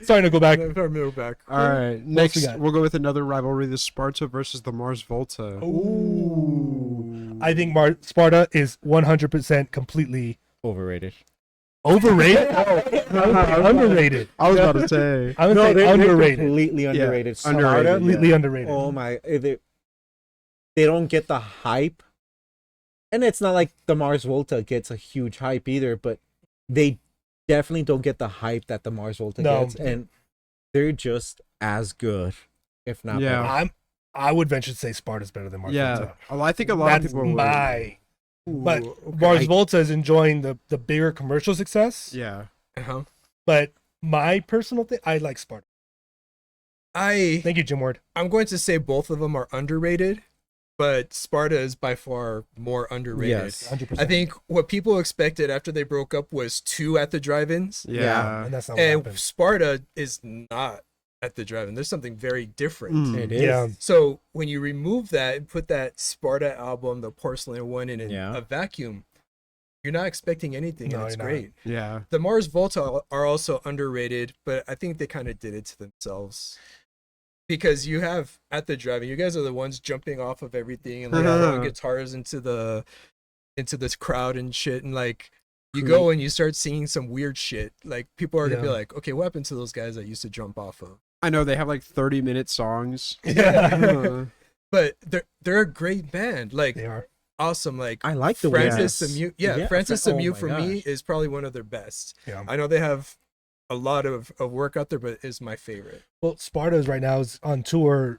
Speaker 1: Sorry, Nickelback.
Speaker 2: Middle back.
Speaker 3: All right, next
Speaker 1: we got?
Speaker 3: we'll go with another rivalry: the Sparta versus the Mars Volta.
Speaker 1: Ooh. I think Sparta is 100% completely
Speaker 5: Overrated.
Speaker 1: overrated. Underrated.
Speaker 3: I was about to say.
Speaker 1: I would
Speaker 5: No,
Speaker 1: say
Speaker 5: they're
Speaker 1: underrated.
Speaker 5: completely underrated.
Speaker 3: underrated,
Speaker 5: Sparta,
Speaker 3: yeah.
Speaker 1: Completely underrated.
Speaker 5: Oh my! They don't get the hype, and it's not like the Mars Volta gets a huge hype either. But they definitely don't get the hype that the Mars Volta
Speaker 1: No.
Speaker 5: gets, and they're just as good, if not
Speaker 3: Yeah.
Speaker 5: better.
Speaker 1: I would venture to say Sparta's better than Mars
Speaker 3: Yeah,
Speaker 1: Volta.
Speaker 3: I think a lot
Speaker 1: That's
Speaker 3: of people would.
Speaker 1: my. But
Speaker 2: Ooh,
Speaker 1: Mars
Speaker 5: I-
Speaker 1: Volta is enjoying the bigger commercial success.
Speaker 3: Yeah,
Speaker 2: Uh-huh.
Speaker 1: But my personal thing, I like Sparta.
Speaker 2: I'm
Speaker 1: Thank you, Jim Ward.
Speaker 2: going to say both of them are underrated, but Sparta is by far more underrated.
Speaker 5: Yes.
Speaker 1: 100%.
Speaker 2: I think what people expected after they broke up was 2 at the drive-ins,
Speaker 3: yeah.
Speaker 1: And that's not what
Speaker 2: and
Speaker 1: happened.
Speaker 2: Sparta is not at the drive-in. There's something very different.
Speaker 3: Mm.
Speaker 5: It is.
Speaker 1: Yeah.
Speaker 2: So when you remove that and put that Sparta album, the Porcelain one, in
Speaker 5: Yeah.
Speaker 2: a vacuum, you're not expecting anything,
Speaker 1: No,
Speaker 2: and it's
Speaker 1: you're not.
Speaker 2: great.
Speaker 3: Yeah.
Speaker 2: The Mars Volta are also underrated, but I think they kind of did it to themselves. Because you have at the drive-in, you guys are the ones jumping off of everything and like throwing guitars into this crowd and shit, and like you go and you start seeing some weird shit. Like people are gonna be
Speaker 1: Yeah.
Speaker 2: like, okay, what happened to those guys that used to jump off of?
Speaker 3: I know they have like 30-minute songs.
Speaker 1: Yeah.
Speaker 2: But they're a great band. Like
Speaker 1: They are.
Speaker 2: awesome. Like
Speaker 5: I like the way
Speaker 2: Francis
Speaker 3: Yes.
Speaker 2: Amute.
Speaker 5: Yeah,
Speaker 2: Francis
Speaker 5: oh
Speaker 2: Amute
Speaker 5: my
Speaker 2: for me
Speaker 5: gosh.
Speaker 2: is probably one of their best.
Speaker 1: Yeah.
Speaker 2: I know they have a lot of work out there, but is my favorite.
Speaker 1: Well, Sparta's right now is on tour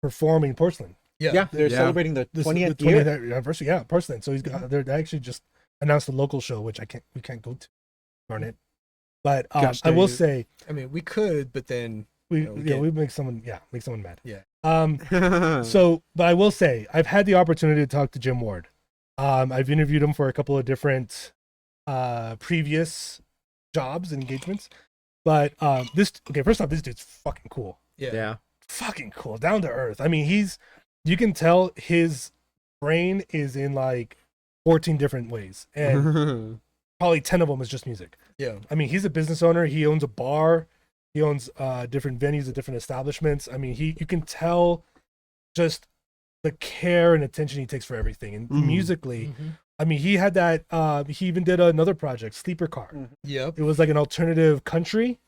Speaker 1: performing Porcelain.
Speaker 5: Yeah, they're
Speaker 3: Yeah.
Speaker 5: celebrating the
Speaker 1: This
Speaker 5: 20th
Speaker 1: is the
Speaker 5: year.
Speaker 1: 20th anniversary. Yeah, Porcelain. So they actually just announced a local show, which we can't go to. Darn it. But
Speaker 3: Gosh
Speaker 1: I will
Speaker 3: dang it.
Speaker 1: say
Speaker 2: I mean, we could, but then
Speaker 1: we
Speaker 2: we get-
Speaker 1: we make someone mad.
Speaker 2: Yeah.
Speaker 1: But I will say I've had the opportunity to talk to Jim Ward. I've interviewed him for a couple of different previous jobs and engagements. But first off, this dude's fucking cool.
Speaker 2: yeah.
Speaker 1: Fucking cool. Down to earth. I mean, you can tell his brain is in like 14 different ways. And probably 10 of them is just music.
Speaker 2: Yeah.
Speaker 1: I mean, he's a business owner. He owns a bar. He owns different venues at different establishments. I mean, you can tell just the care and attention he takes for everything. And
Speaker 3: Mhm.
Speaker 1: musically, I mean, he had that. He even did another project, Sleeper Car.
Speaker 2: Yep.
Speaker 1: It was like an alternative country.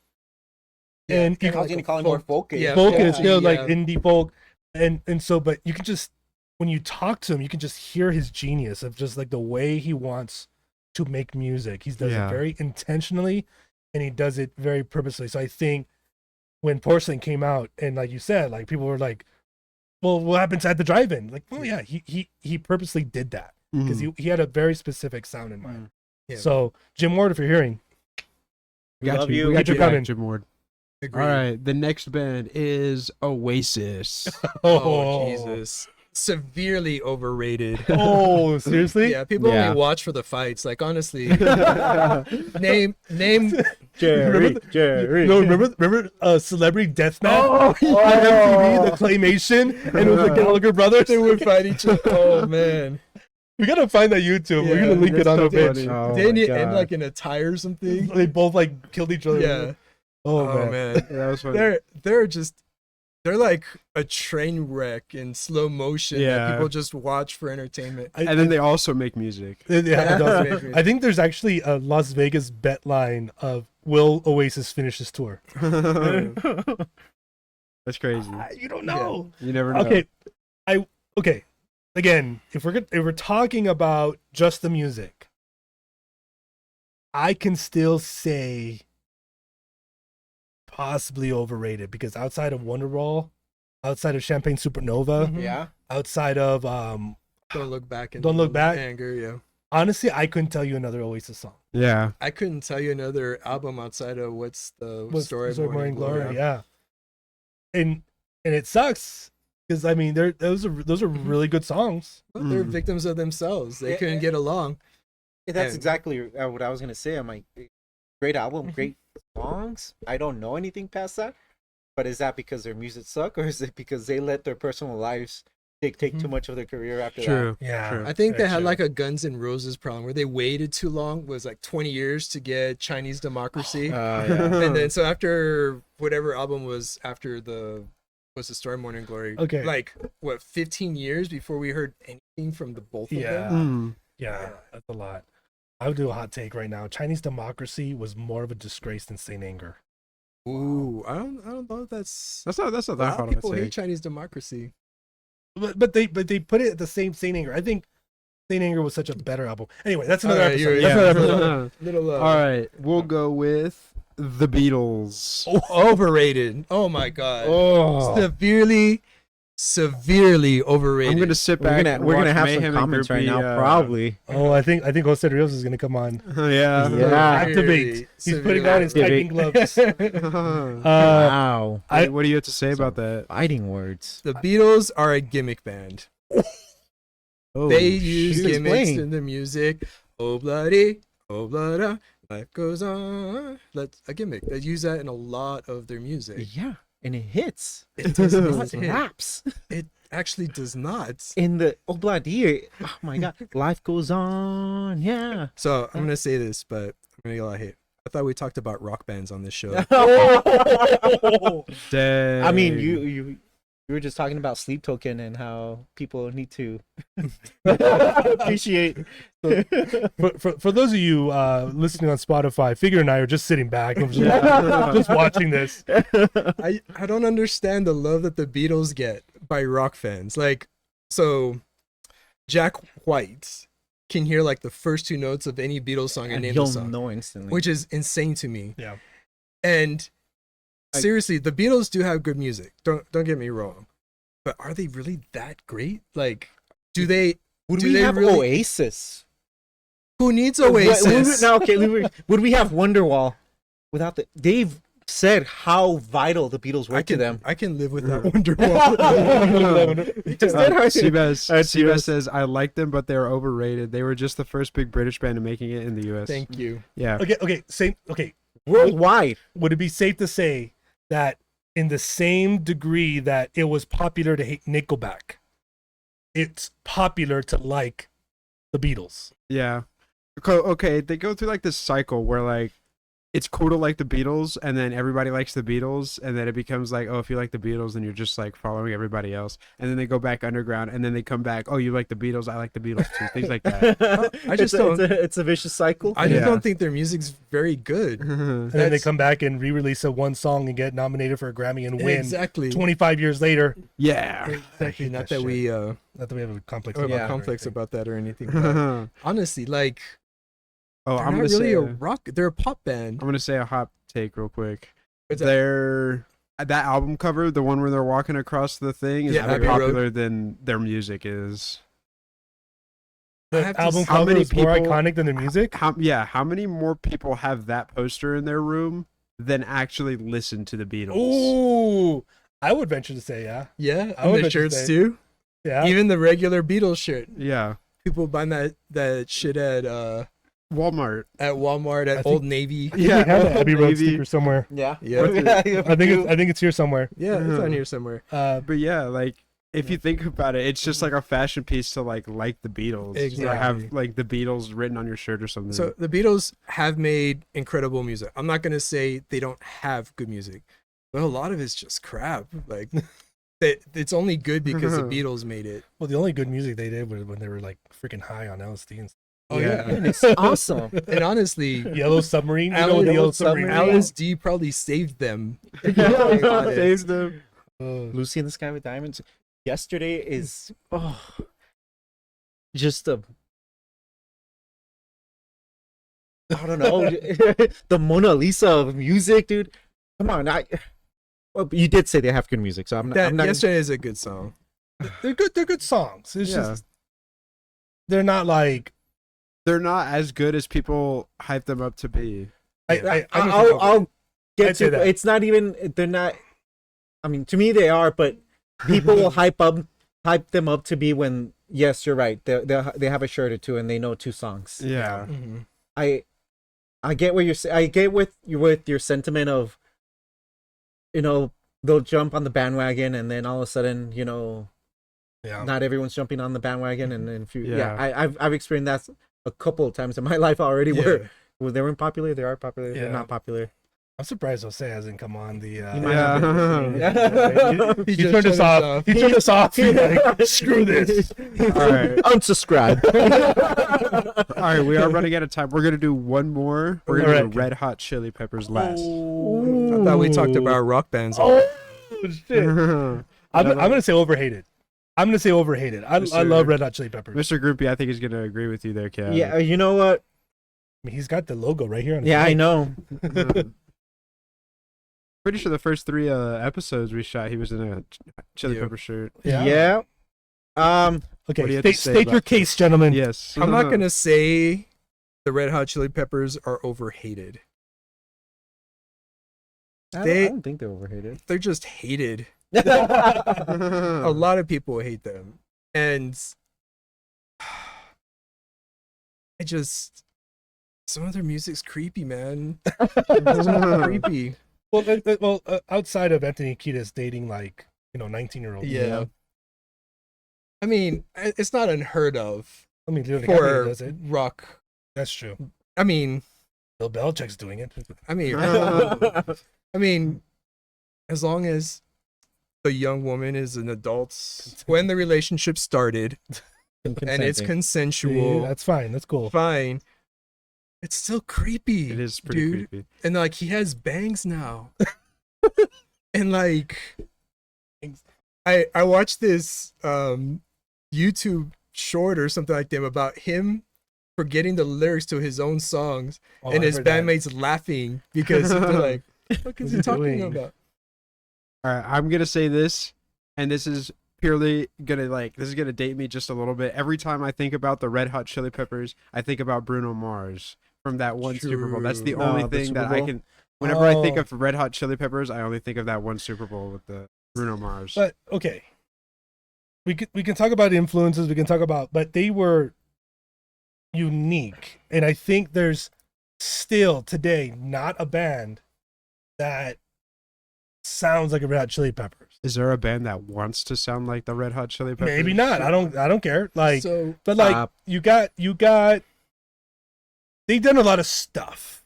Speaker 2: Yeah,
Speaker 1: And
Speaker 5: I was gonna call it more folkish.
Speaker 2: Yeah,
Speaker 1: focus,
Speaker 2: folky,
Speaker 1: you know, like
Speaker 2: yeah.
Speaker 1: indie folk, and so, but you can just when you talk to him, you can just hear his genius of just like the way he wants to make music. He does
Speaker 3: Yeah.
Speaker 1: it very intentionally, and he does it very purposely. So I think when Porcelain came out, and like you said, like people were like, "Well, what happens at the drive-in?" Like, well, yeah, he purposely did that because he had a very specific sound in mind.
Speaker 2: Yeah.
Speaker 1: So Jim Ward, if you're hearing,
Speaker 3: We got
Speaker 5: Love
Speaker 3: you.
Speaker 5: you.
Speaker 3: We got
Speaker 1: Keep
Speaker 3: you
Speaker 1: it coming.
Speaker 3: back, Jim Ward.
Speaker 2: Agreed.
Speaker 3: All right, the next band is Oasis.
Speaker 2: Oh, Jesus. Severely overrated.
Speaker 1: Oh, seriously?
Speaker 2: Yeah, people
Speaker 3: Yeah.
Speaker 2: only watch for the fights. Like honestly, name
Speaker 5: Jerry.
Speaker 1: No, remember Celebrity Deathmatch
Speaker 2: Oh,
Speaker 1: on MTV, the claymation, and it was the Gallagher brothers.
Speaker 2: they would fight each other. Oh man.
Speaker 1: We gotta find that YouTube. We're
Speaker 2: Yeah,
Speaker 1: gonna link it
Speaker 3: that's
Speaker 1: on
Speaker 3: so
Speaker 1: the page.
Speaker 3: funny.
Speaker 5: Oh
Speaker 2: Didn't
Speaker 5: my
Speaker 2: it end
Speaker 5: God.
Speaker 2: like in a tie or something?
Speaker 1: They both like killed each other.
Speaker 2: Yeah.
Speaker 1: Oh,
Speaker 2: Oh
Speaker 1: man.
Speaker 2: man.
Speaker 3: Yeah, that was funny.
Speaker 2: They're like a train wreck in slow motion
Speaker 3: Yeah.
Speaker 2: that people just watch for entertainment.
Speaker 3: And then they also make music.
Speaker 1: Yeah, it does.
Speaker 2: Maybe.
Speaker 1: I think there's actually a Las Vegas bet line of will Oasis finish this tour?
Speaker 3: That's crazy.
Speaker 1: You don't know.
Speaker 3: You never know.
Speaker 1: Okay. Again, if we're talking about just the music, I can still say possibly overrated because outside of Wonderwall, outside of Champagne Supernova,
Speaker 2: Mhm.
Speaker 5: Yeah.
Speaker 1: outside of
Speaker 2: Don't look back.
Speaker 1: Don't Look Back.
Speaker 2: Anger. Yeah.
Speaker 1: honestly, I couldn't tell you another Oasis song.
Speaker 3: Yeah.
Speaker 2: I couldn't tell you another album outside of what's the
Speaker 1: What's
Speaker 2: story of Morning Glory.
Speaker 1: Yeah. And it sucks because I mean those are really good songs.
Speaker 2: Well, they're
Speaker 3: Mm.
Speaker 2: victims of themselves. They
Speaker 4: Yeah,
Speaker 2: couldn't get along.
Speaker 4: Yeah, that's
Speaker 2: And-
Speaker 4: exactly what I was gonna say. I'm like, great album,
Speaker 2: Mhm.
Speaker 4: great songs. I don't know anything past that, but is that because their music suck, or is it because they let their personal lives dictate too
Speaker 2: Mhm.
Speaker 4: much of their career after
Speaker 3: True.
Speaker 1: Yeah.
Speaker 3: True.
Speaker 2: I think they
Speaker 1: Very
Speaker 2: had
Speaker 1: true.
Speaker 2: like a Guns N' Roses problem where they waited too long. Was like 20 years to get Chinese Democracy.
Speaker 4: Yeah.
Speaker 2: And then so after whatever album was after the what's the story Morning Glory,
Speaker 1: Okay.
Speaker 2: like what 15 years before we heard anything from the both of
Speaker 1: Yeah.
Speaker 2: them.
Speaker 3: Mm.
Speaker 1: Yeah, that's a lot. I would do a hot take right now. Chinese Democracy was more of a disgrace than Saint Anger.
Speaker 2: Ooh, I don't know if that's
Speaker 3: That's not
Speaker 2: a
Speaker 3: that
Speaker 2: lot
Speaker 3: hard
Speaker 2: of
Speaker 3: of a
Speaker 2: people hate
Speaker 3: take.
Speaker 2: Chinese Democracy.
Speaker 1: But they put it at the same Saint Anger. I think Saint Anger was such a better album. Anyway, that's another
Speaker 2: Alright,
Speaker 1: episode.
Speaker 2: you're-
Speaker 1: That's
Speaker 2: yeah.
Speaker 1: another episode.
Speaker 2: Little
Speaker 3: All right, we'll go with the Beatles.
Speaker 2: overrated. Oh my god.
Speaker 1: Oh,
Speaker 2: Severely overrated.
Speaker 3: I'm gonna sit
Speaker 4: We're
Speaker 3: back.
Speaker 4: gonna
Speaker 3: and
Speaker 4: we're gonna
Speaker 3: watch
Speaker 4: have
Speaker 3: Mayhem
Speaker 4: some
Speaker 3: and
Speaker 4: comments right
Speaker 3: Groupie,
Speaker 4: now, probably.
Speaker 1: oh, I think Jose Rios is gonna come on.
Speaker 3: Yeah.
Speaker 4: Yeah.
Speaker 1: Activate. He's putting on his piping gloves.
Speaker 4: Wow,
Speaker 3: What do you have to say about that?
Speaker 4: fighting words.
Speaker 2: The Beatles are a gimmick band.
Speaker 3: Oh,
Speaker 2: They use
Speaker 4: shoot.
Speaker 2: gimmicks
Speaker 4: Explain.
Speaker 2: in their music. Oh bloody, oh bloody, life goes on. That's a gimmick. They use that in a lot of their music.
Speaker 4: Yeah, and it hits.
Speaker 2: It does
Speaker 4: It
Speaker 2: not hit.
Speaker 4: slaps
Speaker 2: It actually does not.
Speaker 4: in the Obladi. Oh my god, life goes on. Yeah.
Speaker 2: So I'm gonna say this, but I'm gonna get a lot of hate. I thought we talked about rock bands on this show.
Speaker 3: dang.
Speaker 4: I mean, you were just talking about Sleep Token and how people need to appreciate.
Speaker 1: For those of you listening on Spotify, Figure and I are just sitting back, and just watching this.
Speaker 2: I don't understand the love that the Beatles get by rock fans. Like, so Jack White can hear like the first two notes of any Beatles song and
Speaker 4: And
Speaker 2: name
Speaker 4: you'll
Speaker 2: the song,
Speaker 4: know instantly.
Speaker 2: which is insane to me.
Speaker 1: Yeah.
Speaker 2: And seriously, the Beatles do have good music. Don't get me wrong, but are they really that great? Like, do they?
Speaker 4: would
Speaker 2: do
Speaker 4: we
Speaker 2: they
Speaker 4: have
Speaker 2: really-
Speaker 4: Oasis?
Speaker 2: Who needs Oasis?
Speaker 4: Now, okay, would we have Wonderwall without the? They've said how vital the Beatles were
Speaker 2: I
Speaker 4: to
Speaker 2: can
Speaker 4: them.
Speaker 2: I can live without Wonderwall.
Speaker 4: Just did her-
Speaker 3: Seabass says, I like them, but they're overrated. They were just the first big British band to making it in the U.S.
Speaker 2: Thank you.
Speaker 3: Yeah.
Speaker 1: Okay.
Speaker 4: worldwide.
Speaker 1: Would it be safe to say that in the same degree that it was popular to hate Nickelback, it's popular to like the Beatles?
Speaker 3: Yeah. Okay, they go through like this cycle where like it's cool to like the Beatles, and then everybody likes the Beatles, and then it becomes like, oh, if you like the Beatles, then you're just like following everybody else, and then they go back underground, and then they come back, oh, you like the Beatles, I like the Beatles too, things like that.
Speaker 2: I just
Speaker 4: it's
Speaker 2: don't-
Speaker 4: it's a vicious cycle.
Speaker 2: I just
Speaker 3: Yeah.
Speaker 2: don't think their music's very good.
Speaker 1: And then they
Speaker 2: That's-
Speaker 1: come back and re-release a one song and get nominated for a Grammy and win.
Speaker 2: Exactly.
Speaker 1: 25 years later.
Speaker 3: Yeah.
Speaker 2: Exactly.
Speaker 1: hate
Speaker 2: Not
Speaker 1: that
Speaker 2: that we
Speaker 1: Not that we have a complex.
Speaker 2: have
Speaker 1: about it or
Speaker 2: conflicts
Speaker 1: anything.
Speaker 2: about that or anything. But honestly, like
Speaker 3: Oh,
Speaker 2: they're
Speaker 3: I'm
Speaker 2: not
Speaker 3: gonna
Speaker 2: really
Speaker 3: say
Speaker 2: a rock. They're a pop band.
Speaker 3: I'm gonna say a hot take real quick.
Speaker 2: What's that?
Speaker 3: Their that album cover, the one where they're walking across the thing, is
Speaker 2: Yeah,
Speaker 3: more
Speaker 2: Abbey Road.
Speaker 3: popular than their music is.
Speaker 2: I
Speaker 1: The
Speaker 2: have to
Speaker 1: album
Speaker 2: s-
Speaker 3: how
Speaker 1: cover
Speaker 3: many
Speaker 1: is more
Speaker 3: people-
Speaker 1: iconic than the music.
Speaker 3: How many more people have that poster in their room than actually listen to the Beatles?
Speaker 1: Ooh, I would venture to say, yeah.
Speaker 2: Yeah,
Speaker 1: I would
Speaker 2: on the
Speaker 1: bet you
Speaker 2: shirts
Speaker 1: say-
Speaker 2: too.
Speaker 1: Yeah.
Speaker 2: Even the regular Beatles shirt.
Speaker 3: Yeah.
Speaker 2: People buying that shit at
Speaker 3: Walmart.
Speaker 2: Walmart,
Speaker 1: I
Speaker 2: at
Speaker 1: think-
Speaker 2: Old Navy.
Speaker 1: I think we have an Abbey Road
Speaker 3: Maybe.
Speaker 1: sticker somewhere.
Speaker 4: Yeah.
Speaker 2: Yeah.
Speaker 1: I think it's here somewhere.
Speaker 2: Yeah, it's on here somewhere.
Speaker 3: But yeah, like if you think about it, it's just like a fashion piece to like the Beatles. Or
Speaker 2: Exactly.
Speaker 3: have like the Beatles written on your shirt or something.
Speaker 2: So the Beatles have made incredible music. I'm not gonna say they don't have good music, but a lot of it's just crap. Like it's only good because the Beatles made it.
Speaker 1: Well, the only good music they did was when they were like freaking high on LSD and
Speaker 2: Oh yeah,
Speaker 4: And it's awesome.
Speaker 2: and honestly,
Speaker 1: Yellow Submarine. You know the Yellow Submarine.
Speaker 2: LSD probably saved them.
Speaker 3: Saves them.
Speaker 4: Lucy in the Sky with Diamonds. Yesterday is just a
Speaker 5: I don't know, the Mona Lisa of music, dude. Come on, well, you did say they have good music, so I'm not.
Speaker 2: Yesterday is a good song.
Speaker 1: They're good. They're good songs. It's
Speaker 3: Yeah.
Speaker 1: just they're not like.
Speaker 3: They're not as good as people hype them up to be.
Speaker 5: I'll get
Speaker 1: I'd say
Speaker 5: to.
Speaker 1: that.
Speaker 5: It's not even. They're not. I mean, to me, they are, but people will hype them up to be when. Yes, you're right. They have a shirt or two and they know 2 songs.
Speaker 3: Yeah.
Speaker 2: Mm-hmm.
Speaker 5: I get what you're saying. I get with your sentiment of, they'll jump on the bandwagon and then all of a sudden,
Speaker 1: Yeah.
Speaker 5: not everyone's jumping on the bandwagon, and then
Speaker 3: Yeah.
Speaker 5: I've experienced that a couple of times in my life already,
Speaker 2: Yeah.
Speaker 5: where they weren't popular, they are popular,
Speaker 1: Yeah.
Speaker 5: they're not popular.
Speaker 1: I'm surprised Jose hasn't come on the.
Speaker 3: Yeah.
Speaker 1: He
Speaker 2: just
Speaker 1: turned us
Speaker 2: shut us
Speaker 1: off.
Speaker 2: off.
Speaker 1: He turned us off. He's like, screw this.
Speaker 3: All right.
Speaker 5: Unsubscribe.
Speaker 3: All right, we are running out of time. We're gonna do one more. We're gonna
Speaker 1: Alright.
Speaker 3: do Red Hot Chili Peppers last.
Speaker 2: I thought we talked about rock bands.
Speaker 1: Oh shit!
Speaker 3: Mr.
Speaker 1: I'm gonna say overhated. I love Red Hot Chili Peppers.
Speaker 3: Groupie, I think is gonna agree with you there, Kev.
Speaker 5: Yeah, you know what?
Speaker 1: I mean, he's got the logo right here on his
Speaker 5: Yeah, I
Speaker 1: mic.
Speaker 5: know.
Speaker 3: Pretty sure the first 3 episodes we shot, he was in a Chili
Speaker 2: Yeah.
Speaker 3: Pepper shirt.
Speaker 5: Yeah.
Speaker 3: What do
Speaker 1: Okay,
Speaker 3: you have to
Speaker 1: state,
Speaker 3: say
Speaker 1: state your
Speaker 3: about
Speaker 1: case, gentlemen.
Speaker 3: Yes.
Speaker 2: I'm not gonna say the Red Hot Chili Peppers are overhated.
Speaker 5: I
Speaker 2: They-
Speaker 5: don't think they're overhated.
Speaker 2: They're just hated. A lot of people hate them, and some of their music's creepy, man. It's creepy.
Speaker 1: Well, outside of Anthony Kiedis dating 19-year-olds.
Speaker 2: Yeah. I mean, it's not unheard of
Speaker 1: I mean, Leo DiCaprio
Speaker 2: for
Speaker 1: does it.
Speaker 2: rock.
Speaker 1: That's true.
Speaker 2: I mean,
Speaker 1: Bill Belichick's doing it.
Speaker 2: I mean, as long as the young woman is an adult when the relationship started and it's consensual,
Speaker 1: That's fine. That's cool.
Speaker 2: fine. It's still creepy.
Speaker 3: It is pretty
Speaker 2: dude.
Speaker 3: creepy.
Speaker 2: And he has bangs now. And I watched this YouTube short or something like that about him forgetting the lyrics to his own songs,
Speaker 1: Oh,
Speaker 2: and
Speaker 1: I
Speaker 2: his
Speaker 1: heard that.
Speaker 2: bandmates laughing because they're like, what the fuck is he
Speaker 1: What's he
Speaker 2: talking
Speaker 1: doing?
Speaker 2: about?
Speaker 3: All right, I'm gonna say this, and this is purely gonna date me just a little bit. Every time I think about the Red Hot Chili Peppers, I think about Bruno Mars from that one Super Bowl. That's the
Speaker 2: True.
Speaker 3: only
Speaker 5: Oh, the
Speaker 3: thing
Speaker 5: Super
Speaker 3: that I
Speaker 5: Bowl?
Speaker 3: can. Whenever I think
Speaker 1: Oh.
Speaker 3: of Red Hot Chili Peppers, I only think of that one Super Bowl with the Bruno Mars.
Speaker 1: But okay, we can talk about influences. We can talk about, but they were unique, and I think there's still today not a band that sounds like a Red Hot Chili Peppers.
Speaker 3: Is there a band that wants to sound like the Red Hot Chili Peppers?
Speaker 1: Maybe not. I don't care.
Speaker 2: So
Speaker 1: But
Speaker 5: Stop.
Speaker 1: you got they've done a lot of stuff.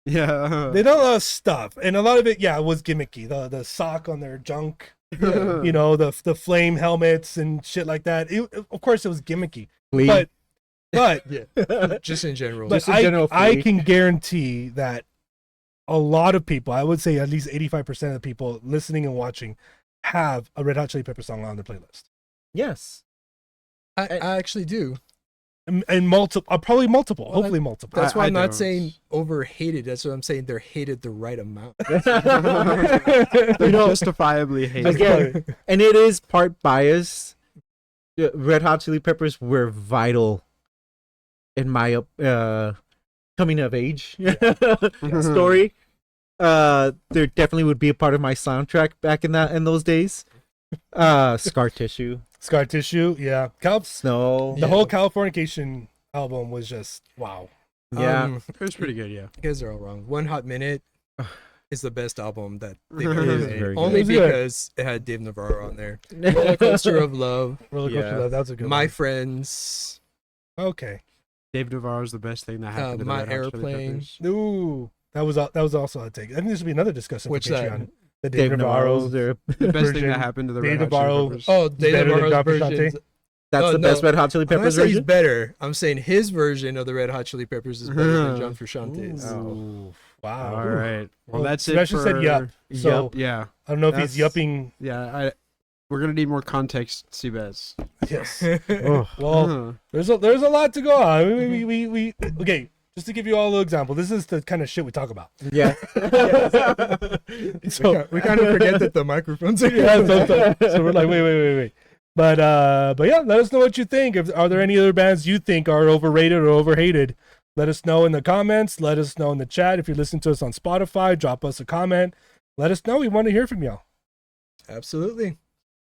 Speaker 3: Yeah.
Speaker 1: They done a lot of stuff, and a lot of it, was gimmicky. The sock on their junk, the flame helmets and shit like that. Of course, it was gimmicky,
Speaker 5: Flea.
Speaker 1: but
Speaker 2: yeah, just in general.
Speaker 1: but
Speaker 5: Just in general,
Speaker 1: I
Speaker 5: Flea.
Speaker 1: can guarantee that a lot of people, I would say at least 85% of the people listening and watching, have a Red Hot Chili Pepper song on their playlist,
Speaker 5: Yes.
Speaker 2: I actually do.
Speaker 1: and multiple, probably multiple,
Speaker 2: Well,
Speaker 1: hopefully multiple.
Speaker 2: That's why
Speaker 3: I
Speaker 2: I'm not
Speaker 3: don't.
Speaker 2: saying overhated. That's what I'm saying. They're hated the right amount.
Speaker 3: They're justifiably hated.
Speaker 5: Again, and it is part bias. The Red Hot Chili Peppers were vital in my coming of age story. There definitely would be a part of my soundtrack back in those days. Scar Tissue,
Speaker 1: Scar Tissue, yeah.
Speaker 5: Snow.
Speaker 1: The whole Californication album was just wow.
Speaker 5: Yeah.
Speaker 3: It was pretty good, yeah.
Speaker 2: You guys are all wrong. One Hot Minute is the best album that they've
Speaker 3: It
Speaker 2: ever
Speaker 5: is
Speaker 2: made.
Speaker 5: very good.
Speaker 2: Only
Speaker 1: It was good.
Speaker 2: because it had Dave Navarro on there. Roller Coaster of Love,
Speaker 1: Roller Coaster
Speaker 5: Yeah.
Speaker 1: Love, that was a good
Speaker 2: My
Speaker 1: one.
Speaker 2: Friends,
Speaker 1: Okay.
Speaker 3: Dave Navarro's the best thing that happened to the
Speaker 2: My
Speaker 3: Red Hot Chili
Speaker 2: Airplane.
Speaker 3: Peppers.
Speaker 1: Ooh, that was also a take. I think this would be another discussion
Speaker 2: Which
Speaker 1: for
Speaker 2: that?
Speaker 1: Patreon. The
Speaker 5: Dave
Speaker 1: Dave Navarro.
Speaker 5: Navarro's there.
Speaker 3: The best thing
Speaker 1: version.
Speaker 3: that happened to the
Speaker 1: Dave
Speaker 3: Red Hot
Speaker 1: Navarro-
Speaker 3: Chili Peppers.
Speaker 2: Oh, Dave
Speaker 1: better than
Speaker 2: Navarro's
Speaker 1: John
Speaker 2: version.
Speaker 1: Frusciante?
Speaker 5: That's
Speaker 2: Oh,
Speaker 5: the best
Speaker 2: no.
Speaker 5: Red Hot Chili
Speaker 2: I'm not
Speaker 5: Peppers
Speaker 2: saying he's
Speaker 5: version.
Speaker 2: better. I'm saying his version of the Red Hot Chili Peppers is better than John Frusciante's.
Speaker 1: Ooh, wow.
Speaker 3: All right. Well,
Speaker 1: Well,
Speaker 3: that's it
Speaker 1: Sebastian
Speaker 3: for...
Speaker 1: said yup. So
Speaker 3: Yeah.
Speaker 1: I don't know if he's
Speaker 3: That's-
Speaker 1: yupping.
Speaker 3: Yeah. We're going to need more context, Seabass.
Speaker 1: Yes.
Speaker 5: Oh.
Speaker 1: Well, there's a lot to go on. We okay. Just to give you all a little example, this is the kind of shit we talk about.
Speaker 5: Yeah.
Speaker 1: So
Speaker 2: we kind of forget that the microphones are
Speaker 1: yeah, so we're like, wait. But yeah, let us know what you think. Are there any other bands you think are overrated or overhated? Let us know in the comments. Let us know in the chat. If you're listening to us on Spotify, drop us a comment. Let us know. We want to hear from y'all.
Speaker 2: Absolutely.